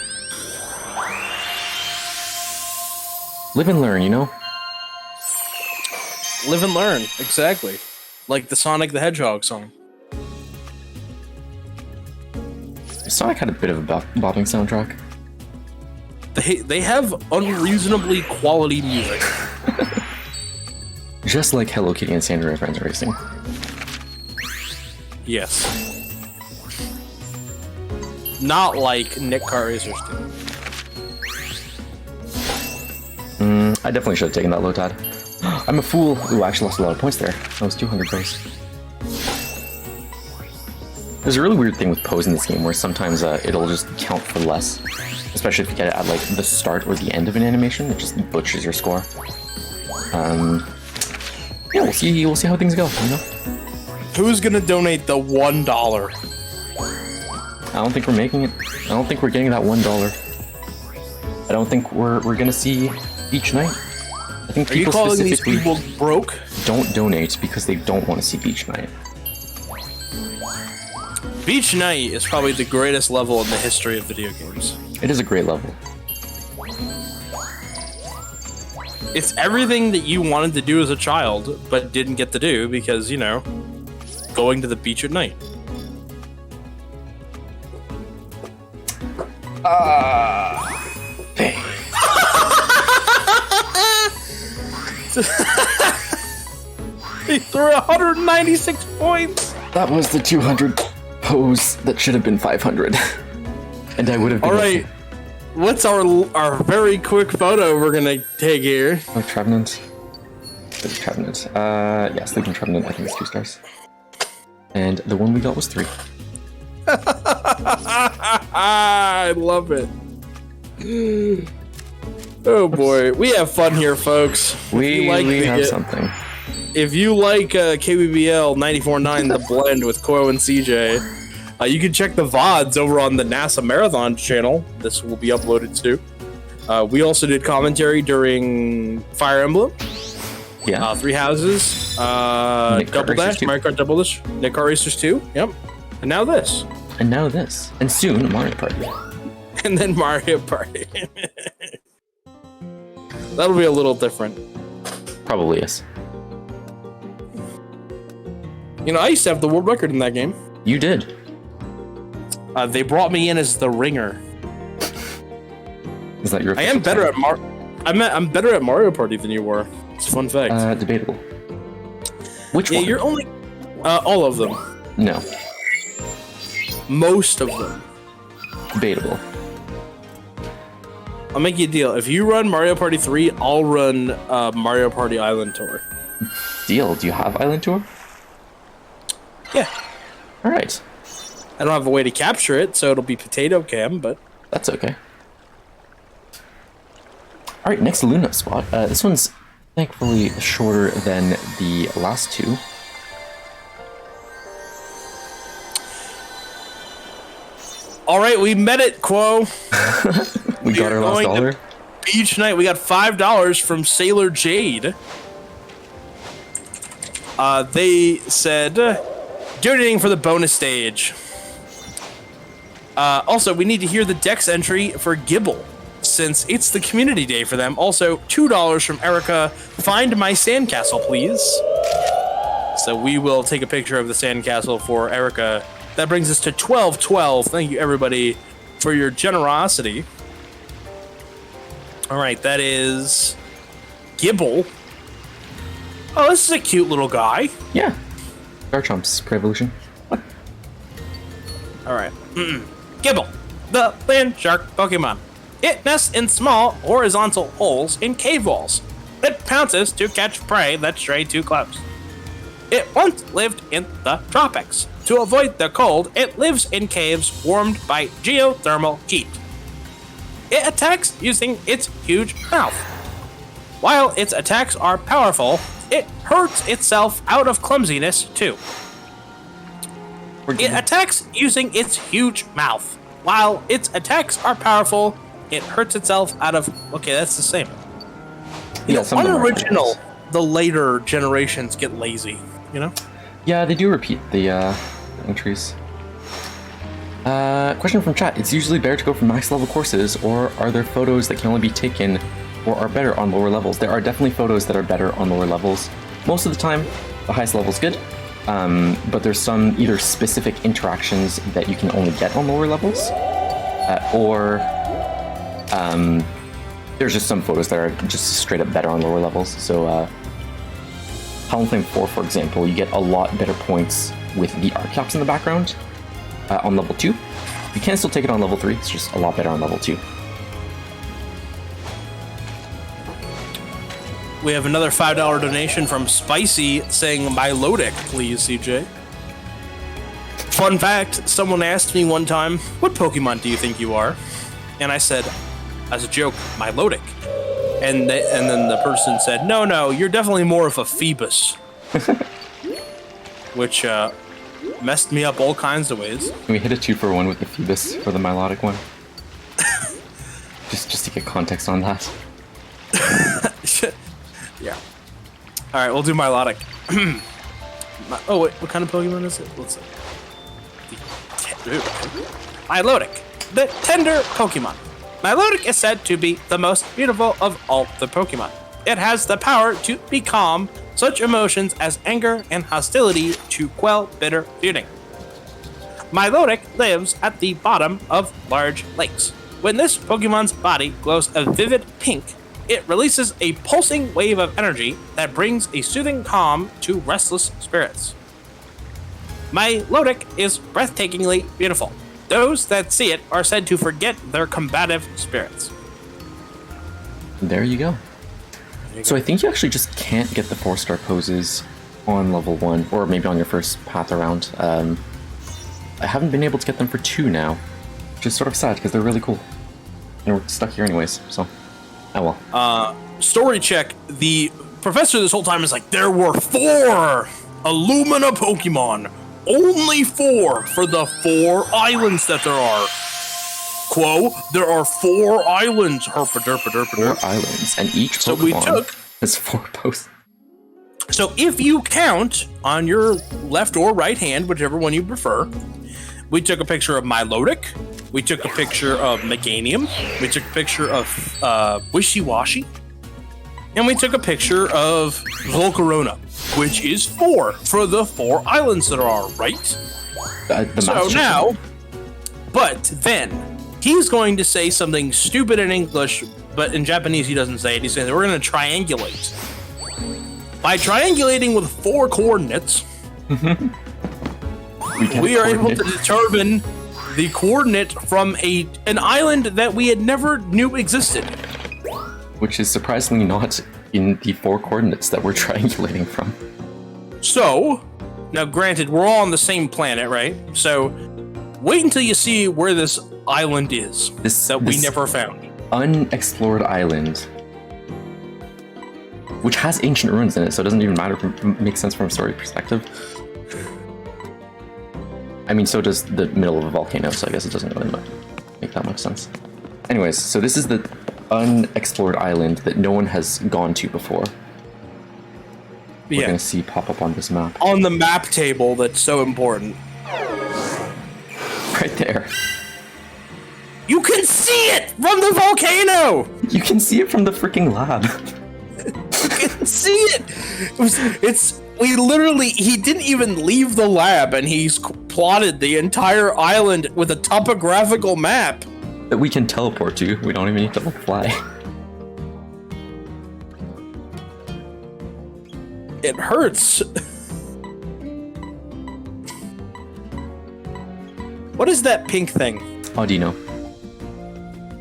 B: Live and learn, you know?
A: Live and learn, exactly. Like the Sonic the Hedgehog song.
B: Sonic had a bit of a bopping soundtrack.
A: They have unreasonably quality music.
B: Just like Hello Kitty and Sandra Friends Racing.
A: Yes. Not like Nick Car Racers 2.
B: I definitely should have taken that Lotad. I'm a fool. Ooh, I actually lost a lot of points there. That was 200 points. There's a really weird thing with pose in this game where sometimes it'll just count for less. Especially if you get it at like the start or the end of an animation, it just butchers your score. Yeah, we'll see how things go, you know?
A: Who's gonna donate the $1?
B: I don't think we're making it. I don't think we're getting that $1. I don't think we're gonna see Beach Night. I think
A: Are you
B: people
A: calling these
B: specifically
A: people broke?
B: don't donate because they don't want to see Beach Night.
A: Beach Night is probably the greatest level in the history of video games.
B: It is a great level.
A: It's everything that you wanted to do as a child, but didn't get to do because, you know, going to the beach at night.
B: Hey.
A: He threw 196 points!
B: That was the 200 pose that should have been 500. And I would have been...
A: Alright, what's our very quick photo we're gonna take here?
B: Oh, Trevenant. Trevenant. Yeah, Sleeping Trevenant, I think it's 2 stars. And the one we got was 3.
A: I love it. Oh boy, we have fun here, folks.
B: We have something.
A: If you like KBBL 94.9 The Blend with Koyo and CJ, you can check the VODs over on the NASA Marathon channel. This will be uploaded too. We also did commentary during Fire Emblem.
B: Yeah.
A: 3 Houses. Double Dash, Mario Kart Double Dash, Nick Car Racers 2. Yep. And now this.
B: And now this. And soon, Mario Party.
A: And then Mario Party. That'll be a little different.
B: Probably is.
A: You know, I used to have the world record in that game.
B: You did.
A: They brought me in as the ringer.
B: Is that your
A: I am better at I'm better at Mario Party than you were. It's a fun fact.
B: Debatable. Which
A: Yeah,
B: one?
A: you're only... all of them.
B: No.
A: Most of them.
B: Debatable.
A: I'll make you a deal. If you run Mario Party 3, I'll run Mario Party Island Tour.
B: Deal. Do you have Island Tour?
A: Yeah.
B: Alright.
A: I don't have a way to capture it, so it'll be potato cam, but...
B: That's okay. Alright, next Luna spot. This one's thankfully shorter than the last 2.
A: Alright, we met it, Quo.
B: We got our last dollar.
A: Beach Night, we got $5 from Sailor Jade. They said, donating for the bonus stage. Also, we need to hear the Dex entry for Gibble, since it's the community day for them. Also, $2 from Erica. Find my sandcastle, please. So we will take a picture of the sandcastle for Erica. That brings us to 1212. Thank you, everybody, for your generosity. All right, that is Gibble. Oh, this is a cute little guy.
B: Yeah. Garchomp's Evolution. What?
A: All right. Gibble, the land shark Pokemon. It nests in small horizontal holes in cave walls. It pounces to catch prey that stray too close. It once lived in the tropics. To avoid the cold, it lives in caves warmed by geothermal heat. It attacks using its huge mouth. While its attacks are powerful, it hurts itself out of clumsiness too. It attacks using its huge mouth. While its attacks are powerful, it hurts itself out of... Okay, that's the same.
B: Yeah, some of them are
A: unoriginal.
B: favorites.
A: The later generations get lazy, you know?
B: Yeah, they do repeat the entries. Question from chat. It's usually better to go for max level courses, or are there photos that can only be taken or are better on lower levels? There are definitely photos that are better on lower levels. Most of the time, the highest level is good, but there's some either specific interactions that you can only get on lower levels, or there's just some photos that are just straight up better on lower levels. So, Talonflame 4, for example, you get a lot better points with the arc caps in the background on level 2. You can still take it on level 3, it's just a lot better on level 2.
A: We have another $5 donation from Spicy saying, Milotic, please, CJ. Fun fact, someone asked me one time, what Pokemon do you think you are? And I said, as a joke, Milotic. And then the person said, no, you're definitely more of a Phoebus. Which messed me up all kinds of ways.
B: Can we hit a 2-for-1 with the Phoebus for the Milotic one? just to get context on that.
A: Yeah. All right, we'll do Milotic. Oh, wait, what kind of Pokemon is it? Let's see. Milotic, the tender Pokemon. Milotic is said to be the most beautiful of all the Pokemon. It has the power to be calm such emotions as anger and hostility to quell bitter feeling. Milotic lives at the bottom of large lakes. When this Pokemon's body glows a vivid pink, it releases a pulsing wave of energy that brings a soothing calm to restless spirits. Milotic is breathtakingly beautiful. Those that see it are said to forget their combative spirits.
B: There you go. So I think you actually just can't get the 4-star poses on level 1, or maybe on your first path around. I haven't been able to get them for 2 now, which is sort of sad because they're really cool. And we're stuck here anyways, so oh well.
A: Story check. The professor this whole time is like, there were 4 Illumina Pokemon. Only 4 for the 4 islands that there are. Quo, there are 4 islands. Herpa derpa derpa
B: 4
A: derpa.
B: islands, and each
A: So we
B: Pokemon
A: took-
B: has 4 poses.
A: So if you count on your left or right hand, whichever one you prefer, we took a picture of Milotic, we took a picture of Meganium, we took a picture of Wishiwashi, and we took a picture of Volcarona, which is 4 for the 4 islands that are, right?
B: The
A: So
B: Master
A: now, but then, he's going to say something stupid in English, but in Japanese he doesn't say it. He's saying we're going to triangulate. By triangulating with 4 coordinates, we are able to determine the coordinate from an island that we had never knew existed.
B: which is surprisingly not in the 4 coordinates that we're triangulating from.
A: So, now granted, we're all on the same planet, right? So, wait until you see where this island is that we
B: this
A: never found.
B: Unexplored island, which has ancient ruins in it, so it doesn't even matter. Makes sense from a story perspective. I mean, so does the middle of a volcano, so I guess it doesn't really make that much sense. Anyways, so this is the unexplored island that no one has gone to before. We're gonna see pop up on this map.
A: On the map table that's so important.
B: Right there.
A: You can see it from the volcano!
B: You can see it from the freaking lab.
A: You can see it! He didn't even leave the lab and he's plotted the entire island with a topographical map.
B: That we can teleport to. We don't even need to like fly.
A: It hurts. What is that pink thing?
B: Audino.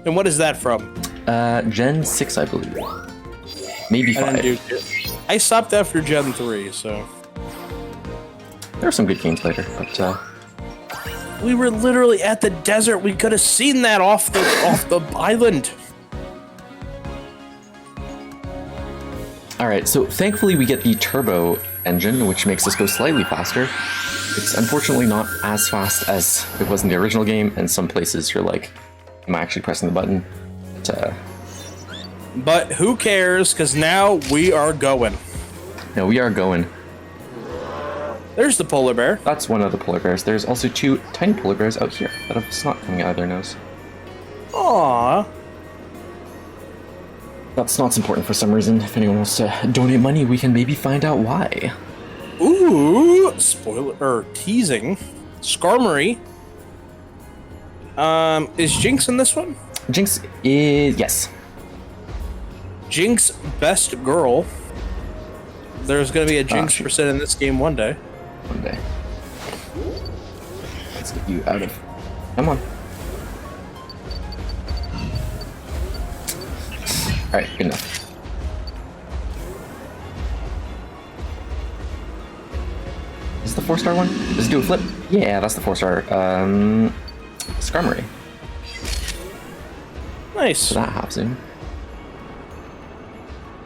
A: And what is that from?
B: Gen 6, I believe. Maybe 5.
A: I stopped after Gen 3, so...
B: There are some good games later, but
A: We were literally at the desert. We could have seen that off the island.
B: Alright, so thankfully we get the turbo engine, which makes us go slightly faster. It's unfortunately not as fast as it was in the original game, and some places you're like, am I actually pressing the button? But,
A: But who cares? Because now we are going.
B: Now we are going.
A: There's the polar bear.
B: That's one of the polar bears. There's also 2 tiny polar bears out here that have snot coming out of their nose.
A: Aww.
B: That snot's important for some reason. If anyone wants to donate money, we can maybe find out why.
A: Ooh, spoiler or teasing. Skarmory. Is Jinx in this one?
B: Jinx is yes.
A: Jinx, best girl. There's gonna be a Jinx
B: shoot.
A: percent in this game one day.
B: One day. Let's get you out of. Come on. Alright, good enough. Is this the 4-star one? Does it do a flip? Yeah, that's the 4-star. Skarmory.
A: Nice.
B: So that half zoom.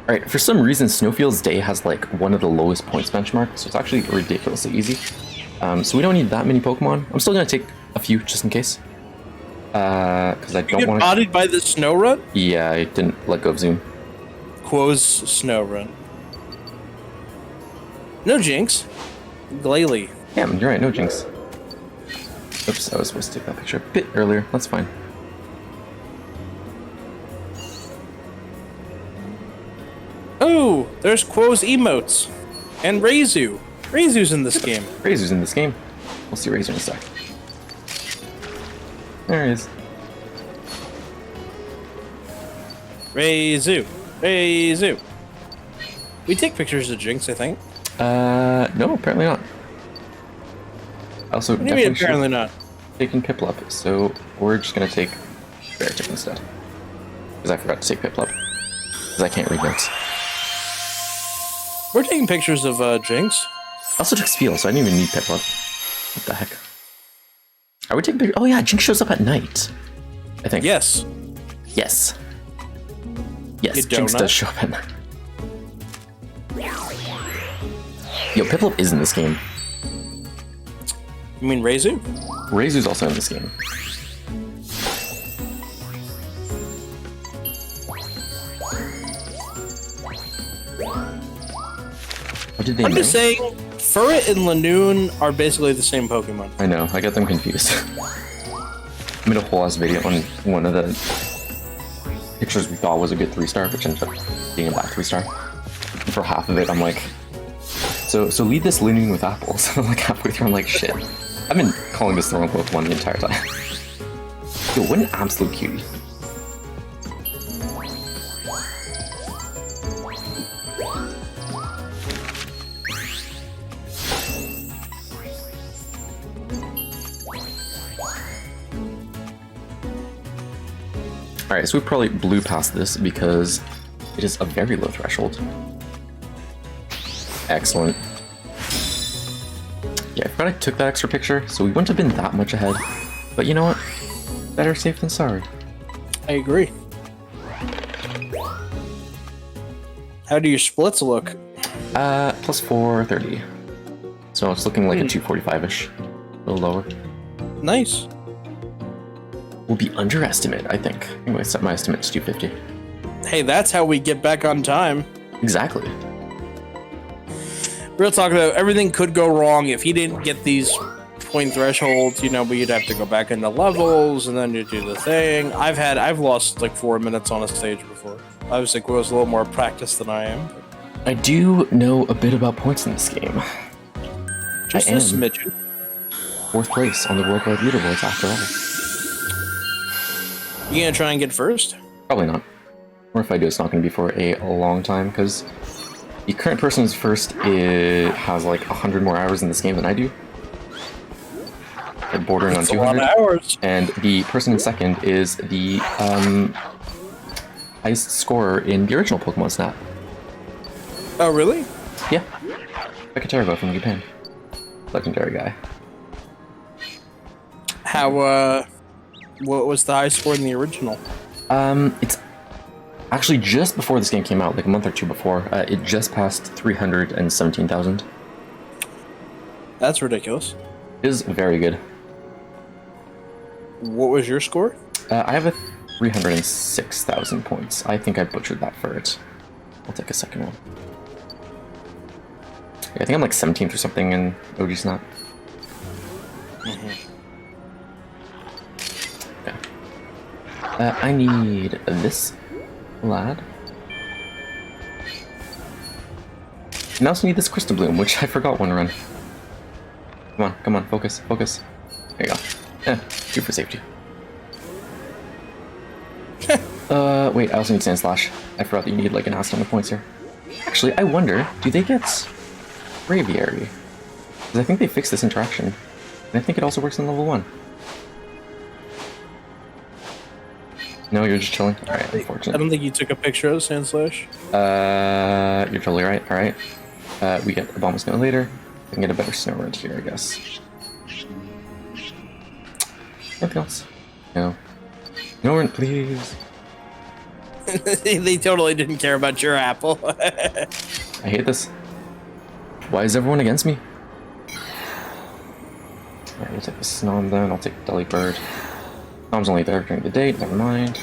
B: Alright, for some reason, Snowfield's Day has like one of the lowest points benchmarks, so it's actually ridiculously easy. So we don't need that many Pokemon. I'm still gonna take a few just in case. Because I
A: You
B: don't
A: get
B: want to.
A: bodied by the snow run?
B: Yeah, I didn't let go of zoom.
A: Quo's snow run. No Jinx. Glalie.
B: Yeah, you're right, no Jinx. Oops, I was supposed to take that picture a bit earlier. That's fine.
A: Oh, there's Quo's emotes. And Reizu. Reizu's in this game.
B: Razor's in this game. We'll see Razor in a sec. There he is.
A: Reizu. Reizu. We take pictures of Jinx, I think.
B: No, apparently not. Also,
A: What do you mean,
B: definitely
A: apparently not?
B: taking Piplup, so we're just gonna take Beartic instead. Because I forgot to take Piplup. Because I can't read notes.
A: We're taking pictures of Jinx.
B: I also took Spheal, so I didn't even need Piplup. What the heck? I would take pictures. Oh yeah, Jinx shows up at night. I think.
A: Yes.
B: Yes. Yes,
A: You
B: Jinx
A: donut?
B: does show up at night. Yo, Piplup is in this game.
A: You mean Reizu?
B: Razor's also in this game. What did they
A: I'm
B: know?
A: just saying, Furret and Lanoon are basically the same Pokemon.
B: I know, I get them confused. I made a whole ass video on one of the pictures we thought was a good 3-star, which ended up being a bad 3-star. For half of it, I'm like, so lead this Lanoon with apples. I'm like halfway through, I'm like, shit. I've been calling this the wrong Pokemon the entire time. Yo, what an absolute cutie. Alright, so we probably blew past this because it is a very low threshold. Excellent. Yeah, I forgot I took that extra picture, so we wouldn't have been that much ahead. But you know what? Better safe than sorry.
A: I agree. How do your splits look?
B: Plus 430. So it's looking like a 245-ish. A little lower.
A: Nice.
B: We'll be underestimate, I think. I'm going to set my estimate to 250.
A: Hey, that's how we get back on time.
B: Exactly.
A: Real talk though, everything could go wrong if he didn't get these point thresholds, you know, but you'd have to go back into levels and then you do the thing. I've lost like 4 minutes on a stage before. Obviously Quill's a little more practiced than I am.
B: I do know a bit about points in this game.
A: Just
B: I
A: a
B: am.
A: smidgen.
B: 4th place on the worldwide leaderboards after all.
A: You gonna try and get first?
B: Probably not. Or if I do, it's not going to be for a long time, because the current person who's first has like 100 more hours in this game than I do. Like bordering on
A: It's a lot
B: 200.
A: of hours.
B: And the person in second is the highest scorer in the original Pokemon Snap.
A: Oh really?
B: Yeah. Pikaterva from Japan. Legendary guy.
A: How what was the high score in the original?
B: It's actually just before this game came out, like a month or two before. It just passed 317,000.
A: That's ridiculous.
B: It is very good.
A: What was your score?
B: I have a 306,000 points. I think I butchered that first. I'll take a second one. Yeah, I think I'm like 17th or something in OG Snap. Okay. I need this lad. And I also need this Crystal Bloom, which I forgot one run. Come on, focus. There you go. Yeah, 2 for safety. Wait, I also need Sand Slash. I forgot that you need like an ass ton of points here. Actually, I wonder, do they get Braviary? Because I think they fixed this interaction. And I think it also works in level 1. No, you're just chilling? Alright, unfortunate.
A: I don't think you took a picture of Sandslash.
B: You're totally right. Alright. We get a Bomb of Snow later. We can get a better Snow Rent here, I guess. Anything else? No. Snow Rent, please.
A: They totally didn't care about your apple.
B: I hate this. Why is everyone against me? Alright, we'll take the Snom then. I'll take Delibird. Snom's only there during the day, never mind.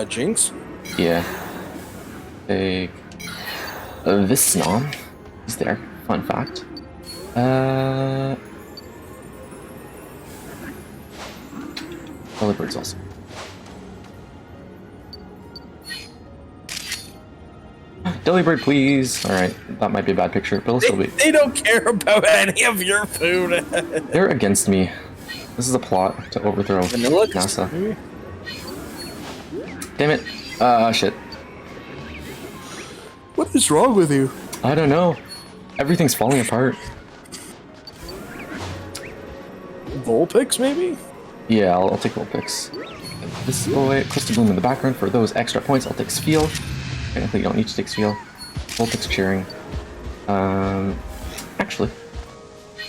A: Jinx?
B: Yeah. Take this Snom. He's there. Fun fact. Delibird's also. Delibird, please. Alright, that might be a bad picture, but it'll still be.
A: They don't care about any of your food.
B: They're against me. This is a plot to overthrow
A: Vanilla
B: NASA.
A: maybe?
B: Damn it. Shit.
A: What is wrong with you?
B: I don't know. Everything's falling apart.
A: Vulpix, maybe?
B: Yeah, I'll take Vulpix. This boy, Crystal Bloom in the background for those extra points. I'll take Spheal. Technically, you don't need to take Spheal. Vulpix cheering. Actually,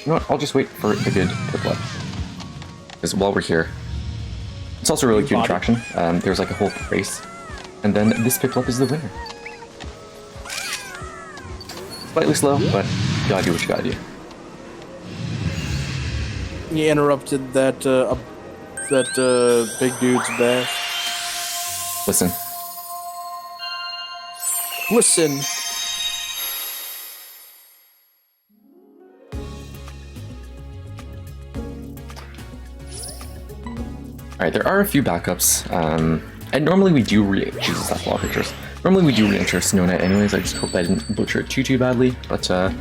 B: you know what? I'll just wait for the good Piplup. Because while we're here, it's also a really cute interaction. There's like a whole race, and then this Piplup is the winner. Slightly slow, but you gotta do what you gotta do.
A: You interrupted that big dude's bath.
B: Listen.
A: Listen.
B: Alright, there are a few backups, and normally we do Jesus, that's a lot of pictures. Normally we do re-enter Snow Knight anyways, I just hope I didn't butcher it too badly, but yeah,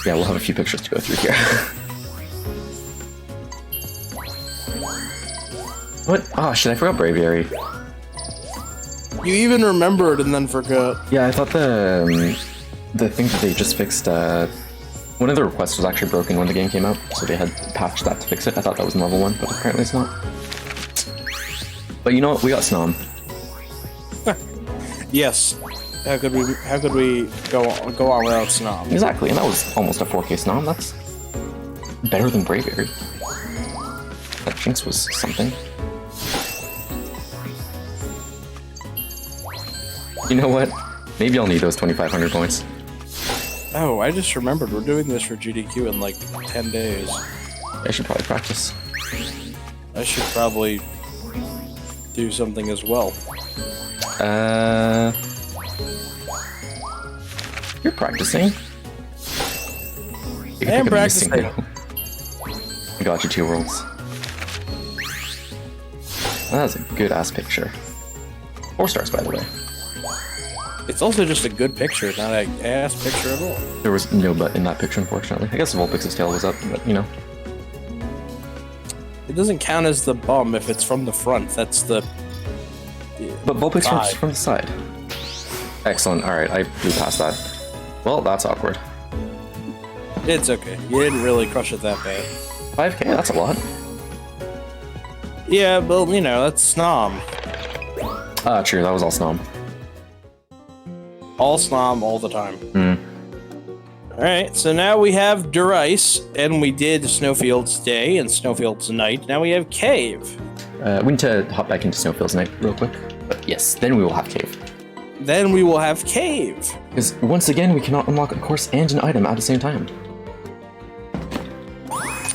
B: we'll have a few pictures to go through here. What? Oh shit, I forgot Braviary.
A: You even remembered and then forgot.
B: Yeah, I thought the thing that they just fixed, one of the requests was actually broken when the game came out, so they had patched that to fix it. I thought that was in level 1, but apparently it's not. But you know what? We got Snom.
A: Yes. How could we go on without Snom?
B: Exactly, and that was almost a 4K Snom. That's better than Braviary. That Jinx was something. You know what? Maybe I'll need those 2,500 points.
A: Oh, I just remembered we're doing this for GDQ in like 10 days.
B: I should probably practice.
A: I should probably do something as well.
B: You're practicing? You
A: I am practicing.
B: I got you 2 worlds. That's a good ass picture. 4 stars, by the way.
A: It's also just a good picture, not an ass picture at all.
B: There was no butt in that picture, unfortunately. I guess Vulpix's tail was up, but you know.
A: It doesn't count as the bum if it's from the front. That's the.
B: But Vulpix from the side. Excellent. Alright, I blew past that. Well, that's awkward.
A: It's okay. You didn't really crush it that bad.
B: 5K? That's a lot.
A: Yeah, but you know, that's Snom.
B: True, that was all Snom.
A: All Snom, all the time. Alright, so now we have Durice, and we did Snowfield's Day and Snowfield's Night. Now we have Cave.
B: We need to hop back into Snowfield's Night real quick. But yes, then we will have Cave.
A: Then we will have Cave.
B: Because once again, we cannot unlock a course and an item at the same time.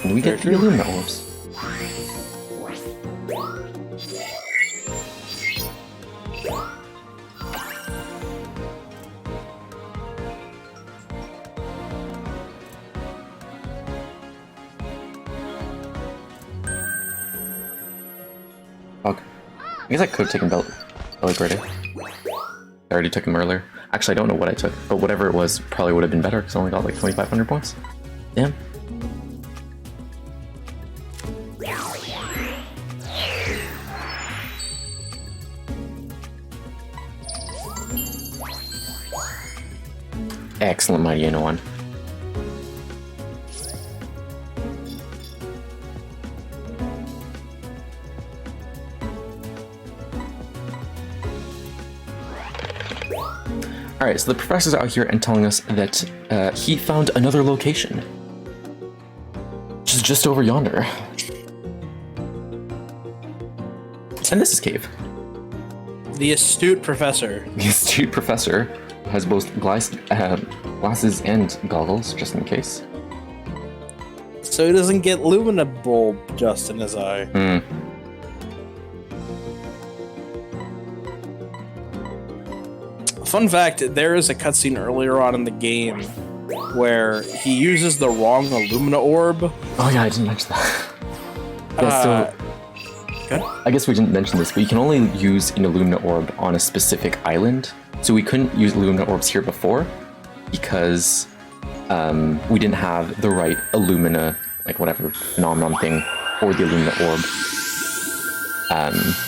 B: And we get 3 Illumina Orbs. Okay. I guess I could have taken Belligrade. I already took him earlier. Actually, I don't know what I took, but whatever it was probably would have been better because I only got like 2,500 points. Damn. Excellent, Mighty Inoan. Alright, so the professor's out here and telling us that he found another location. Which is just over yonder. And this is Cave.
A: The astute professor.
B: The astute professor has both glasses and goggles, just in case.
A: So he doesn't get Lumina bulb just in his eye. Fun fact, there is a cutscene earlier on in the game where he uses the wrong Illumina orb.
B: Oh yeah, I didn't mention that. Yeah, so
A: good.
B: I guess we didn't mention this, but you can only use an Illumina orb on a specific island. So we couldn't use Illumina orbs here before because we didn't have the right Illumina, like whatever phenomenon thing, for the Illumina orb.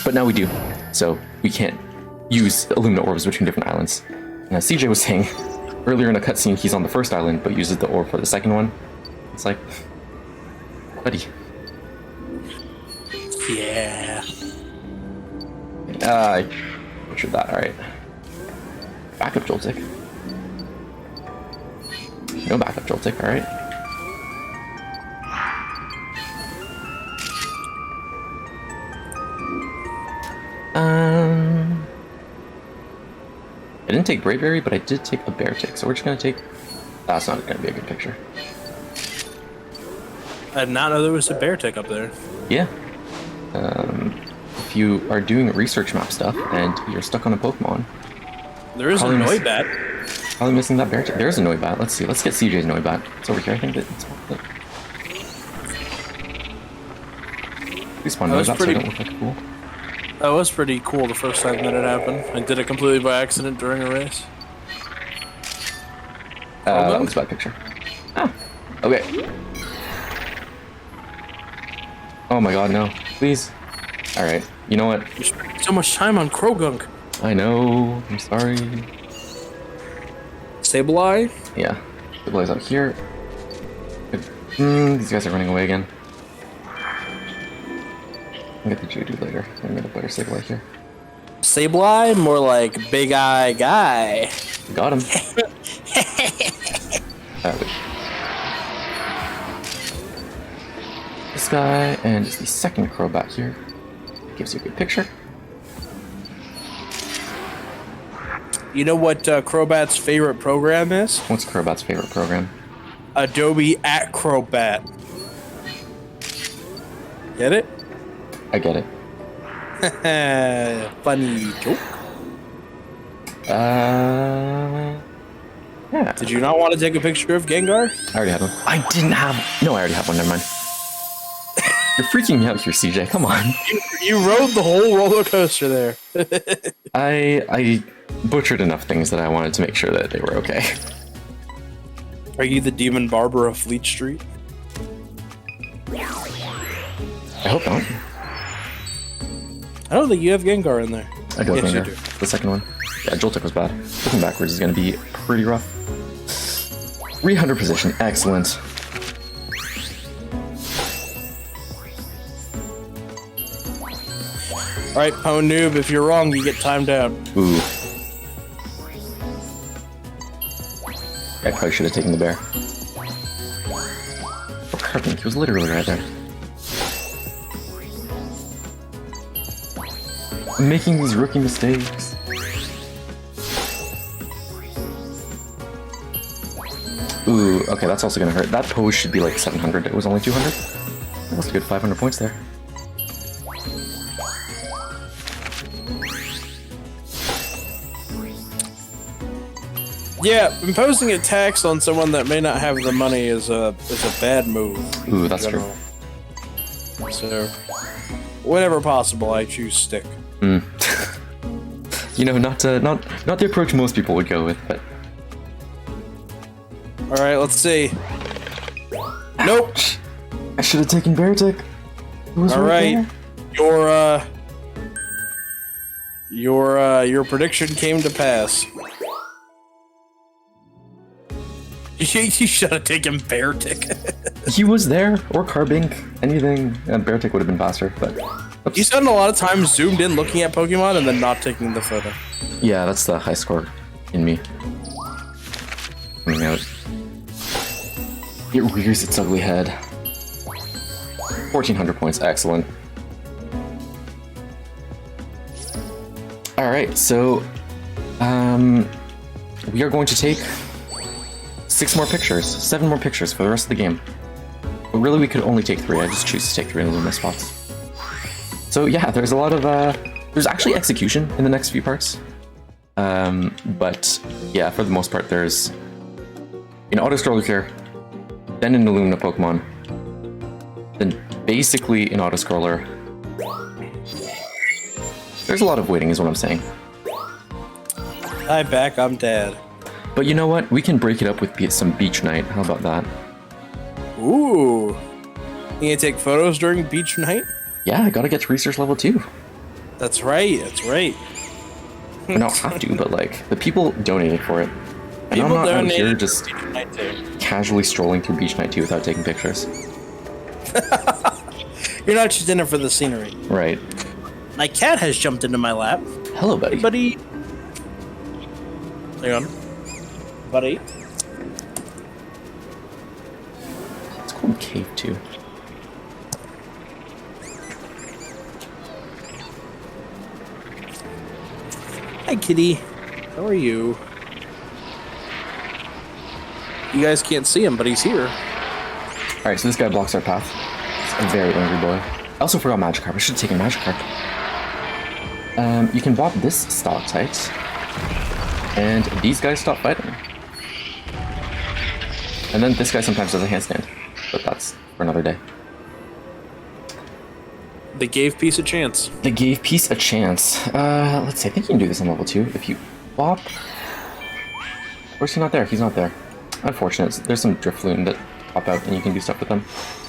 B: But now we do, so we can't use Illumina orbs between different islands. Now CJ was saying earlier in a cutscene he's on the first island but uses the orb for the second one. It's like, buddy.
A: Yeah.
B: I butchered that, alright. Backup Joltik. No backup Joltik, alright. I didn't take Braveberry, but I did take a Beartic, so we're just gonna take... That's not gonna be a good picture.
A: I did not know there was a bear tick up there.
B: Yeah. If you are doing research map stuff and you're stuck on a Pokemon...
A: There is a Noibat.
B: Probably missing that Beartic. There is a Noibat. Let's see. Let's get CJ's Noibat. It's over here. I think it's... Please spawn Noibat so I don't look like a fool.
A: That was pretty cool the first time that it happened. I did it completely by accident during a race.
B: That was a bad picture. Ah, okay. Oh my god, no. Please. Alright, you know what?
A: You spent so much time on Krogunk.
B: I know. I'm sorry.
A: Sableye?
B: Yeah. Sableye's out here. These guys are running away again. I'll get the Judo later. I'm gonna play Sableye here.
A: Sableye? More like Big Eye Guy.
B: Got him. Wait. This guy, and it's the second Crobat here. Gives you a good picture.
A: You know what Crobat's favorite program is?
B: What's Crobat's favorite program?
A: Adobe Acrobat. Get it?
B: I get it.
A: Funny joke.
B: Yeah.
A: Did you not want to take a picture of Gengar?
B: I already had one. I didn't have... No, I already have one. Never mind. You're freaking me out here, CJ. Come on.
A: You rode the whole roller coaster there.
B: I butchered enough things that I wanted to make sure that they were okay.
A: Are you the Demon Barber of Fleet Street?
B: I hope not.
A: I don't think you have Gengar in there.
B: I do have
A: Yes, you
B: Gengar.
A: do.
B: The second one. Yeah, Joltik was bad. Looking backwards is going to be pretty rough. 300 position. Excellent.
A: Alright, Pwn Noob, if you're wrong, you get timed out.
B: Ooh. I probably should have taken the bear. Oh, Carbink, he was literally right there. I'm making these rookie mistakes. Ooh, okay, that's also gonna hurt. That pose should be like 700. It was only 200. That's a good 500 points there.
A: Yeah, imposing a tax on someone that may not have the money is a bad move.
B: Ooh, that's true.
A: So, whenever possible, I choose stick.
B: You know, not the approach most people would go with, but.
A: All right, let's see. Nope.
B: I should have taken Beartic.
A: All right, your prediction came to pass. You should have taken Beartic.
B: He was there, or Carbink, anything. Beartic would have been faster, but. Oops.
A: You spend a lot of time zoomed in looking at Pokemon and then not taking the photo.
B: Yeah, that's the high score in me. Coming out. It rears its ugly head. 1400 points, excellent. Alright, so we are going to take 6 more pictures, 7 more pictures for the rest of the game. But really we could only take 3, I just choose to take 3 in Luma spots. So yeah, there's a lot of, there's actually execution in the next few parts. But yeah, for the most part there's an auto-scroller here, then an Illumina Pokemon, then basically an auto-scroller. There's a lot of waiting is what I'm saying.
A: Hi, back, I'm Dad.
B: But you know what? We can break it up with some beach night. How about that?
A: Ooh. You gonna take photos during beach night?
B: Yeah, I gotta get to research level 2.
A: That's right, that's right.
B: I don't have to, but like, the people donated for it. And
A: People
B: I'm not out here
A: donated
B: just
A: to beach night too.
B: casually strolling through beach night 2 without taking pictures.
A: You're not just in it for the scenery.
B: Right.
A: My cat has jumped into my lap.
B: Hello, buddy.
A: Buddy. Hang on. Buddy.
B: It's called Cave 2.
A: Hi, kitty. How are you? You guys can't see him, but he's here.
B: Alright, so this guy blocks our path. He's a very angry boy. I also forgot Magikarp. I should have taken Magikarp. You can bop this Stalactite, and these guys stop fighting. And then this guy sometimes does a handstand, but that's for another day.
A: They gave Peace a chance.
B: They gave Peace a chance. Let's see, I think you can do this on level 2. If you bop... Where's he not there? He's not there. Unfortunate. There's some Drifloon that pop out and you can do stuff with them.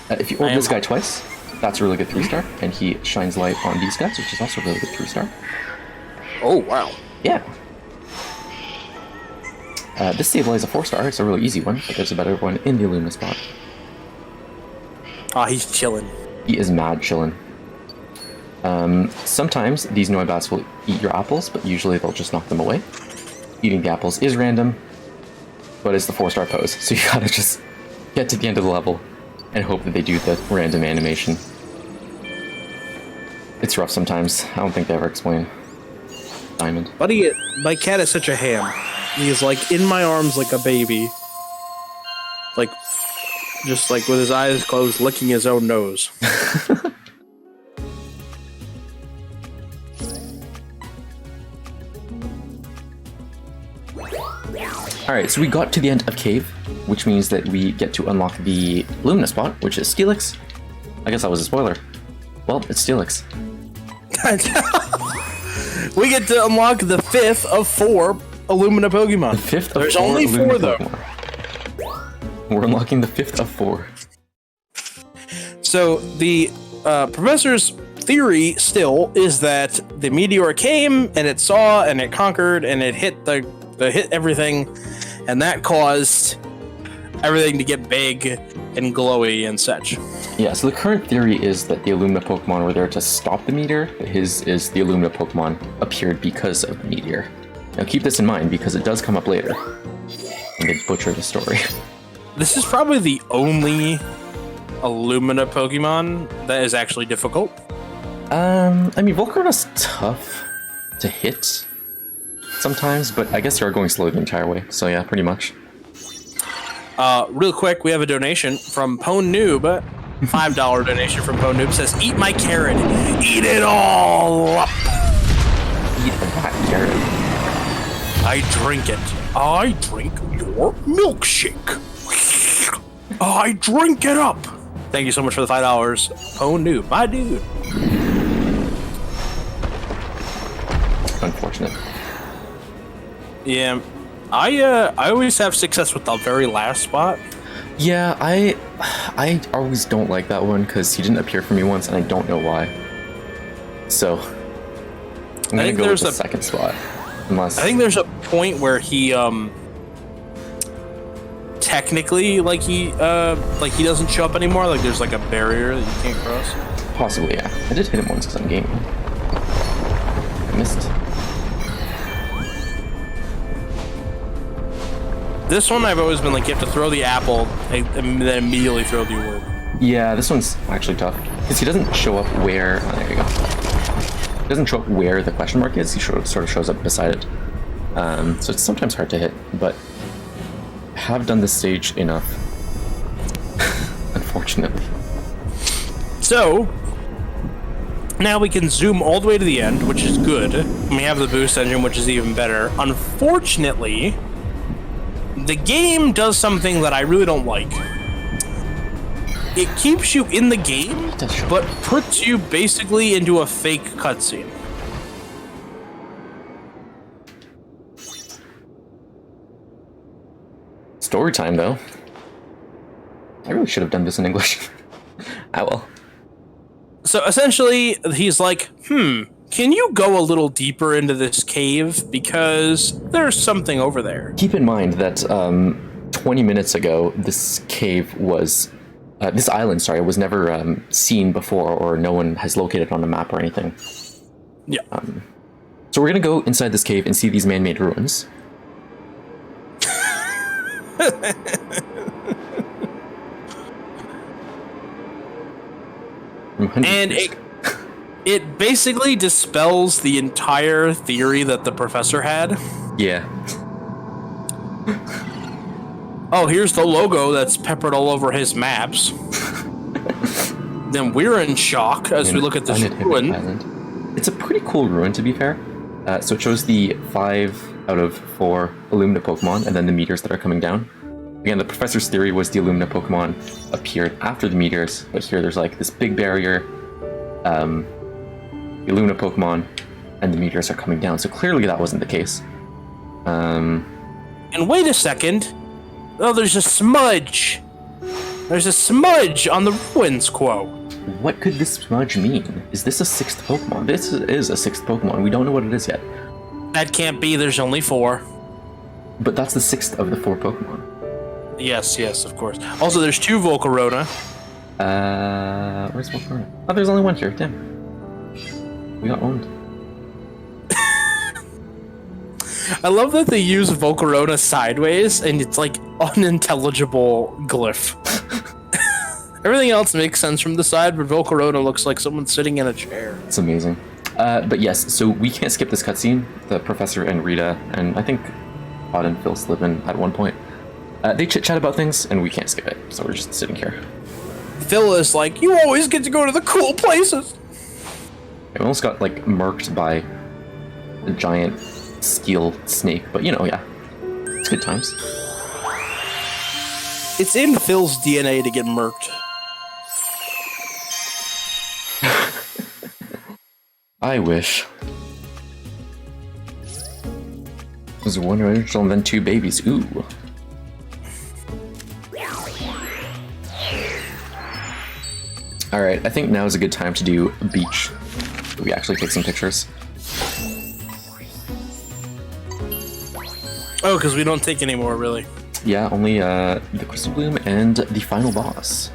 B: If you orb this guy twice, that's a really good 3-star, and he shines light on these guys, which is also a really good 3-star.
A: Oh, wow.
B: Yeah. This Sableye is a 4-star. It's a really easy one, but there's a better one in the Illumina spot.
A: Ah, he's chilling.
B: He is mad chillin'. Sometimes these Noibats will eat your apples, but usually they'll just knock them away. Eating the apples is random, but it's the 4-star pose, so you gotta just get to the end of the level and hope that they do the random animation. It's rough sometimes. I don't think they ever explain. Diamond.
A: Buddy, my cat is such a ham. He's like in my arms like a baby. Like, just like with his eyes closed, licking his own nose.
B: Alright, so we got to the end of Cave, which means that we get to unlock the Illumina spot, which is Steelix. I guess that was a spoiler. Well, it's Steelix.
A: We get to unlock the 5th of 4 Illumina Pokemon.
B: The 5th of
A: There's
B: 4
A: only 4
B: Illumina
A: though.
B: Pokemon. We're unlocking the 5th of 4.
A: So the professor's theory still is that the meteor came and it saw and it conquered and it hit hit everything, and that caused everything to get big and glowy and such.
B: Yeah, so the current theory is that the Illumina Pokemon were there to stop the meteor, but his is the Illumina Pokemon appeared because of the meteor. Now keep this in mind because it does come up later, and they butcher the story.
A: This is probably the only Illumina Pokemon that is actually difficult.
B: I mean, Volcarona's tough to hit sometimes, but I guess you are going slow the entire way, so yeah, pretty much.
A: Real quick, we have a donation from Pone Noob. $5 donation from Pone Noob says, "Eat my carrot, eat it all up.
B: Eat that carrot.
A: I drink it. I drink your milkshake. I drink it up." Thank you so much for the $5, Pone Noob, my dude.
B: Unfortunate.
A: Yeah, I always have success with the very last spot.
B: Yeah, I always don't like that one because he didn't appear for me once, and I don't know why. So I'm gonna go with the second spot. Unless
A: I think there's a point where he technically he doesn't show up anymore. Like there's like a barrier that you can't cross.
B: Possibly, yeah. I did hit him once because I'm gaming. I missed.
A: This one I've always been like, you have to throw the apple and then immediately throw the orb.
B: Yeah, this one's actually tough because he doesn't show up where. Oh, there you go. He doesn't show up where the question mark is. He sort of shows up beside it. So it's sometimes hard to hit, but I have done this stage enough. Unfortunately.
A: So now we can zoom all the way to the end, which is good. And we have the boost engine, which is even better. Unfortunately, the game does something that I really don't like. It keeps you in the game, but puts you basically into a fake cutscene.
B: Story time, though. I really should have done this in English. Ah, well.
A: So essentially, he's like, can you go a little deeper into this cave? Because there's something over there.
B: Keep in mind that 20 minutes ago, this cave was... this island, sorry, was never seen before, or no one has located it on a map or anything.
A: Yeah.
B: So we're going to go inside this cave and see these man-made ruins.
A: And it basically dispels the entire theory that the professor had.
B: Yeah.
A: Oh, here's the logo that's peppered all over his maps. Then we're in shock as we look at this ruin.
B: Island. It's a pretty cool ruin, to be fair. So it shows the 5 out of 4 Illumina Pokemon, and then the meteors that are coming down. Again, the professor's theory was the Illumina Pokemon appeared after the meteors, but here there's like this big barrier, the Illumina Pokemon, and the meteors are coming down. So clearly that wasn't the case.
A: And wait a second. Oh, there's a smudge. There's a smudge on the ruins quote.
B: What could this smudge mean? Is this a 6th Pokemon? This is a 6th Pokemon. We don't know what it is yet.
A: That can't be. There's only 4.
B: But that's the 6th of the 4 Pokemon.
A: Yes, of course. Also, there's 2 Volcarona.
B: Where's Volcarona? Oh, there's only 1 here. Damn. We got owned.
A: I love that they use Volcarona sideways, and it's like unintelligible glyph. Everything else makes sense from the side, but Volcarona looks like someone sitting in a chair.
B: It's amazing. But yes, so we can't skip this cutscene. The Professor and Rita, and I think Todd and Phil slip in at one point. They chit-chat about things, and we can't skip it, so we're just sitting here.
A: Phil is like, you always get to go to the cool places.
B: I almost got, like, murked by a giant steel snake, but, you know, yeah. It's good times.
A: It's in Phil's DNA to get murked.
B: I wish. There's 1 original and then 2 babies. Ooh. Alright, I think now is a good time to do a beach. We actually take some pictures.
A: Oh, because we don't take any more, really.
B: Yeah, only the Crystal Bloom and the final boss.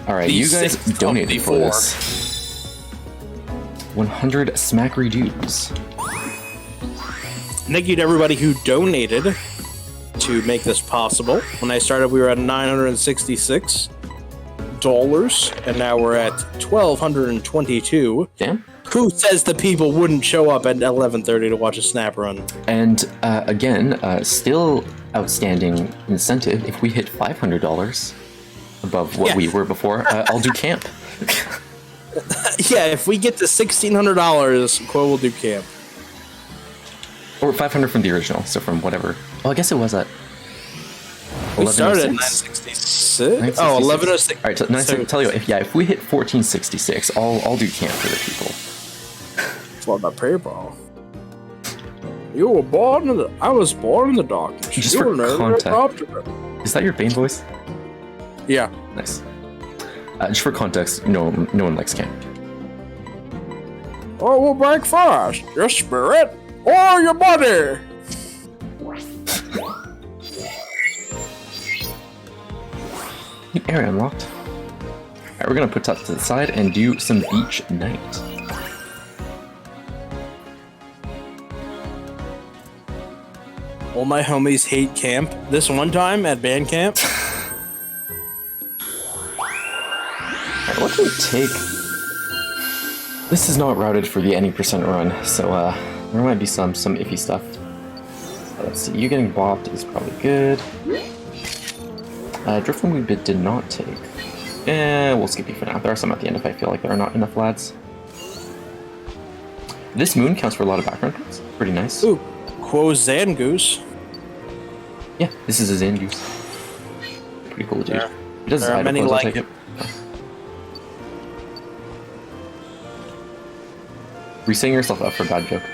B: Alright, you guys donated for this. 100 Smackery dues.
A: Thank you to everybody who donated to make this possible. When I started, we were at $966, and now we're at $1,222.
B: Damn.
A: Who says the people wouldn't show up at 11:30 to watch a snap run?
B: And again, still outstanding incentive. If we hit $500 above what we were before, I'll do camp.
A: Yeah, if we get to $1,600, Quo will do camp.
B: Or 500 from the original, so from whatever. Oh, I guess it was at.
A: We started at 966. Oh, 1106.
B: All right, so tell you what, if we hit 1466, I'll do camp for the people.
A: For the people. You were born in the. I was born in the darkness.
B: Just
A: You
B: for
A: were never
B: context.
A: adopted.
B: Is that your Bane voice?
A: Yeah.
B: Nice. Just for context, no one likes camp.
A: Or we'll break fast. Your spirit or your body.
B: New area unlocked. Alright, we're gonna put that to the side and do some beach night.
A: All my homies hate camp. This one time at band camp.
B: Alright, what can we take? This is not routed for the any percent run, so there might be some iffy stuff. Let's see, you getting bopped is probably good. Driftwood we did not take. We'll skip you for now. There are some at the end if I feel like there are not enough lads. This moon counts for a lot of background points. Pretty nice.
A: Ooh, Quo Zangoose.
B: Yeah, this is a Zangoose. Pretty cool, dude.
A: Yeah.
B: It does
A: There are many
B: I'll
A: like
B: take it. Were you setting yourself up for a bad joke?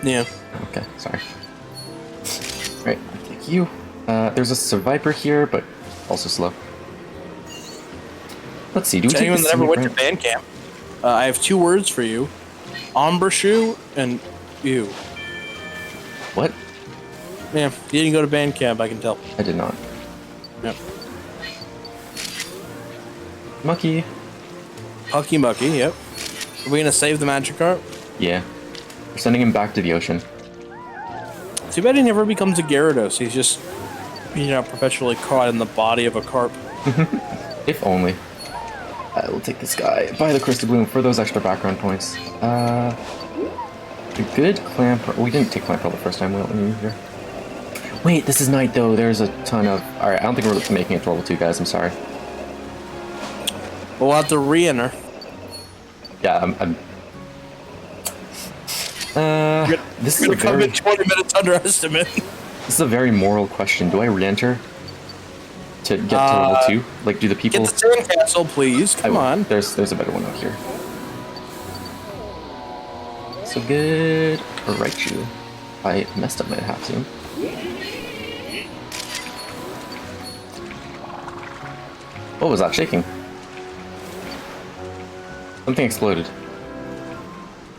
A: Yeah.
B: Okay, sorry. Right, I'll take you. There's a Survivor here, but also slow. Let's see, do we
A: To
B: take
A: anyone
B: the
A: that ever went to
B: scenic
A: band camp, I have 2 words for you: ombre shoe and ew.
B: ramp? What?
A: Yeah, you didn't go to band camp, I can tell.
B: I did not.
A: Yep.
B: Mucky.
A: Hucky Mucky, yep. Are we gonna save the Magikarp?
B: Yeah. We're sending him back to the ocean.
A: Too bad he never becomes a Gyarados. He's just, perpetually caught in the body of a carp.
B: If only. We'll take this guy. Buy the Crystal Bloom for those extra background points. A good Clamp. We didn't take Clamp the first time. We don't need here. Wait, this is night though. There's a ton of. Alright, I don't think we're making it to level 2, guys. I'm sorry.
A: We'll have to re-enter.
B: Yeah, this is a
A: Come
B: very,
A: in 20 minutes underestimate.
B: this is a very moral question. Do I re-enter to get to level 2? Like, do the people?
A: Get the sandcastle, please. Come on.
B: There's a better one out here. So good. Or Raichu. I messed up my half soon. What was that shaking? Something exploded.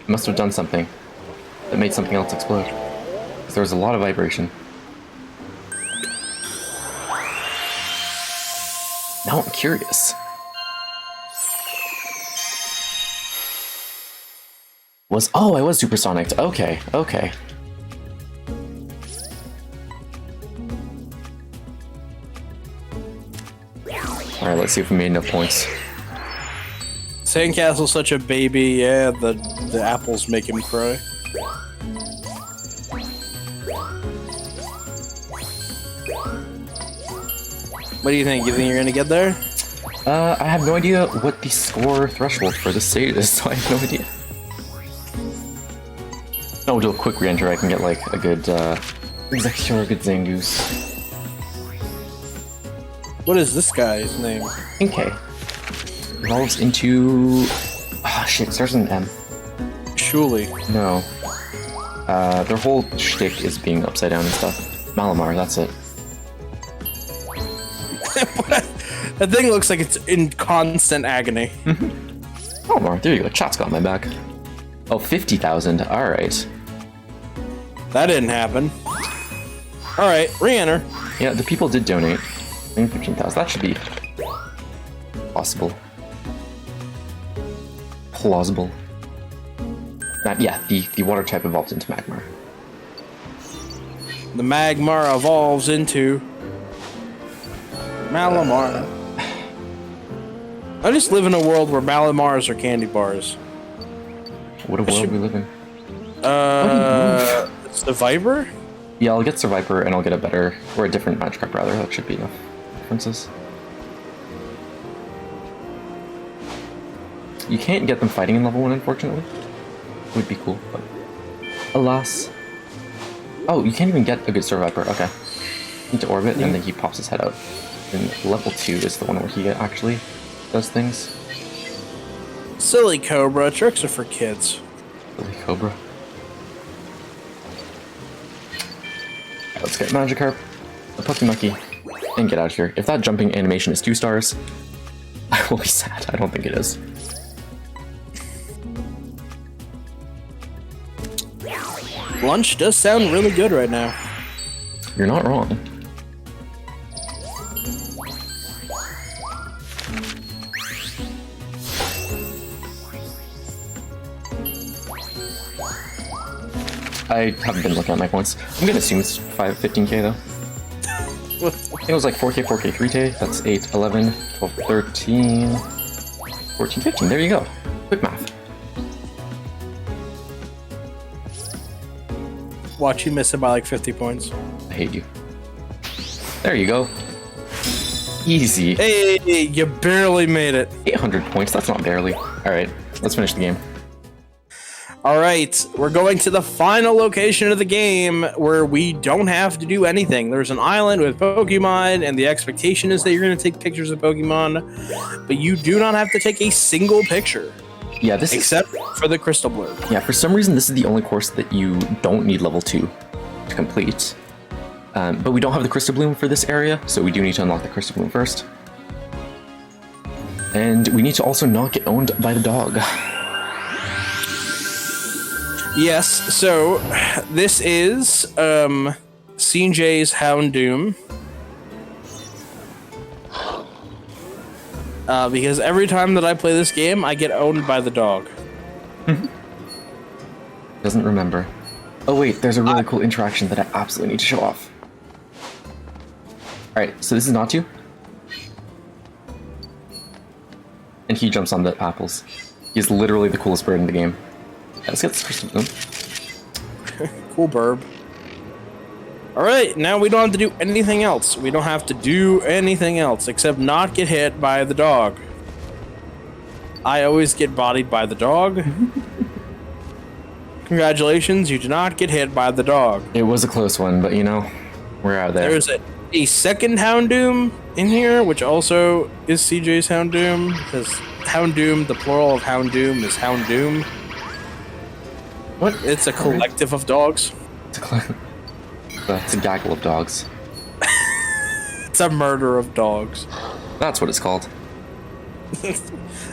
B: It must have done something that made something else explode. 'Cause there was a lot of vibration. Now I'm curious. I was supersonic. Okay. Alright, let's see if we made enough points.
A: Sandcastle's such a baby. Yeah, the apples make him cry. What do you think? You think you're gonna get there?
B: I have no idea what the score threshold for this stage is, so I have no idea. Oh, we'll do a quick re-enter. I can get like a good Executor, a good Zangoose.
A: What is this guy's name?
B: Inkay. Evolves into... Ah, shit, it starts with an M.
A: Shuli.
B: No. Their whole shtick is being upside down and stuff. Malamar, that's it.
A: That thing looks like it's in constant agony.
B: Malamar, there you go. Chat's got my back. Oh, 50,000. Alright.
A: That didn't happen. Alright, re-enter.
B: Yeah, the people did donate. 15,000. That should be possible. Plausible. Yeah, the water type evolved into Magmar.
A: The Magmar evolves into Malamar. I just live in a world where Malamars are candy bars.
B: What a world we live in.
A: It's the Viper?
B: Yeah, I'll get Survivor and I'll get a better, or a different Magikarp rather. That should be enough differences. You can't get them fighting in level 1, unfortunately. Would be cool, but alas. Oh, you can't even get a good Survivor. Okay. Need to orbit, and then he pops his head out. And level 2 is the one where he actually does things.
A: Silly Cobra. Tricks are for kids.
B: Silly Cobra. Right, let's get Magikarp, a Pokemucky, and get out of here. If that jumping animation is 2 stars, I will be sad. I don't think it is.
A: Lunch does sound really good right now.
B: You're not wrong. I haven't been looking at my points. I'm gonna assume it's 15k though. I think it was like 4k, 4k, 3k. That's 8, 11, 12, 13, 14, 15. There you go. Quick math.
A: Watch you miss it by like 50 points.
B: I hate you. There you go. Easy.
A: Hey, you barely made it.
B: 800 points. That's not barely. All right, let's finish the game.
A: All right, we're going to the final location of the game where we don't have to do anything. There's an island with Pokemon, and the expectation is that you're going to take pictures of Pokemon, but you do not have to take a single picture.
B: Yeah, this
A: except for the Crystal Blue.
B: Yeah, for some reason, this is the only course that you don't need level 2 to complete. But we don't have the Crystal Bloom for this area, so we do need to unlock the Crystal Bloom first. And we need to also not get owned by the dog.
A: Yes, so this is CJ's Houndoom. Because every time that I play this game, I get owned by the dog.
B: Doesn't remember. Oh wait, there's a really cool interaction that I absolutely need to show off. Alright, so this is Natu. And he jumps on the apples. He's literally the coolest bird in the game. Let's get this Crystal Bloom.
A: Cool burb. Alright, now we don't have to do anything else. We don't have to do anything else except not get hit by the dog. I always get bodied by the dog. Congratulations, you did not get hit by the dog.
B: It was a close one, but you know, we're out there.
A: There's a second Houndoom in here, which also is CJ's Houndoom, because Houndoom, the plural of Houndoom, is Houndoom.
B: What?
A: It's a collective of dogs.
B: It's a gaggle of dogs.
A: It's a murder of dogs.
B: That's what it's called.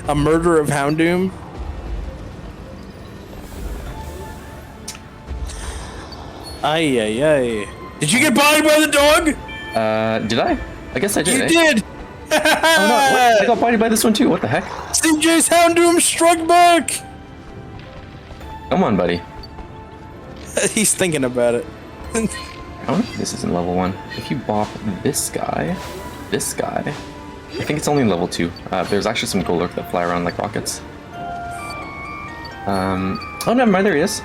A: A murder of Houndoom? Ay, ay, ay. Did you get bodied by the dog?
B: Did I? I guess I did.
A: You did!
B: Oh no, what? I got bodied by this one too, what the heck?
A: CJ's Houndoom struck back!
B: Come on, buddy.
A: He's thinking about it.
B: Oh, this isn't level 1. If you bop this guy, I think it's only level 2. There's actually some Golurk that fly around like rockets. Oh, never mind, there he is.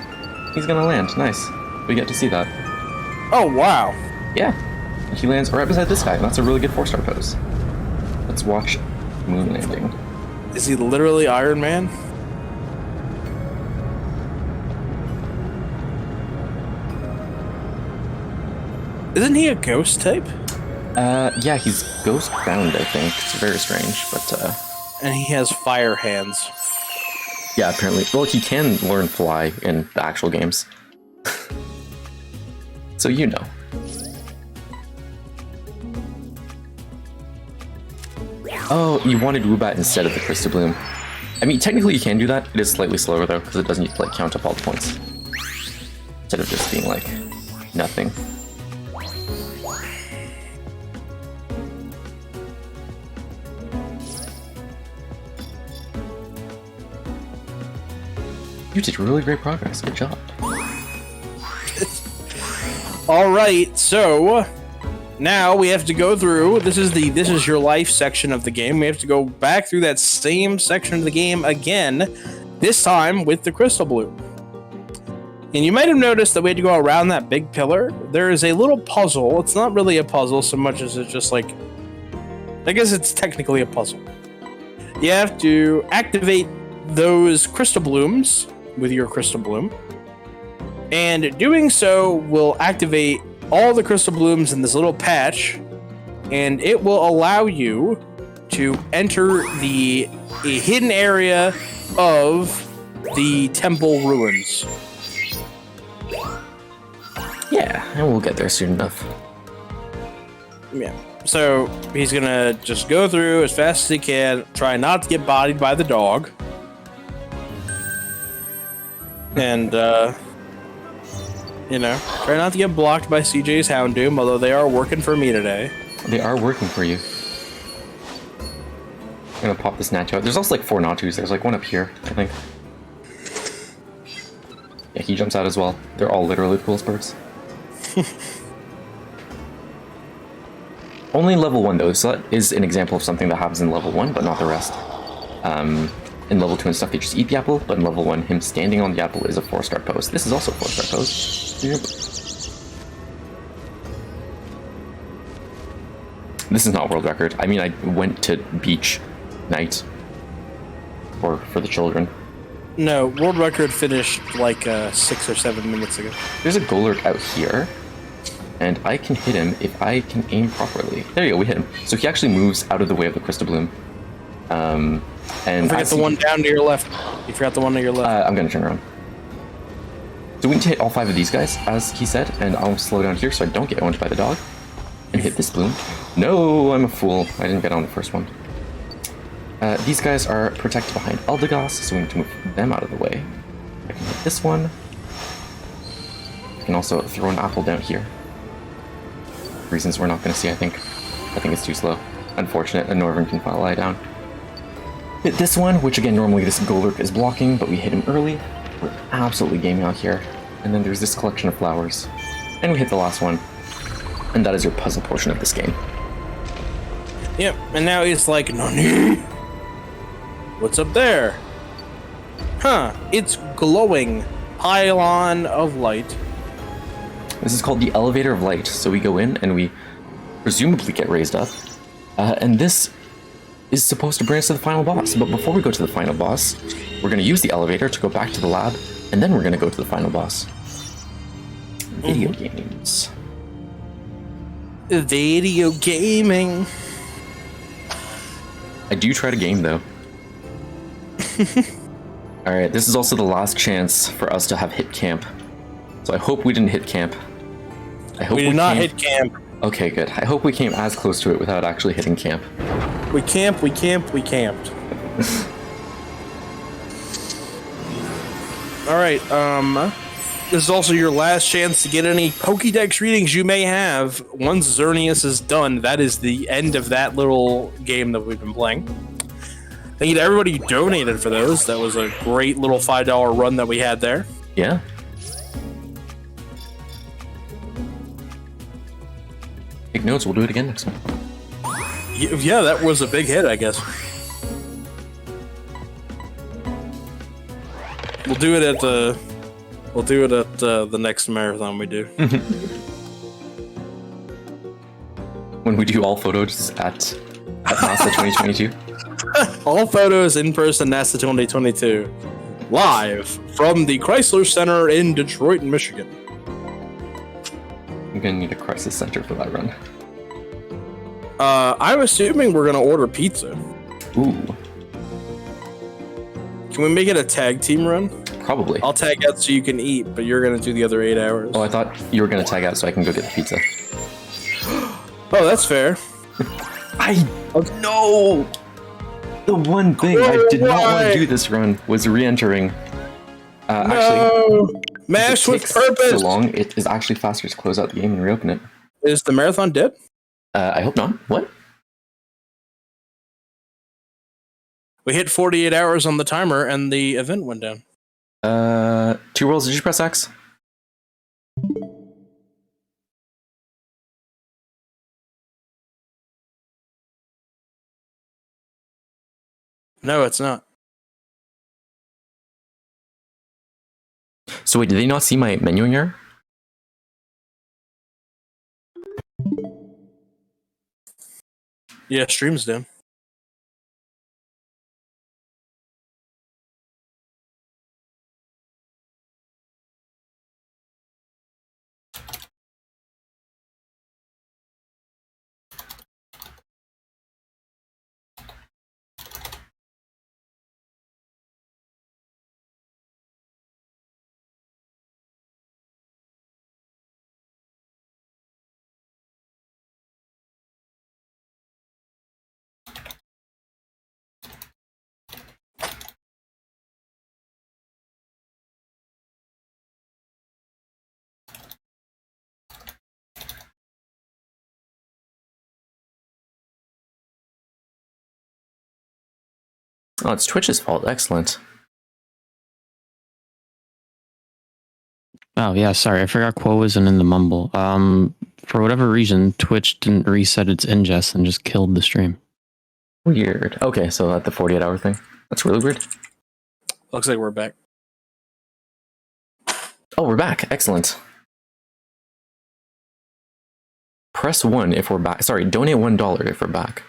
B: He's gonna land, nice. We get to see that.
A: Oh, wow.
B: Yeah, he lands right beside this guy, and that's a really good 4-star pose. Let's watch moon landing.
A: Is he literally Iron Man? Isn't he a ghost type?
B: Yeah, he's ghost bound, I think. It's very strange, but
A: And he has fire hands.
B: yeah, apparently. Well, he can learn fly in the actual games. So you know. Oh, you wanted Woobat instead of the Crystal Bloom. I mean, technically you can do that. It is slightly slower though, because it doesn't like count up all the points. Instead of just being like nothing. You did really great progress. Good job.
A: All right, so now we have to go through. This is your life section of the game. We have to go back through that same section of the game again. This time with the crystal bloom. And you might have noticed that we had to go around that big pillar. There is a little puzzle. It's not really a puzzle so much as it's just like, I guess it's technically a puzzle. You have to activate those crystal blooms with your crystal bloom. And doing so will activate all the crystal blooms in this little patch. And it will allow you to enter the hidden area of the temple ruins.
B: Yeah, and we'll get there soon enough.
A: Yeah. So he's gonna just go through as fast as he can, try not to get bodied by the dog. And, you know, try not to get blocked by CJ's Houndoom, although they are working for me today.
B: They are working for you. I'm gonna pop this Nacho out. There's also like 4 Natus. There's like one up here, I think. Yeah, he jumps out as well. They're all literally the coolest birds. Only in level 1 though, so that is an example of something that happens in level 1, but not the rest. In level 2 and stuff, they just eat the apple, but in level 1, him standing on the apple is a 4-star pose. This is also a 4-star pose. Yep. This is not world record. I mean, I went to beach night for the children.
A: No, world record finished like 6 or 7 minutes ago.
B: There's a Golurk out here, and I can hit him if I can aim properly. There you go, we hit him. So he actually moves out of the way of the crystal bloom. And
A: Forget the one down to your left. You forgot the one to your left.
B: I'm gonna turn around. So we need to hit all 5 of these guys, as he said, and I'll slow down here so I don't get owned by the dog. And hit this bloom. No, I'm a fool. I didn't get on the first one. These guys are protected behind Eldegoss, so we need to move them out of the way. I can hit this one. I can also throw an apple down here. Reasons we're not going to see, I think. I think it's too slow. Unfortunate, and Norvin can lie down. Hit this one, which again, normally this Golurk is blocking, but we hit him early. We're absolutely gaming out here. And then there's this collection of flowers. And we hit the last one. And that is your puzzle portion of this game.
A: Yep, and now he's like, Nani? What's up there? Huh, it's glowing pylon of light.
B: This is called the Elevator of Light. So we go in and we presumably get raised up. And this is supposed to bring us to the final boss. But before we go to the final boss, we're going to use the elevator to go back to the lab. And then we're going to go to the final boss. Video games.
A: Video gaming.
B: I do try to game though. Alright, this is also the last chance for us to have hit camp. So I hope we didn't hit camp. I hope
A: we did not hit camp.
B: Okay, good. I hope we came as close to it without actually hitting camp.
A: We camped. Alright, this is also your last chance to get any Pokédex readings you may have. Once Xerneas is done, that is the end of that little game that we've been playing. Thank you to everybody who donated for those. That was a great little $5 run that we had there.
B: Yeah. Take notes, we'll do it again next time.
A: Yeah, that was a big hit, I guess. We'll do it at the... We'll do it at the next marathon we do.
B: When we do all photos at NASA 2022.
A: All photos in person, NASA 2022. Live from the Chrysler Center in Detroit, Michigan.
B: I'm gonna need a crisis center for that run.
A: I'm assuming we're gonna order pizza.
B: Ooh.
A: Can we make it a tag team run?
B: Probably.
A: I'll tag out so you can eat, but you're gonna do the other 8 hours.
B: Oh, I thought you were gonna tag out so I can go get the pizza.
A: Oh, that's fair.
B: No! The one thing I did not want to do this run was re-entering. Actually,
A: Mash with
B: takes
A: purpose.
B: So long, it is actually faster to close out the game and reopen it.
A: Is the marathon dead?
B: I hope not. What?
A: We hit 48 hours on the timer and the event went down.
B: 2 rolls, did you press X?
A: No, it's not.
B: So wait, did they not see my menuing error?
A: Yeah, stream's down.
B: Oh, it's Twitch's fault. Excellent.
D: Oh yeah, sorry, I forgot Quo wasn't in the mumble. For whatever reason, Twitch didn't reset its ingest and just killed the stream.
B: Weird. Okay, so at the 48-hour thing. That's really weird.
A: Looks like we're back.
B: Oh, we're back. Excellent. Press 1 if we're back. Sorry, donate $1 if we're back.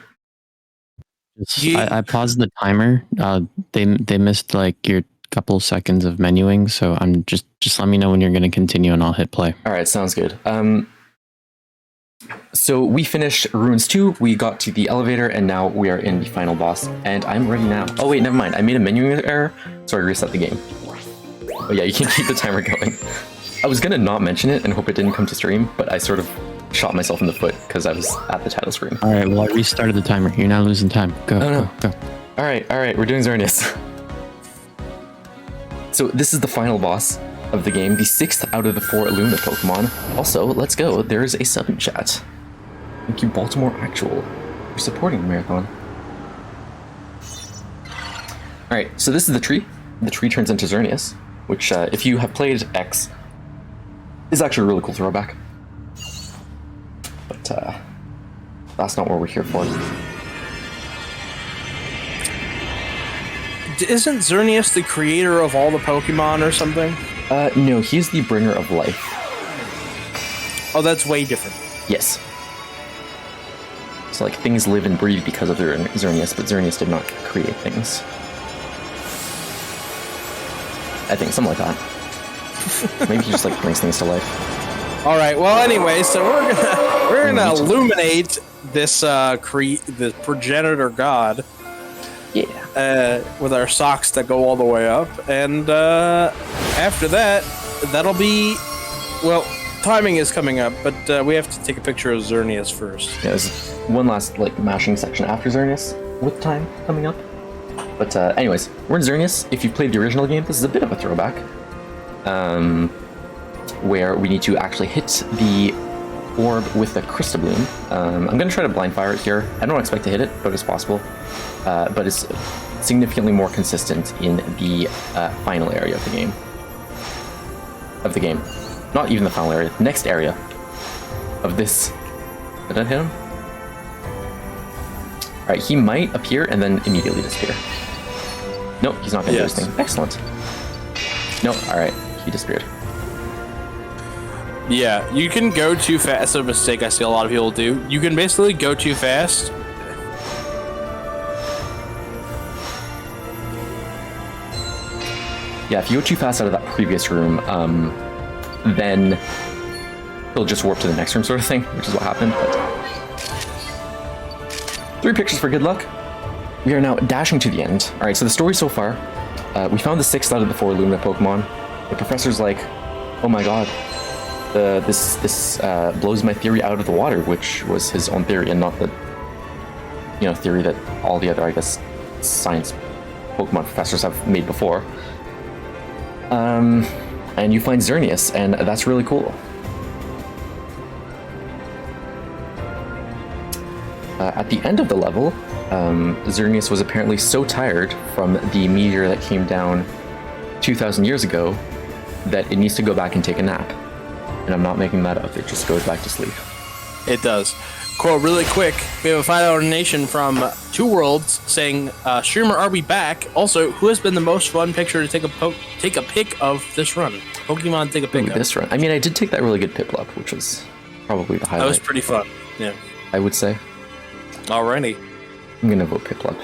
D: I paused the timer. They missed like your couple seconds of menuing, so I'm just let me know when you're going to continue, and I'll hit play.
B: All right, sounds good. So we finished Ruins 2. We got to the elevator, and now we are in the final boss. And I'm ready now. Oh wait, never mind. I made a menuing error, so I reset the game. Oh yeah, you can keep the timer going. I was gonna not mention it and hope it didn't come to stream, but I sort of shot myself in the foot because I was at the title screen.
D: All right, well I restarted the timer. You're not losing time. Go,
B: Oh, no.
D: go.
B: All right, we're doing Xerneas. So this is the final boss of the game, the 6th out of the 4 Illumina Pokemon. Also, let's go. There is a sub in chat. Thank you, Baltimore Actual, for supporting the marathon. All right, so this is the tree. The tree turns into Xerneas, which, if you have played X, is actually a really cool throwback. But that's not what we're here for.
A: Isn't Xerneas the creator of all the Pokemon or something?
B: No, he's the bringer of life.
A: Oh, that's way different.
B: Yes. So, like, things live and breathe because of Xerneas, but Xerneas did not create things. I think, something like that. Maybe he just, like, brings things to life.
A: All right. Well, anyway, so we're gonna illuminate this the progenitor god.
B: Yeah.
A: With our socks that go all the way up, and after that, that'll be, well, timing is coming up, but we have to take a picture of Xerneas first.
B: Yeah, there's one last, like, mashing section after Xerneas with time coming up. But anyways, we're in Xerneas. If you've played the original game, this is a bit of a throwback. Where we need to actually hit the orb with the Crystabloom. I'm going to try to blind fire it here. I don't expect to hit it, but it's possible. But it's significantly more consistent in the final area of the game. Not even the final area, the next area of this. Did I hit him? Alright, he might appear and then immediately disappear. Nope, he's not going to do his thing. Excellent. Nope, alright, he disappeared.
A: Yeah, you can go too fast. That's a mistake I see a lot of people do. You can basically go too fast.
B: Yeah, if you go too fast out of that previous room, then he'll just warp to the next room sort of thing, which is what happened. But 3 pictures for good luck. We are now dashing to the end. All right, so the story so far, we found the 6th out of the 4 Illumina Pokemon. The professor's like, oh my god, this blows my theory out of the water, which was his own theory and not the, theory that all the other, I guess, science Pokemon professors have made before. And you find Xerneas, and that's really cool. At the end of the level, Xerneas was apparently so tired from the meteor that came down 2,000 years ago that it needs to go back and take a nap. And I'm not making that up, it just goes back to sleep.
A: It does. Quote really quick, we have a $5 donation from Two Worlds saying, streamer, are we back? Also, who has been the most fun picture to take a pic of this run? Pokemon take a
B: Ooh,
A: pickup.
B: this run. I mean, I did take that really good Piplup, which was probably the highlight.
A: That was pretty fun. Yeah.
B: I would say.
A: Alrighty.
B: I'm gonna vote Piplup.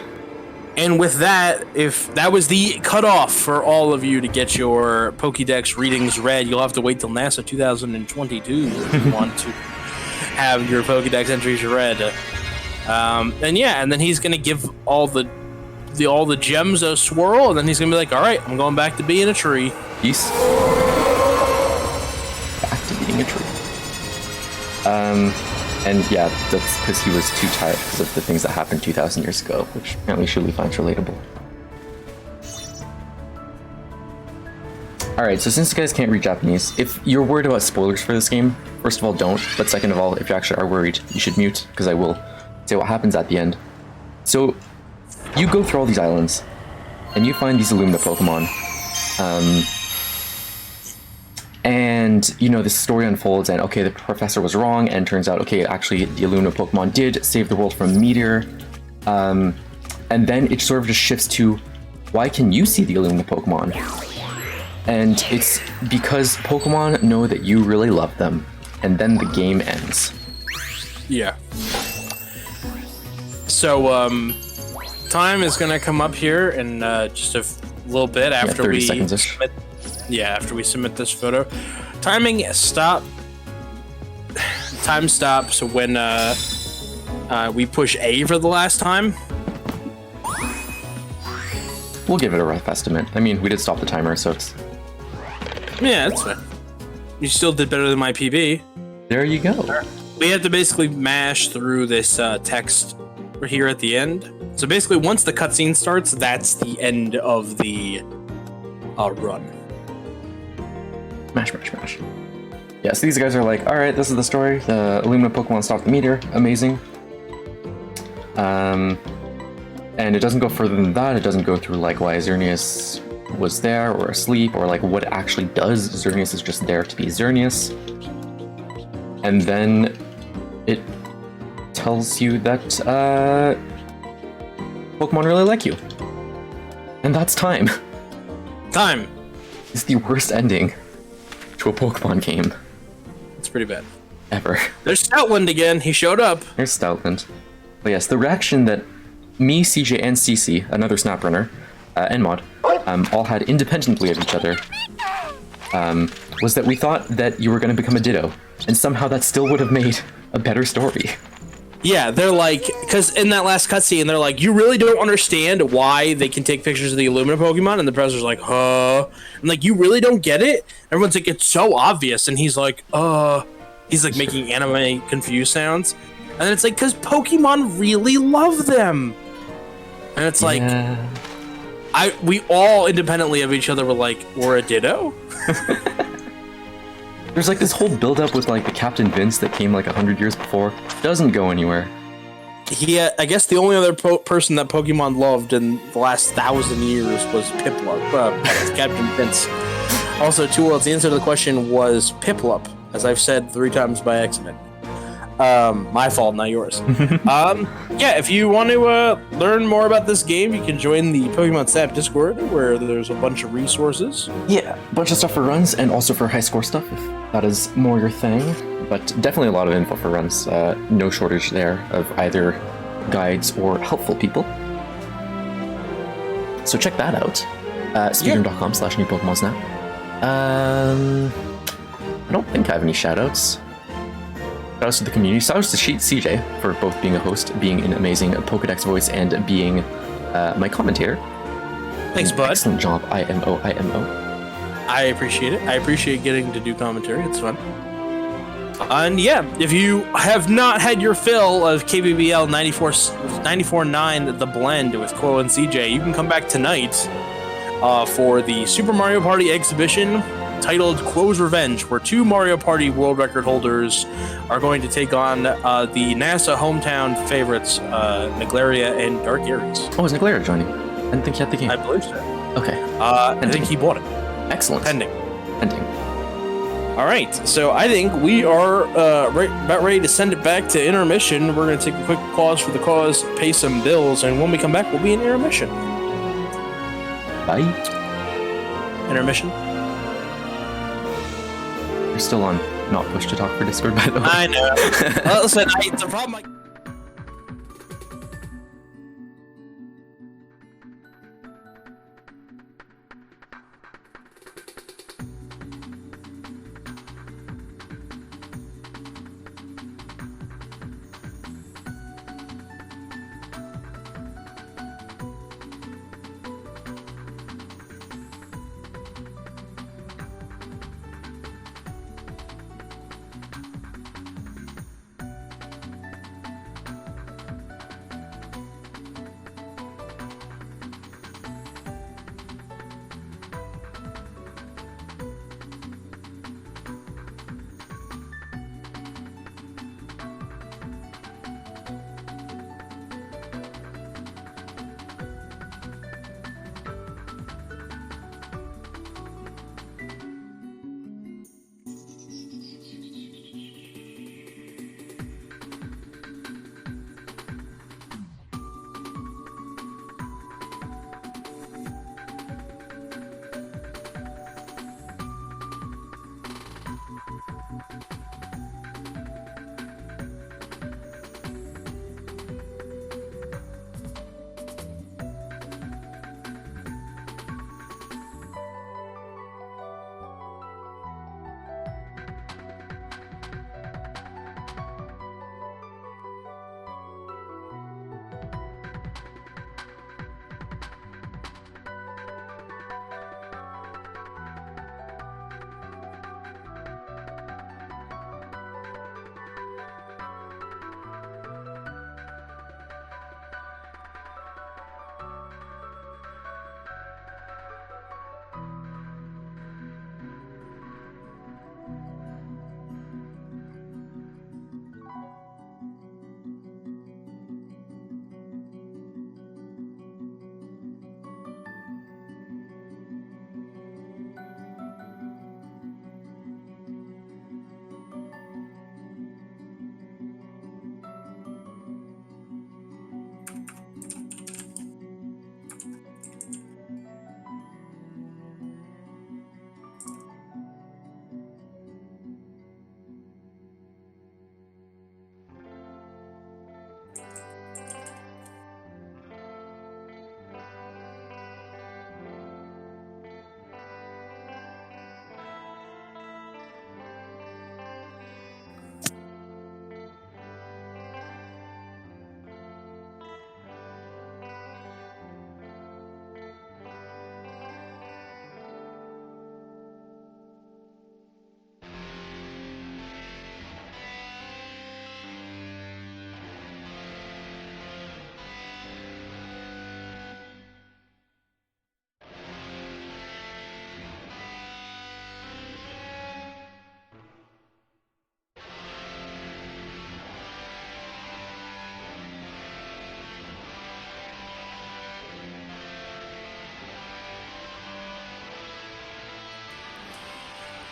A: And with that, if that was the cutoff for all of you to get your Pokédex readings read, you'll have to wait till NASA 2022 if you want to have your Pokédex entries read. And then he's gonna give all the gems a swirl, and then he's gonna be like, "All right, I'm going back to being a tree."
B: Peace. Back to being a tree. And yeah, that's because he was too tired because of the things that happened 2,000 years ago, which apparently Shuli finds relatable. Alright, so since you guys can't read Japanese, if you're worried about spoilers for this game, first of all, don't. But second of all, if you actually are worried, you should mute, because I will say what happens at the end. So, you go through all these islands, and you find these Illumina Pokemon. And, you know, this story unfolds, and okay, the professor was wrong, and turns out, okay, actually, the Illumina Pokemon did save the world from a meteor. And then it sort of just shifts to, why can you see the Illumina Pokemon? And it's because Pokemon know that you really love them, and then the game ends.
A: Yeah. So, time is gonna come up here in just a little bit after
B: 30
A: we
B: seconds-ish.
A: after we submit this photo. Timing stop. Time stops when we push A for the last time.
B: We'll give it a rough estimate. I mean, we did stop the timer, so it's...
A: Yeah, that's fine. You still did better than my PB.
B: There you go.
A: We have to basically mash through this text here at the end. So basically, once the cutscene starts, that's the end of the run.
B: Mash. Yeah, so these guys are like, alright, this is the story. The Illumina Pokemon stopped the meteor. Amazing. And it doesn't go further than that. It doesn't go through, like, why Xerneas was there or asleep, or, like, what it actually does. Xerneas is just there to be Xerneas. And then it tells you that, Pokemon really like you. And that's time.
A: Time.
B: It's the worst ending to a Pokemon game
A: It's pretty bad.
B: ever.
A: There's Stoutland again. He showed up.
B: Here's Stoutland. But yes, the reaction that me, CJ, and CC, another Snap Runner, and Mod, all had independently of each other, was that we thought that you were going to become a Ditto, and somehow that still would have made a better story.
A: Yeah, they're like, because in that last cutscene, they're like, you really don't understand why they can take pictures of the Illumina Pokemon? And the professor's like, huh? And like, you really don't get it? Everyone's like, it's so obvious. And he's like, he's like making anime confused sounds. And then it's like, because Pokemon really love them. And it's like, we all independently of each other were like, we're a Ditto?
B: There's like this whole build-up with like the Captain Vince that came like 100 years before. Doesn't go anywhere.
A: Yeah, I guess the only other person that Pokemon loved in the last 1,000 years was Piplup, Captain Vince. Also, the answer to the question was Piplup, as I've said 3 times by accident. My fault, not yours. Yeah, if you want to learn more about this game, you can join the Pokemon Snap Discord, where there's a bunch of resources.
B: Yeah, a bunch of stuff for runs, and also for high score stuff, if that is more your thing. But definitely a lot of info for runs. No shortage there of either guides or helpful people. So check that out. Speedrun.com/new Pokemon Snap. I don't think I have any shoutouts. Shoutouts to the community. Shoutouts to CJ for both being a host, being an amazing Pokedex voice, and being my commentator.
A: Thanks, bud.
B: Excellent job, IMO.
A: I appreciate it. I appreciate getting to do commentary. It's fun. And yeah, if you have not had your fill of KBBL 94.9 The Blend with Quo and CJ, you can come back tonight for the Super Mario Party exhibition titled Quo's Revenge, where 2 Mario Party world record holders are going to take on the NASA hometown favorites, Naglaria and Dark Aries.
B: Oh, is Naglaria joining? I didn't think he had the game.
A: I believe so.
B: Okay.
A: I think he bought it.
B: Excellent.
A: Pending.
B: All
A: right, so I think we are about ready to send it back to intermission. We're going to take a quick pause for the cause, pay some bills, and when we come back, we'll be in intermission.
B: Bye.
A: Intermission.
B: still on not push to talk for Discord, by the way.
A: I know. Well, listen, the problem.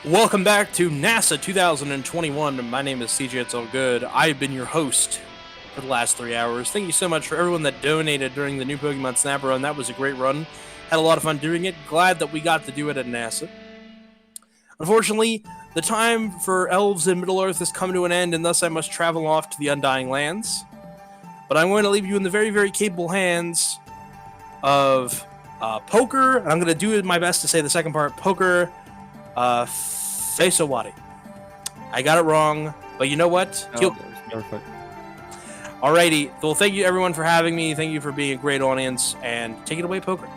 A: Welcome back to NASA 2021. My name is CJ It's All Good. I've been your host for the last 3 hours. Thank you so much for everyone that donated during the new Pokemon Snap run. That was a great run. Had a lot of fun doing it. Glad that we got to do it at NASA. Unfortunately, the time for Elves in Middle-earth has come to an end, and thus I must travel off to the Undying Lands. But I'm going to leave you in the very, very capable hands of Poker. And I'm going to do my best to say the second part. Poker Fesawati. I got it wrong, but you know what?
E: Perfect.
A: Alrighty. Well, thank you everyone for having me. Thank you for being a great audience, and take it away, Poker.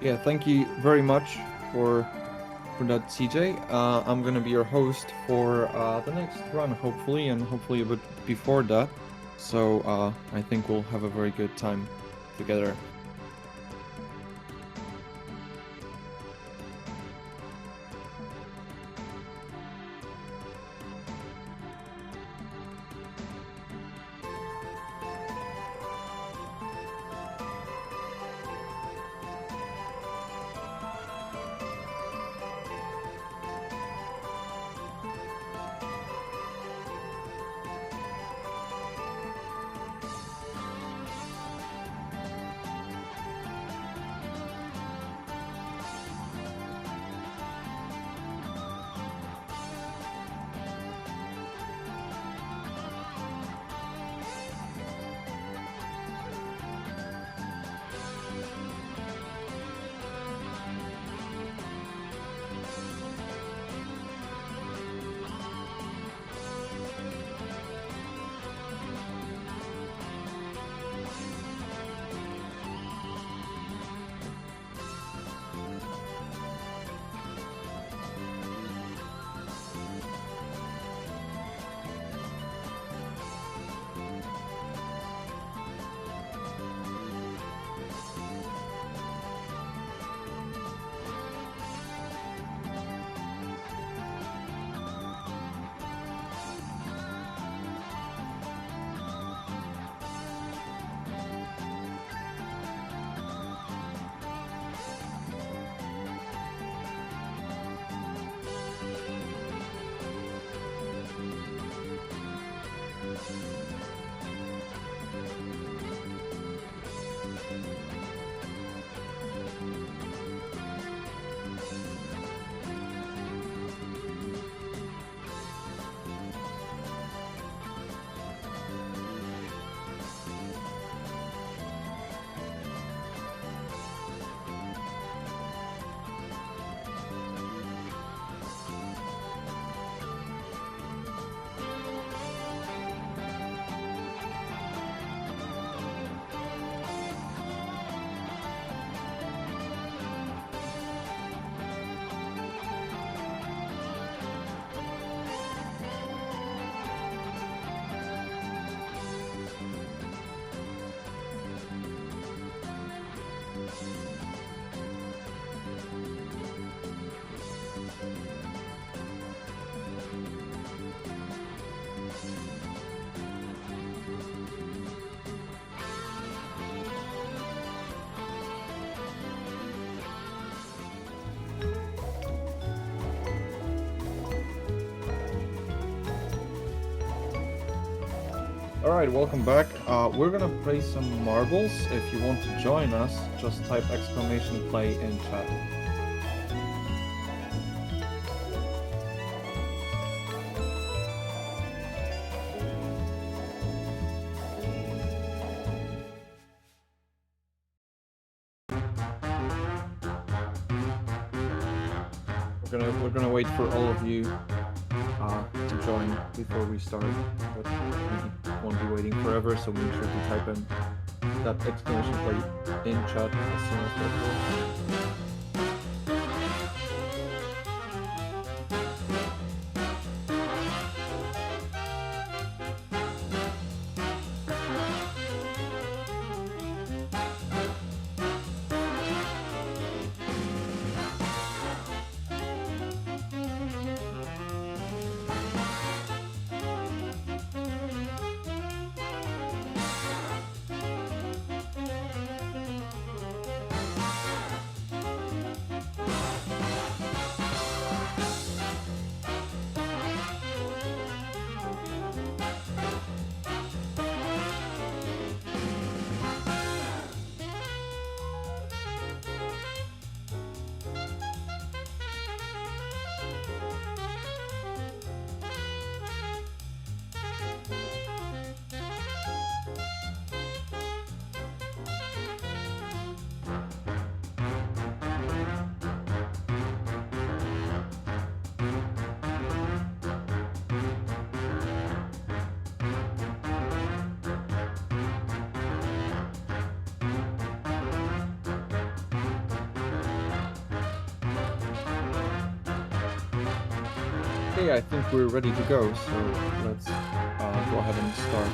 E: Yeah, thank you very much for that, CJ. I'm gonna be your host for the next run, hopefully, and hopefully a bit before that. So I think we'll have a very good time together. Alright, welcome back. We're gonna play some marbles. If you want to join us, just type !play in chat. We're gonna wait for all of you to join before we start, but we won't be waiting forever, so make sure to type in that !play in chat as soon as possible. Okay, I think we're ready to go, so let's go ahead and start.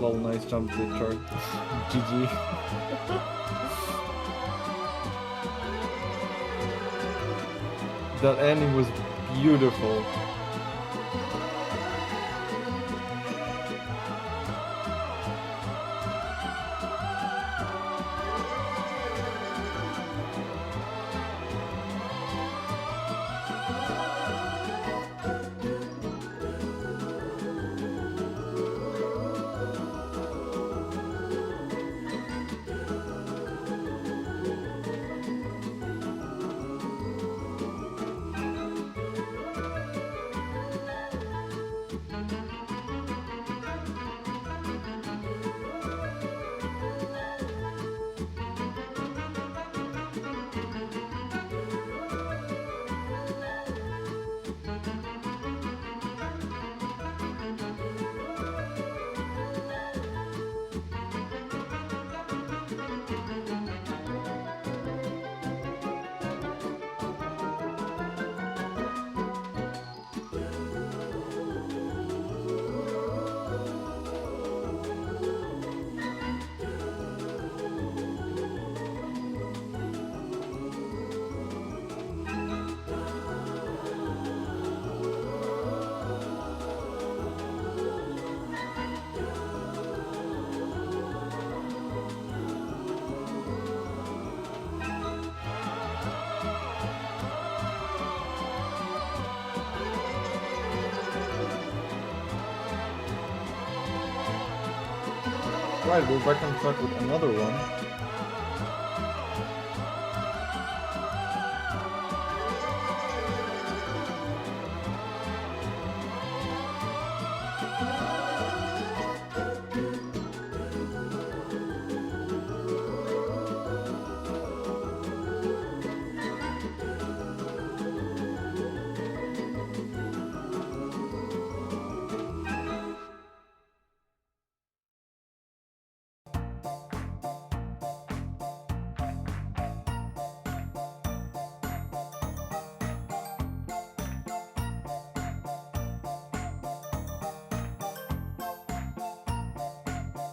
E: Lol, nice jump to the chart. GG. That ending was beautiful. Right, we're back on track with another one.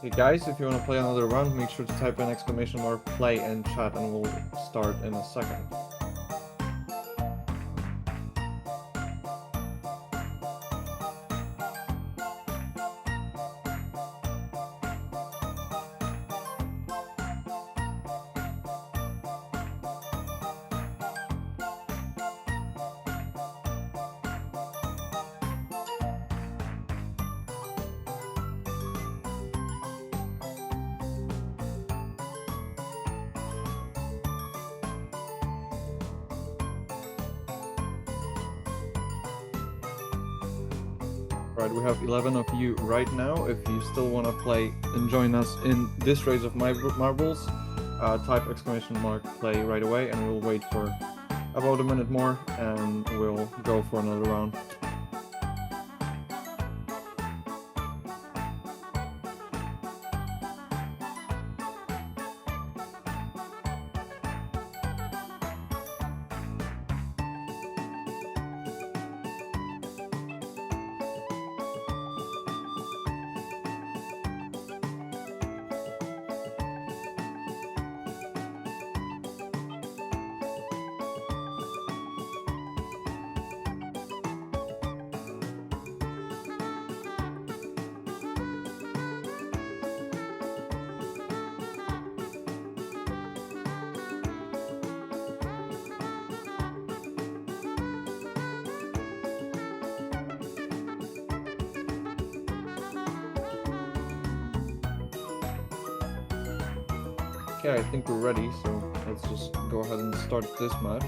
E: Hey guys, if you want to play another round, make sure to type an exclamation mark play in chat and we'll start in a second. Right, we have 11 of you right now. If you still want to play and join us in this race of marbles, type exclamation mark play right away and we'll wait for about a minute more and we'll go for another round. Okay, I think we're ready, so let's just go ahead and start this match.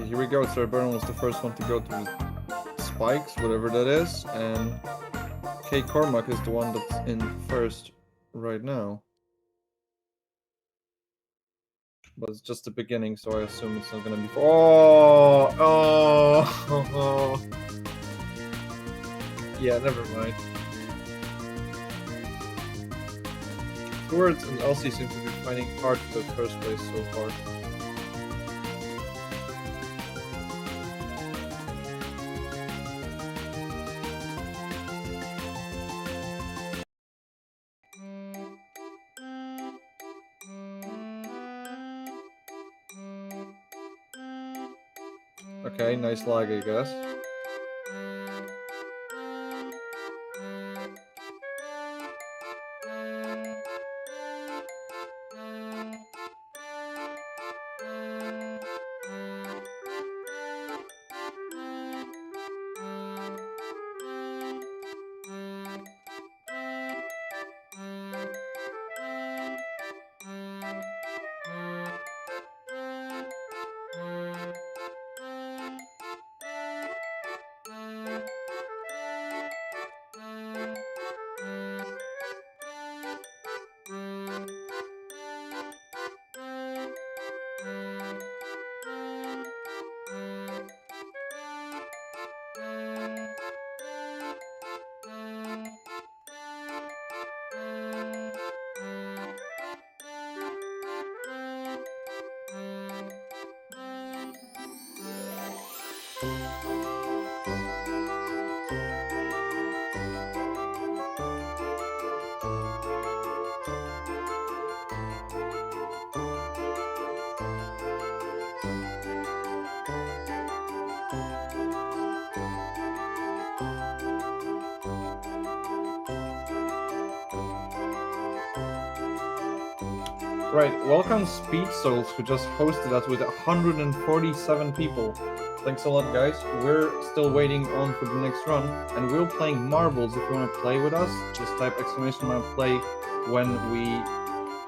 E: Here we go, Sir Baron was the first one to go through spikes, whatever that is, and K Cormac is the one that's in first right now. but it's just the beginning, so I assume it's not gonna be. Oh. Yeah, never mind. Towards and Elsie seem to be finding hard for the first place so far. Okay, nice lag, I guess. Right, welcome Speed Souls, who just hosted us with 147 people. Thanks a lot, guys. We're still waiting on for the next run, and we're playing Marbles. If you want to play with us, just type !play when we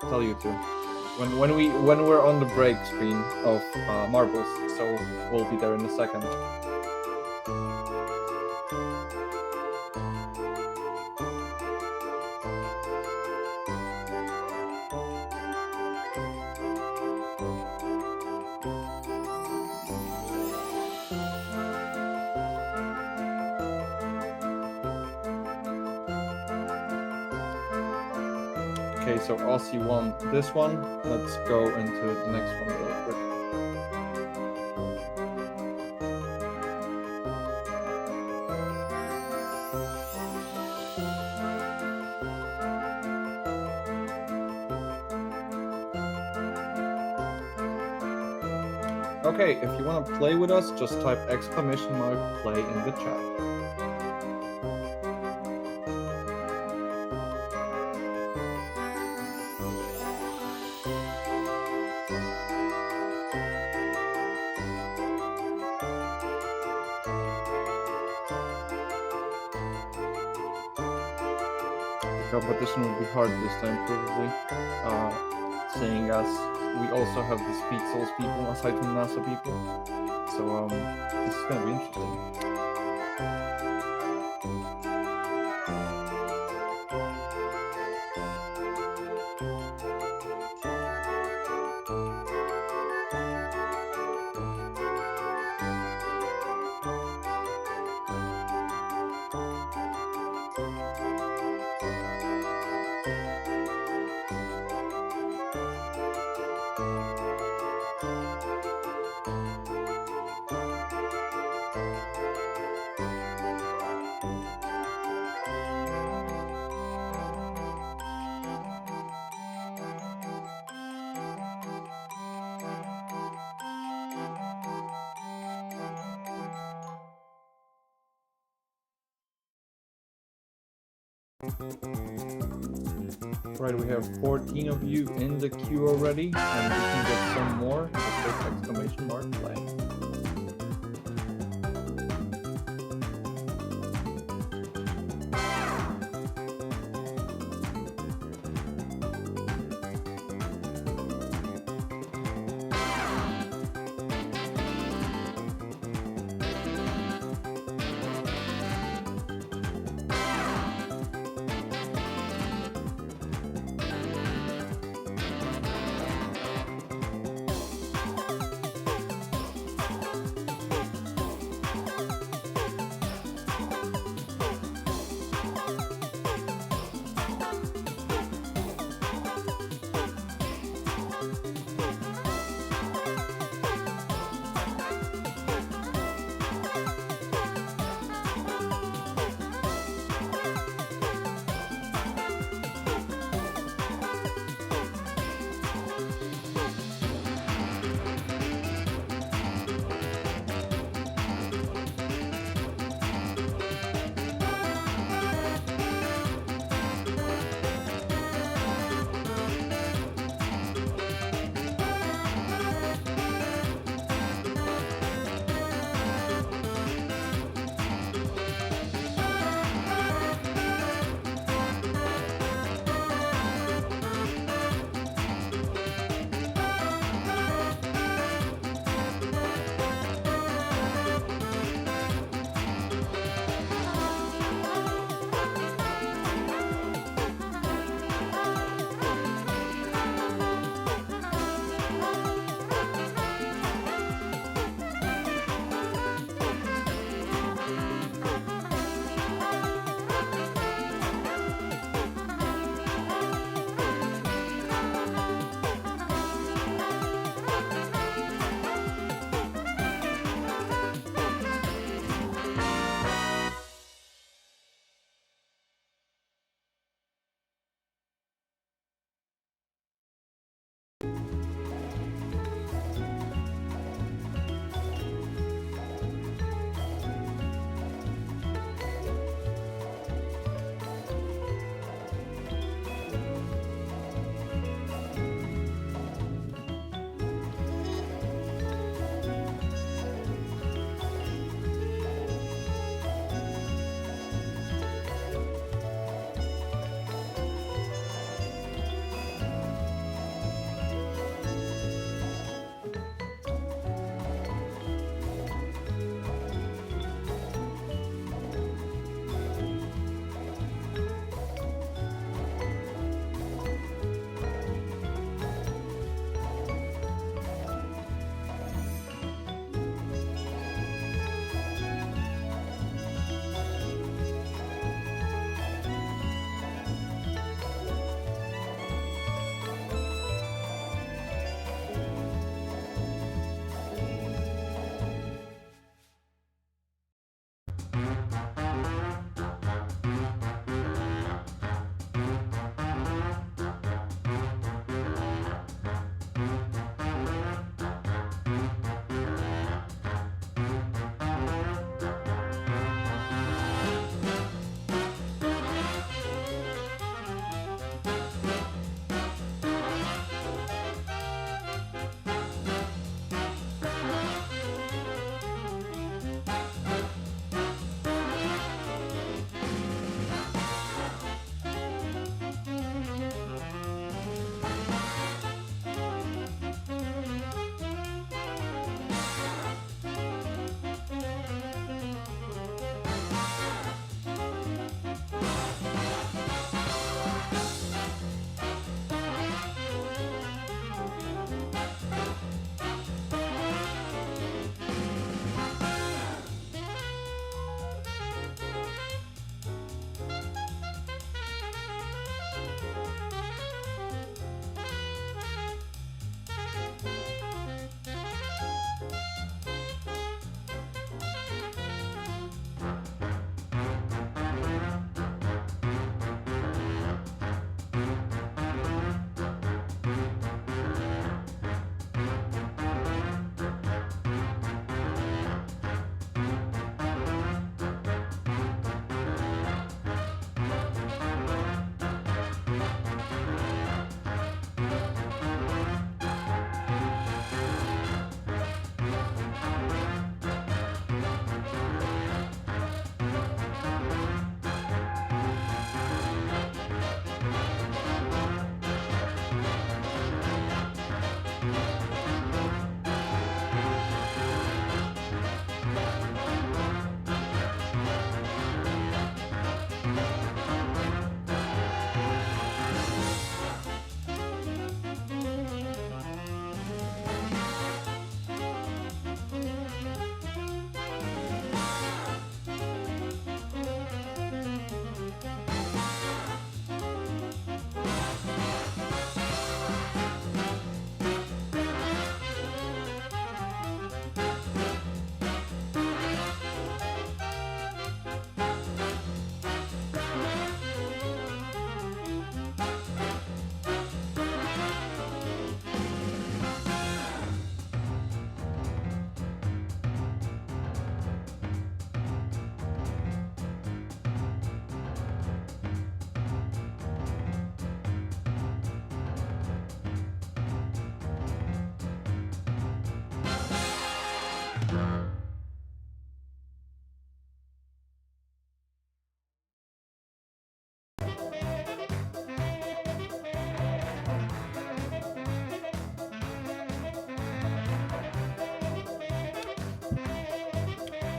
E: tell you to. When we're on the break screen of Marbles, so we'll be there in a second. Okay, so Aussie won this one. Let's go into the next one real quick. Okay, if you want to play with us, just type !play in the chat. Competition will be hard this time, probably. Seeing as we also have the Speed Souls people aside from NASA people. So, this is gonna be interesting. Right, we have 14 of you in the queue already, and we can get some more. !play.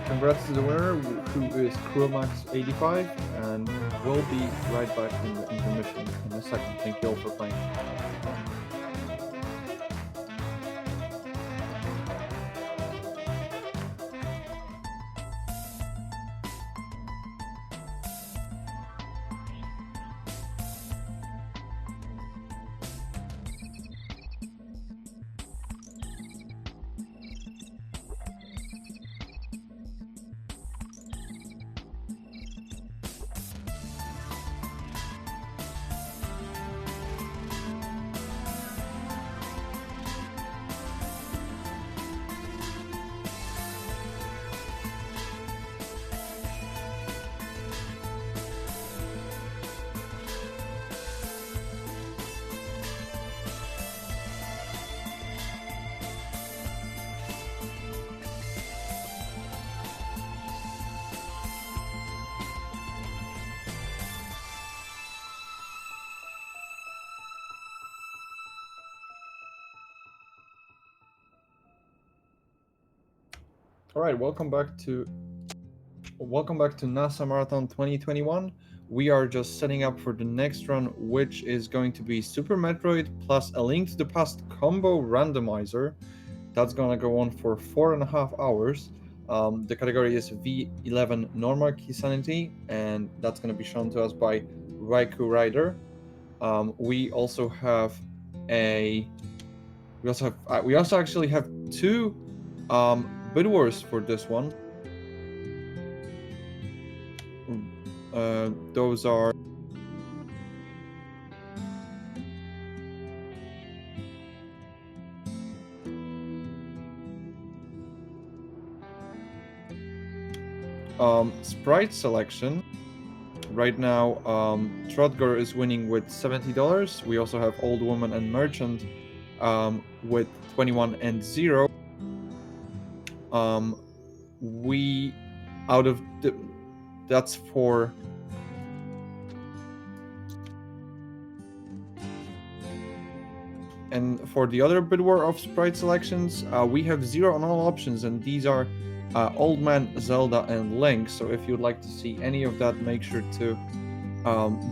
E: congrats to the winner, who is Crumax85, and we'll be right back in the intermission in a second. Thank you all for playing. All right, welcome back to NASA Marathon 2021. We are just setting up for the next run, which is going to be Super Metroid plus A Link to the Past combo randomizer. That's gonna go on for 4.5 hours. The category is V11 Normal Key Sanity, and that's gonna be shown to us by Raikou Rider. We also actually have two Bid Wars for this one. Those are sprite selection. Right now, Trotgor is winning with $70. We also have Old Woman and Merchant with 21 and 0. That's for and for the other bid war of sprite selections, we have 0 on all options, and these are Old Man, Zelda, and Link. So if you'd like to see any of that, make sure to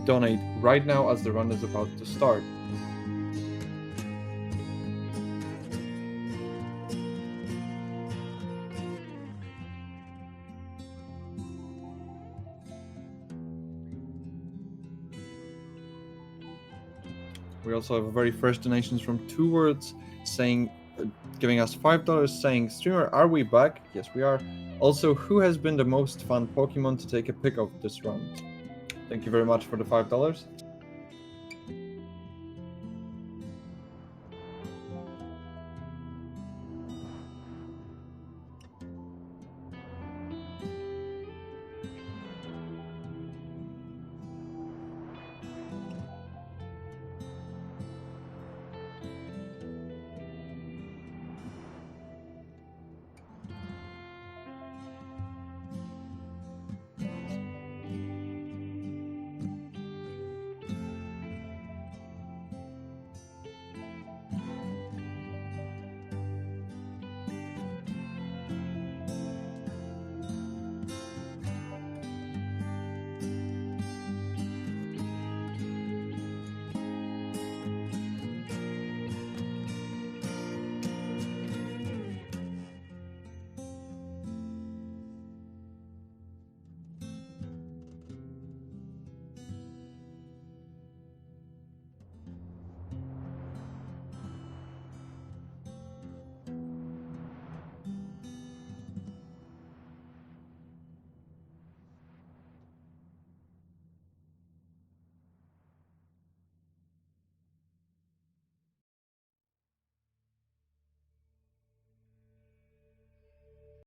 E: donate right now as the run is about to start. We also have very fresh donations from Two Words saying, giving us $5, saying, "Streamer, are we back?" Yes, we are. Also, who has been the most fun Pokemon to take a pic of this run? Thank you very much for the $5.